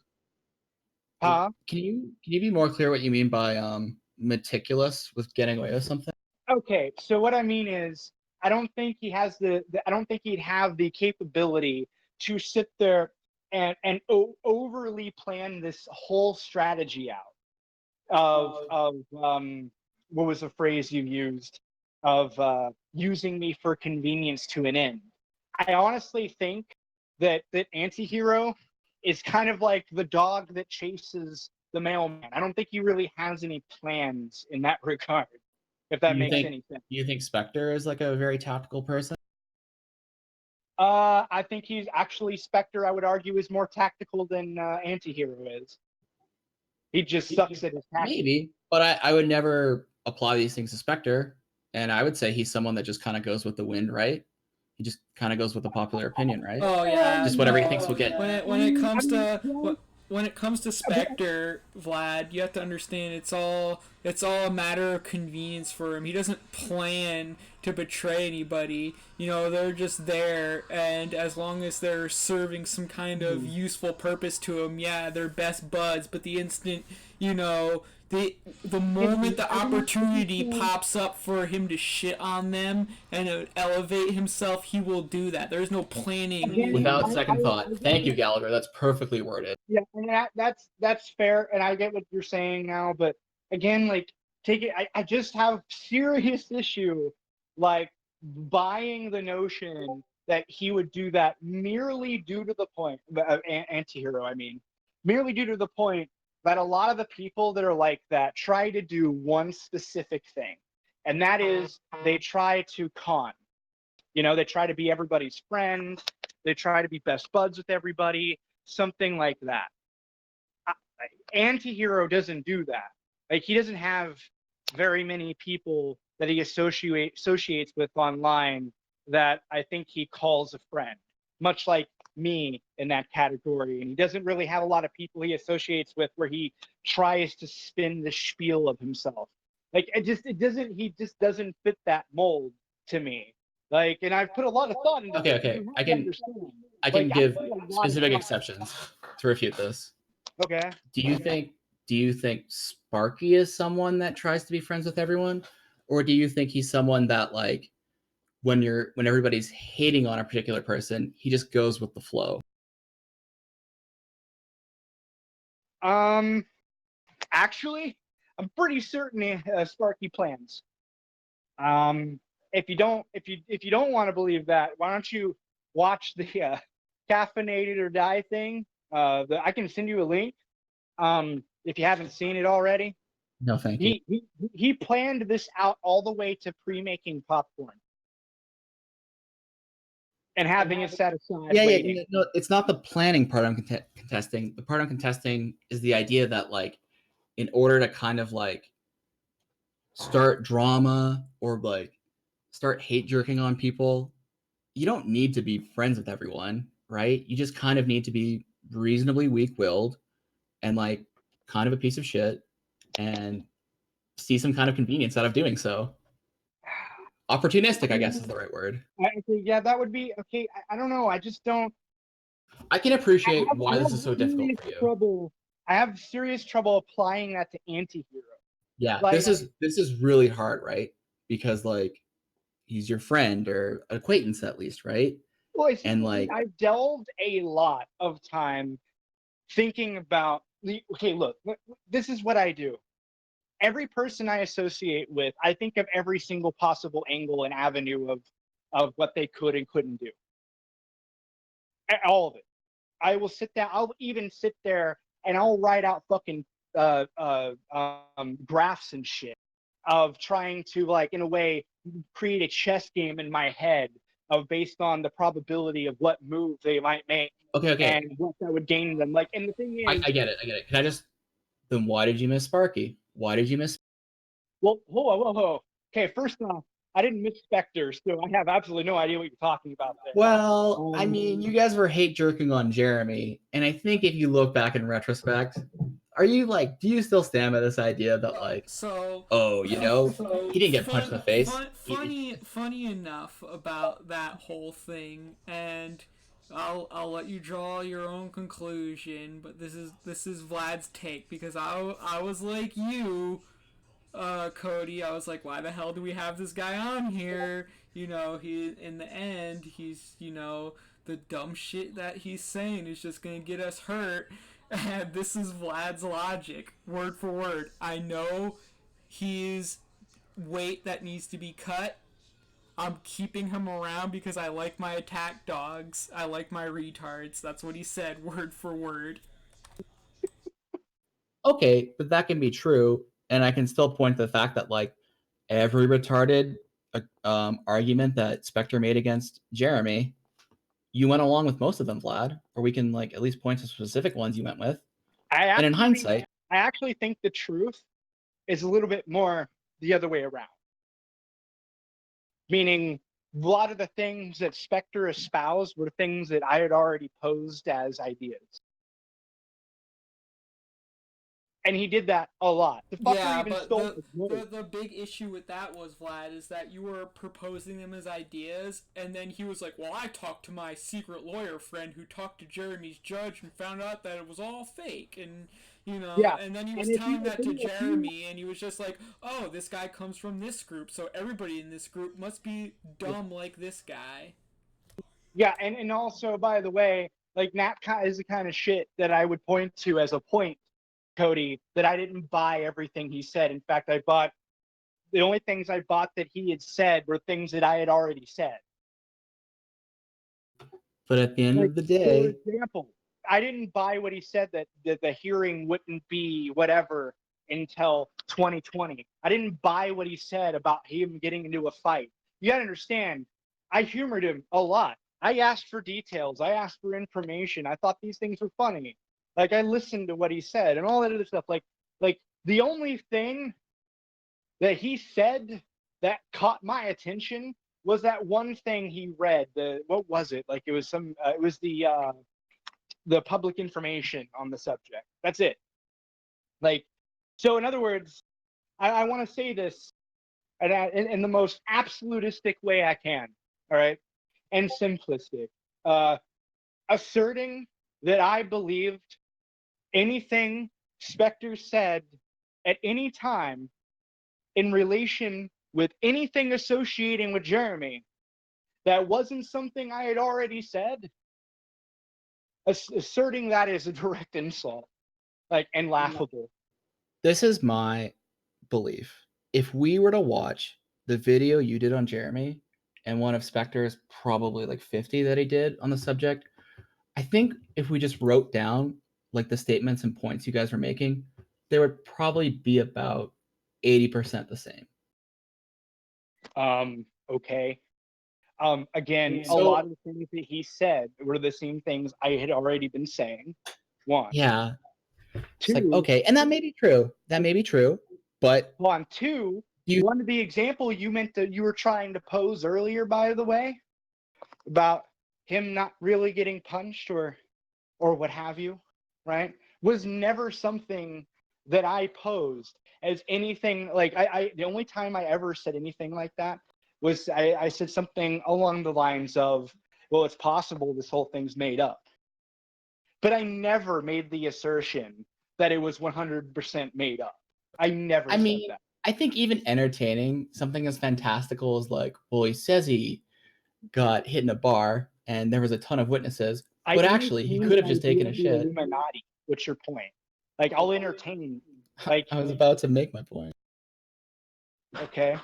Huh? Can you be more clear what you mean by meticulous with getting away with something? Okay, so what I mean is, I don't think he has I don't think he'd have the capability to sit there and overly plan this whole strategy out of what was the phrase you used, of using me for convenience to an end. I honestly think that Antihero is kind of like the dog that chases the mailman. I don't think he really has any plans in that regard, if Do that you makes think any sense. do you think Spectre is like a very tactical person? I think he's actually, Spectre, I would argue, is more tactical than Antihero is. He just sucks at his tactics. Maybe, but I would never apply these things to Spectre, and I would say he's someone that just kind of goes with the wind, right? He just kind of goes with the popular opinion, right? Oh yeah, Just whatever he thinks will get. when it comes to well, when it comes to Spectre, Vlad, you have to understand it's all a matter of convenience for him. He doesn't plan to betray anybody. You know, they're just there, and as long as they're serving some kind of useful purpose to him, yeah, they're best buds. But the instant, you know, the moment the opportunity pops up for him to shit on them and elevate himself, he will do that. There's no planning. Without second thought. Thank you, Gallagher. That's perfectly worded. Yeah, and that's fair, and I get what you're saying now, but again, like take it. I just have serious issue, like buying the notion that he would do that merely due to the point, anti-hero. I mean, merely due to the point that a lot of the people that are like that try to do one specific thing, and that is they try to con. You know, they try to be everybody's friend. They try to be best buds with everybody, something like that. Anti-hero doesn't do that. Like, he doesn't have very many people that he associates with online that I think he calls a friend, much like me in that category. And he doesn't really have a lot of people he associates with where he tries to spin the spiel of himself. Like, he just doesn't fit that mold to me. Like, and I've put a lot of thought into it. Okay. You have I to can understand. give put a lot of specific thought. exceptions to refute this. Okay. Do you think Sparky is someone that tries to be friends with everyone, or do you think he's someone that, like, when everybody's hating on a particular person, he just goes with the flow? Actually, I'm pretty certain Sparky plans. If you don't want to believe that, why don't you watch the Caffeinated or Die thing? I can send you a link. If you haven't seen it already. No, thank you. He planned this out all the way to pre-making popcorn and having it set aside. Yeah. No, it's not the planning part I'm contesting. The part I'm contesting is the idea that, like, in order to kind of like start drama or like start hate jerking on people, you don't need to be friends with everyone, right? You just kind of need to be reasonably weak-willed and like kind of a piece of shit and see some kind of convenience out of doing so. Opportunistic, I guess, is the right word. Yeah, that would be okay. I don't know. I just don't. I can appreciate why this is so difficult for you. I have serious trouble applying that to anti-hero. Yeah, like, this is really hard, right? Because, like, he's your friend or acquaintance at least, right? Well, and like I've delved a lot of time thinking about okay, look, this is what I do. Every person I associate with, I think of every single possible angle and avenue of what they could and couldn't do. All of it. I will sit down. I'll even sit there and I'll write out fucking graphs and shit of trying to, like, in a way, create a chess game in my head of based on the probability of what move they might make. Okay. And what that would gain them. Like, and the thing is, I get it. Can I just? Then why did you miss Sparky? Why did you miss? Well, whoa. Okay, first off, I didn't miss Spectre, so I have absolutely no idea what you're talking about there. Well, I mean, you guys were hate jerking on Jeremy, and I think if you look back in retrospect, do you still stand by this idea that, like, he didn't get punched in the face? Funny enough about that whole thing, and I'll let you draw your own conclusion. But this is Vlad's take, because I was like you, Cody. I was like, why the hell do we have this guy on here? You know, in the end, he's, the dumb shit that he's saying is just gonna get us hurt. And this is Vlad's logic, word for word. I know he's weight that needs to be cut. I'm keeping him around because I like my attack dogs. I like my retards. That's what he said, word for word. Okay, but that can be true, and I can still point to the fact that, like, every retarded argument that Spectre made against Jeremy, you went along with most of them, Vlad. Or we can, like, at least point to specific ones you went with. And in hindsight, I actually think the truth is a little bit more the other way around. Meaning, lot of the things that Spectre espoused were things that I had already posed as ideas. And he did that a lot. The fucker Yeah, even but stole my joke. the big issue with that was, Vlad, is that you were proposing them as ideas, and then he was like, well, I talked to my secret lawyer friend who talked to Jeremy's judge and found out that it was all fake, and Yeah. and then he was And telling that to Jeremy, and he was just like, oh, this guy comes from this group, so everybody in this group must be dumb like this guy. Yeah, and also, by the way, like, that is the kind of shit that I would point to as a point, Cody, that I didn't buy everything he said. In fact, the only things I bought that he had said were things that I had already said. But at the end Like, of the for day, example, I didn't buy what he said that the hearing wouldn't be whatever until 2020. I didn't buy what he said about him getting into a fight. You gotta understand, I humored him a lot. I asked for details. I asked for information. I thought these things were funny. Like, I listened to what he said and all that other stuff. Like the only thing that he said that caught my attention was that one thing he read. What was it? Like, it was it was the public information on the subject. That's it. Like, so in other words, I want to say this in the most absolutistic way I can. All right, and simplistic. Asserting that I believed anything Spectre said at any time in relation with anything associating with Jeremy that wasn't something I had already said, asserting that is a direct insult, like, and laughable. this is my belief. If we were to watch the video you did on Jeremy and one of Spectre's probably like 50 that he did on the subject, I think if we just wrote down like the statements and points you guys were making, there would probably be about 80% the same. Okay. Again, a So- lot of the things that he said were the same things I had already been saying. One. Yeah. It's like, Two. okay, and that may be true. That may be true, but One. Two. You- One of the example you were trying to pose earlier, by the way, about him not really getting punched or what have you, right, was never something that I posed as anything. Like, I the only time I ever said anything like that was I said something along the lines of, well, it's possible this whole thing's made up. But I never made the assertion that it was 100% made up. I never said that. I think even entertaining something as fantastical as like, well, he says he got hit in a bar and there was a ton of witnesses, but actually he could have just taken a shit. Illuminati. What's your point? Like, I'll entertain. Like, I was about to make my point. Okay.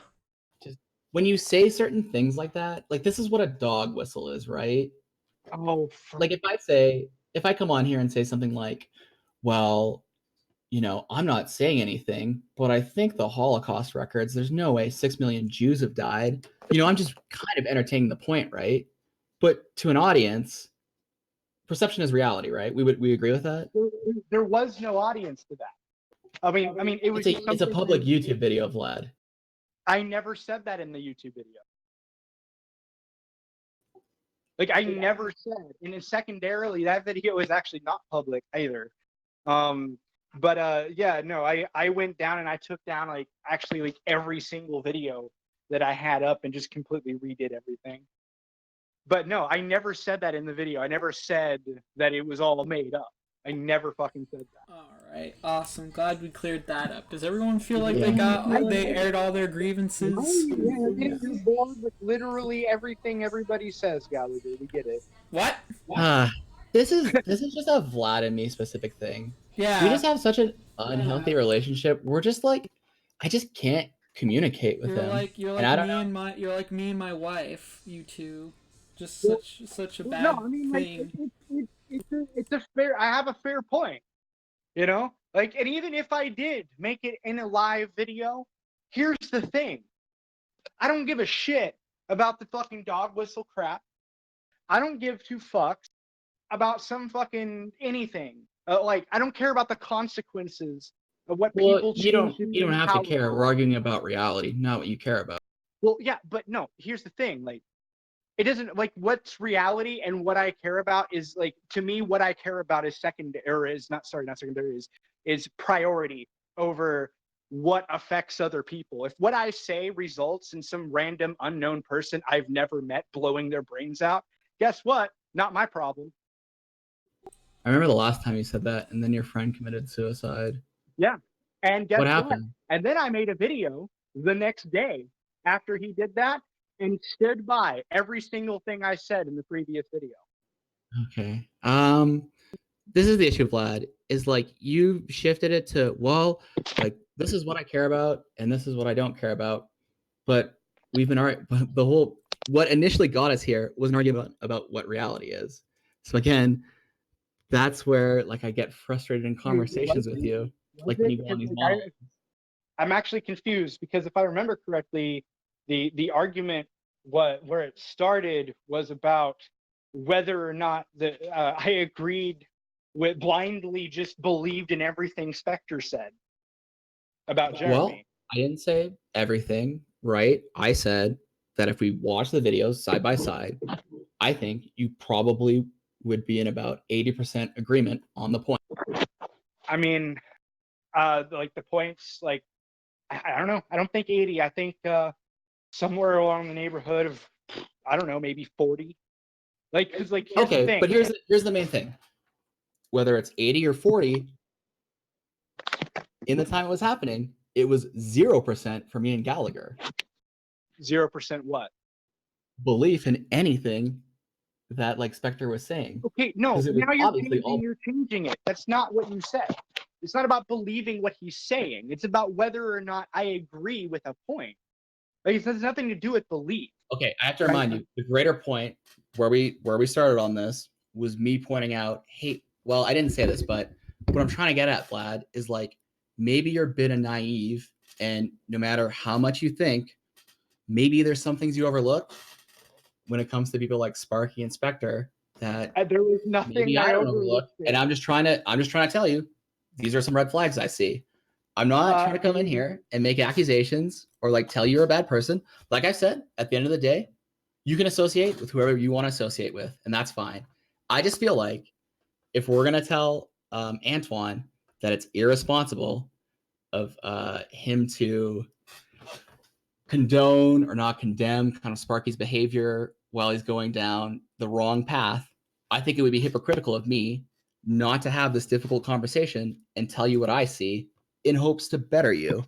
Just when you say certain things like that, like this is what a dog whistle is, right? Oh, like if I come on here and say something like, well, I'm not saying anything, but I think the Holocaust records, there's no way 6 million Jews have died. I'm just kind of entertaining the point, right? But to an audience, perception is reality, right? We agree with that? There was no audience to that. I mean, it was it's a public YouTube video, Vlad. I never said that in the YouTube video. Like, I never said, and then secondarily, that video is actually not public either. But yeah, no, I went down and I took down like every single video that I had up and just completely redid everything. But no, I never said that in the video. I never said that it was all made up. I never fucking said that. All right, awesome. Glad we cleared that up. Does everyone feel like they aired all their grievances? You're bored with literally everything everybody says, Gallagher. We get it. What? This is just a Vlad and me specific thing. Yeah. We just have such an unhealthy relationship. We're just like, I just can't communicate with him. You're like me and my wife. You two, just such a bad thing. It's a fair. I have a fair point. Like, and even if I did make it in a live video, here's the thing: I don't give a shit about the fucking dog whistle crap. I don't give two fucks about some fucking anything. Like, I don't care about the consequences of what people choose. You don't have to care. We're arguing about reality, not what you care about. Well, yeah, but no. Here's the thing: like, it doesn't like what's reality and what I care about is like to me what I care about is secondary or is not secondary is priority over what affects other people. If what I say results in some random unknown person I've never met blowing their brains out, guess what? Not my problem. I remember the last time you said that, and then your friend committed suicide. Yeah. And guess What what? happened? And then I made a video the next day after he did that and stood by every single thing I said in the previous video. Okay. This is the issue, Vlad, is like you shifted it to, well, like this is what I care about and this is what I don't care about. But we've been the whole what initially got us here was an argument about what reality is. So again, that's where like I get frustrated in conversations with you. Like when you go on these monologues. I'm actually confused because if I remember correctly, the argument where it started was about whether or not I agreed with blindly just believed in everything Spectre said about Jeremy. Well, I didn't say everything, right? I said that if we watch the videos side by side, I think you probably would be in about 80% agreement on the point. I mean, like the points, like I don't know. I don't think 80. I think somewhere along the neighborhood of I don't know, maybe 40. Like, cause like here's the thing. But here's the main thing. Whether it's 80 or 40, in the time it was happening, it was 0% for me and Gallagher. 0% what? Belief in anything that like Spectre was saying. Okay, no, now you're changing it. That's not what you said. It's not about believing what he's saying. It's about whether or not I agree with a point. Like it has nothing to do with belief. Okay, I have to remind you, the greater point where we started on this was me pointing out, hey, well, I didn't say this, but what I'm trying to get at, Vlad, is like maybe you're a bit of naive, and no matter how much you think, maybe there's some things you overlook when it comes to people like Sparky and Spectre that there was nothing maybe I don't overlook. And I'm just trying to tell you, these are some red flags I see. I'm not trying to come in here and make accusations or like tell you're a bad person. Like I said, at the end of the day, you can associate with whoever you want to associate with, and that's fine. I just feel like if we're gonna tell Antoine that it's irresponsible of him to condone or not condemn kind of Sparky's behavior while he's going down the wrong path, I think it would be hypocritical of me not to have this difficult conversation and tell you what I see in hopes to better you.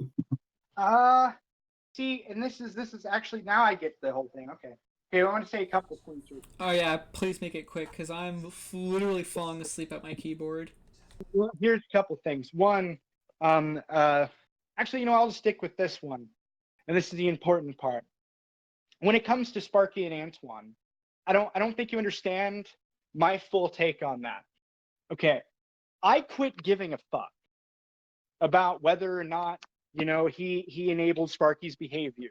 See, and this is actually now I get the whole thing. Okay, I want to say a couple points. Oh yeah, please make it quick because I'm literally falling asleep at my keyboard. Well, here's a couple things. One, actually, I'll just stick with this one, and this is the important part. When it comes to Sparky and Antoine, I don't think you understand my full take on that. Okay, I quit giving a fuck about whether or not he enabled Sparky's behavior.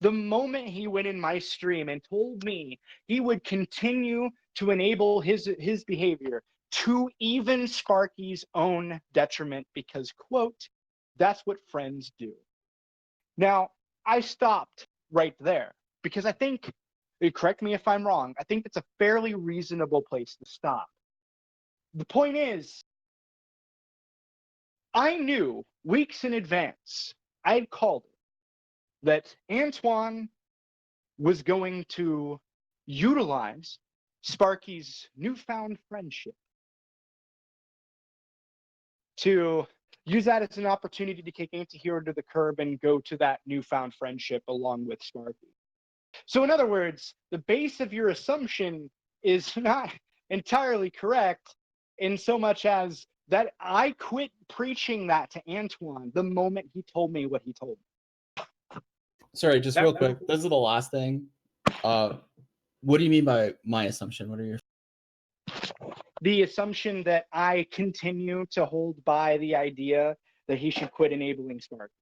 The moment he went in my stream and told me he would continue to enable his behavior to even Sparky's own detriment because, quote, that's what friends do. Now, I stopped right there because I think, correct me if I'm wrong, I think it's a fairly reasonable place to stop. The point is, I knew weeks in advance, I had called it, that Antoine was going to utilize Sparky's newfound friendship to use that as an opportunity to kick Antihero to the curb and go to that newfound friendship along with Sparky. So in other words, the base of your assumption is not entirely correct in so much as that I quit preaching that to Antoine the moment he told me what he told me. Sorry, just real quick. This is the last thing. What do you mean by my assumption? What are your... The assumption that I continue to hold by the idea that he should quit enabling Sparky.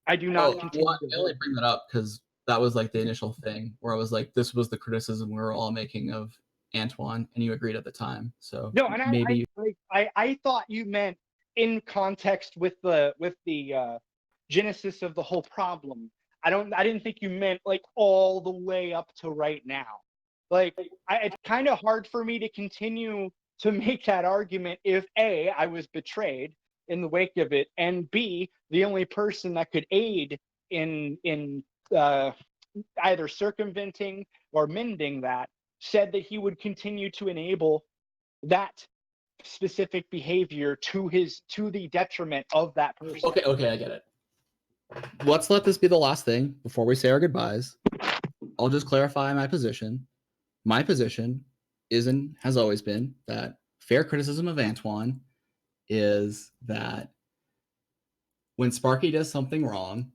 I do not continue. Well, I only bring that up because that was like the initial thing where I was like, this was the criticism we were all making of Antoine, and you agreed at the time. So no, and maybe I thought you meant in context with the genesis of the whole problem. I didn't think you meant like all the way up to right now. Like, it's kind of hard for me to continue to make that argument if A, I was betrayed in the wake of it, and B, the only person that could aid in either circumventing or mending that said that he would continue to enable that specific behavior to the detriment of that person. Okay, I get it. Let's let this be the last thing before we say our goodbyes. I'll just clarify my position. My position is and has always been that fair criticism of Antoine is that when Sparky does something wrong,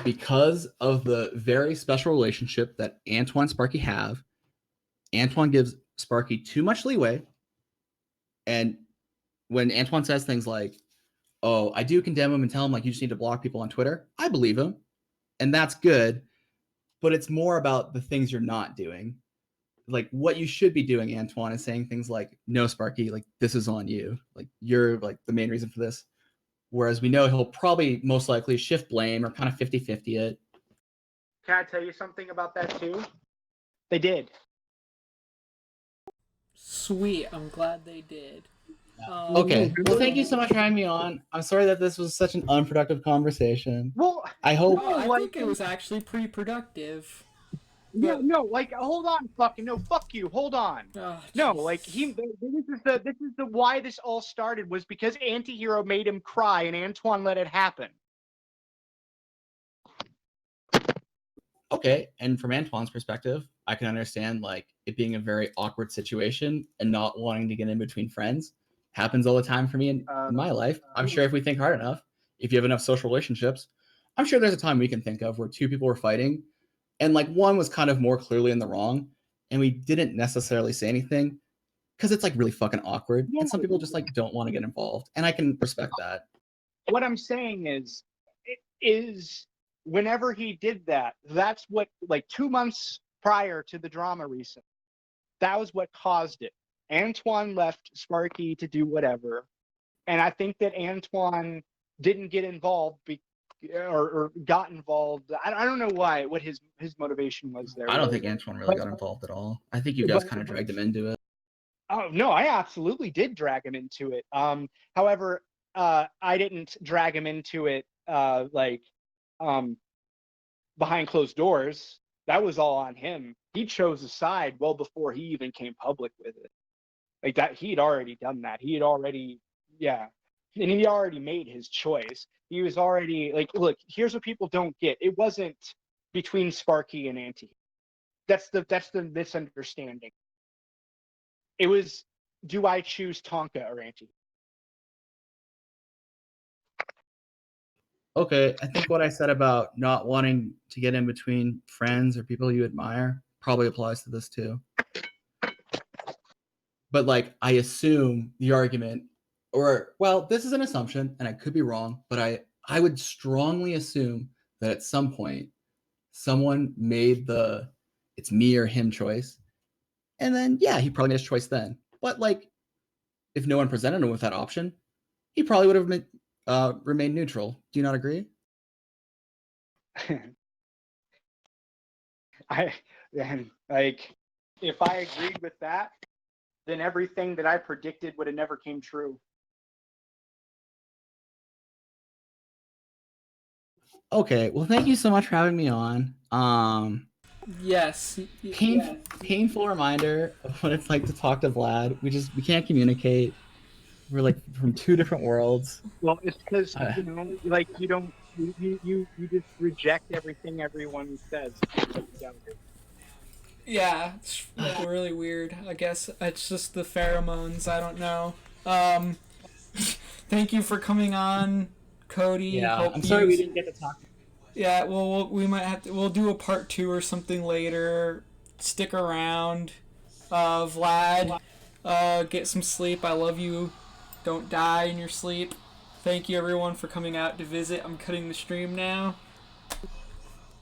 because of the very special relationship that Antoine and Sparky have, Antoine gives Sparky too much leeway. And when Antoine says things like, oh, I do condemn him and tell him like you just need to block people on Twitter, I believe him. And that's good. But it's more about the things you're not doing. Like what you should be doing, Antoine, is saying things like, no, Sparky, like this is on you. Like you're like the main reason for this. Whereas we know he'll probably most likely shift blame or kind of 50-50 it. Can I tell you something about that too? They did. Sweet. I'm glad they did. Okay. Well, thank you so much for having me on. I'm sorry that this was such an unproductive conversation. Well, I hope. No, I think it was actually pretty productive. Yeah, no, like hold on, fucking no, fuck you, hold on. Oh, No, Jesus. like this is the why this all started was because Antihero made him cry and Antoine let it happen. Okay, and from Antoine's perspective, I can understand like it being a very awkward situation and not wanting to get in between friends. Happens all the time for me in my life. I'm sure if we think hard enough, if you have enough social relationships, I'm sure there's a time we can think of where two people were fighting and like one was kind of more clearly in the wrong and we didn't necessarily say anything because it's like really fucking awkward and some people just like don't want to get involved and I can respect that. What I'm saying is whenever he did that, that's what, like 2 months prior to the drama recent, that was what caused it. Antoine left Sparky to do whatever, and I think that Antoine didn't get involved or got involved. I don't know why, what his motivation was there. I don't think Antoine really got involved at all. I think you guys kind of dragged him into it. Oh no, I absolutely did drag him into it. However, I didn't drag him into it behind closed doors. That was all on him. He chose a side well before he even came public with it. Like that, he'd already done that. He had already, yeah, and he already made his choice. He was already like, look, here's what people don't get. It wasn't between Sparky and Auntie. That's the misunderstanding. It was, do I choose Tonka or Auntie? Okay, I think what I said about not wanting to get in between friends or people you admire probably applies to this too. But like, I assume the argument, or well, this is an assumption, and I could be wrong, but I would strongly assume that at some point, someone made the it's me or him choice, and then yeah, he probably made his choice then. But like, if no one presented him with that option, he probably would have remained neutral. Do you not agree? If I agreed with that, then everything that I predicted would have never came true. Okay, well, thank you so much for having me on. Yes. Painful reminder of what it's like to talk to Vlad. We can't communicate. We're like from two different worlds. Well, it's because like you just reject everything everyone says. Yeah, it's really weird. I guess it's just the pheromones. I don't know. Thank you for coming on, Cody. Yeah, I'm sorry we didn't get to talk. Yeah, well, we might have to. We'll do a part 2 or something later. Stick around, Vlad. Get some sleep. I love you. Don't die in your sleep. Thank you everyone for coming out to visit. I'm cutting the stream now.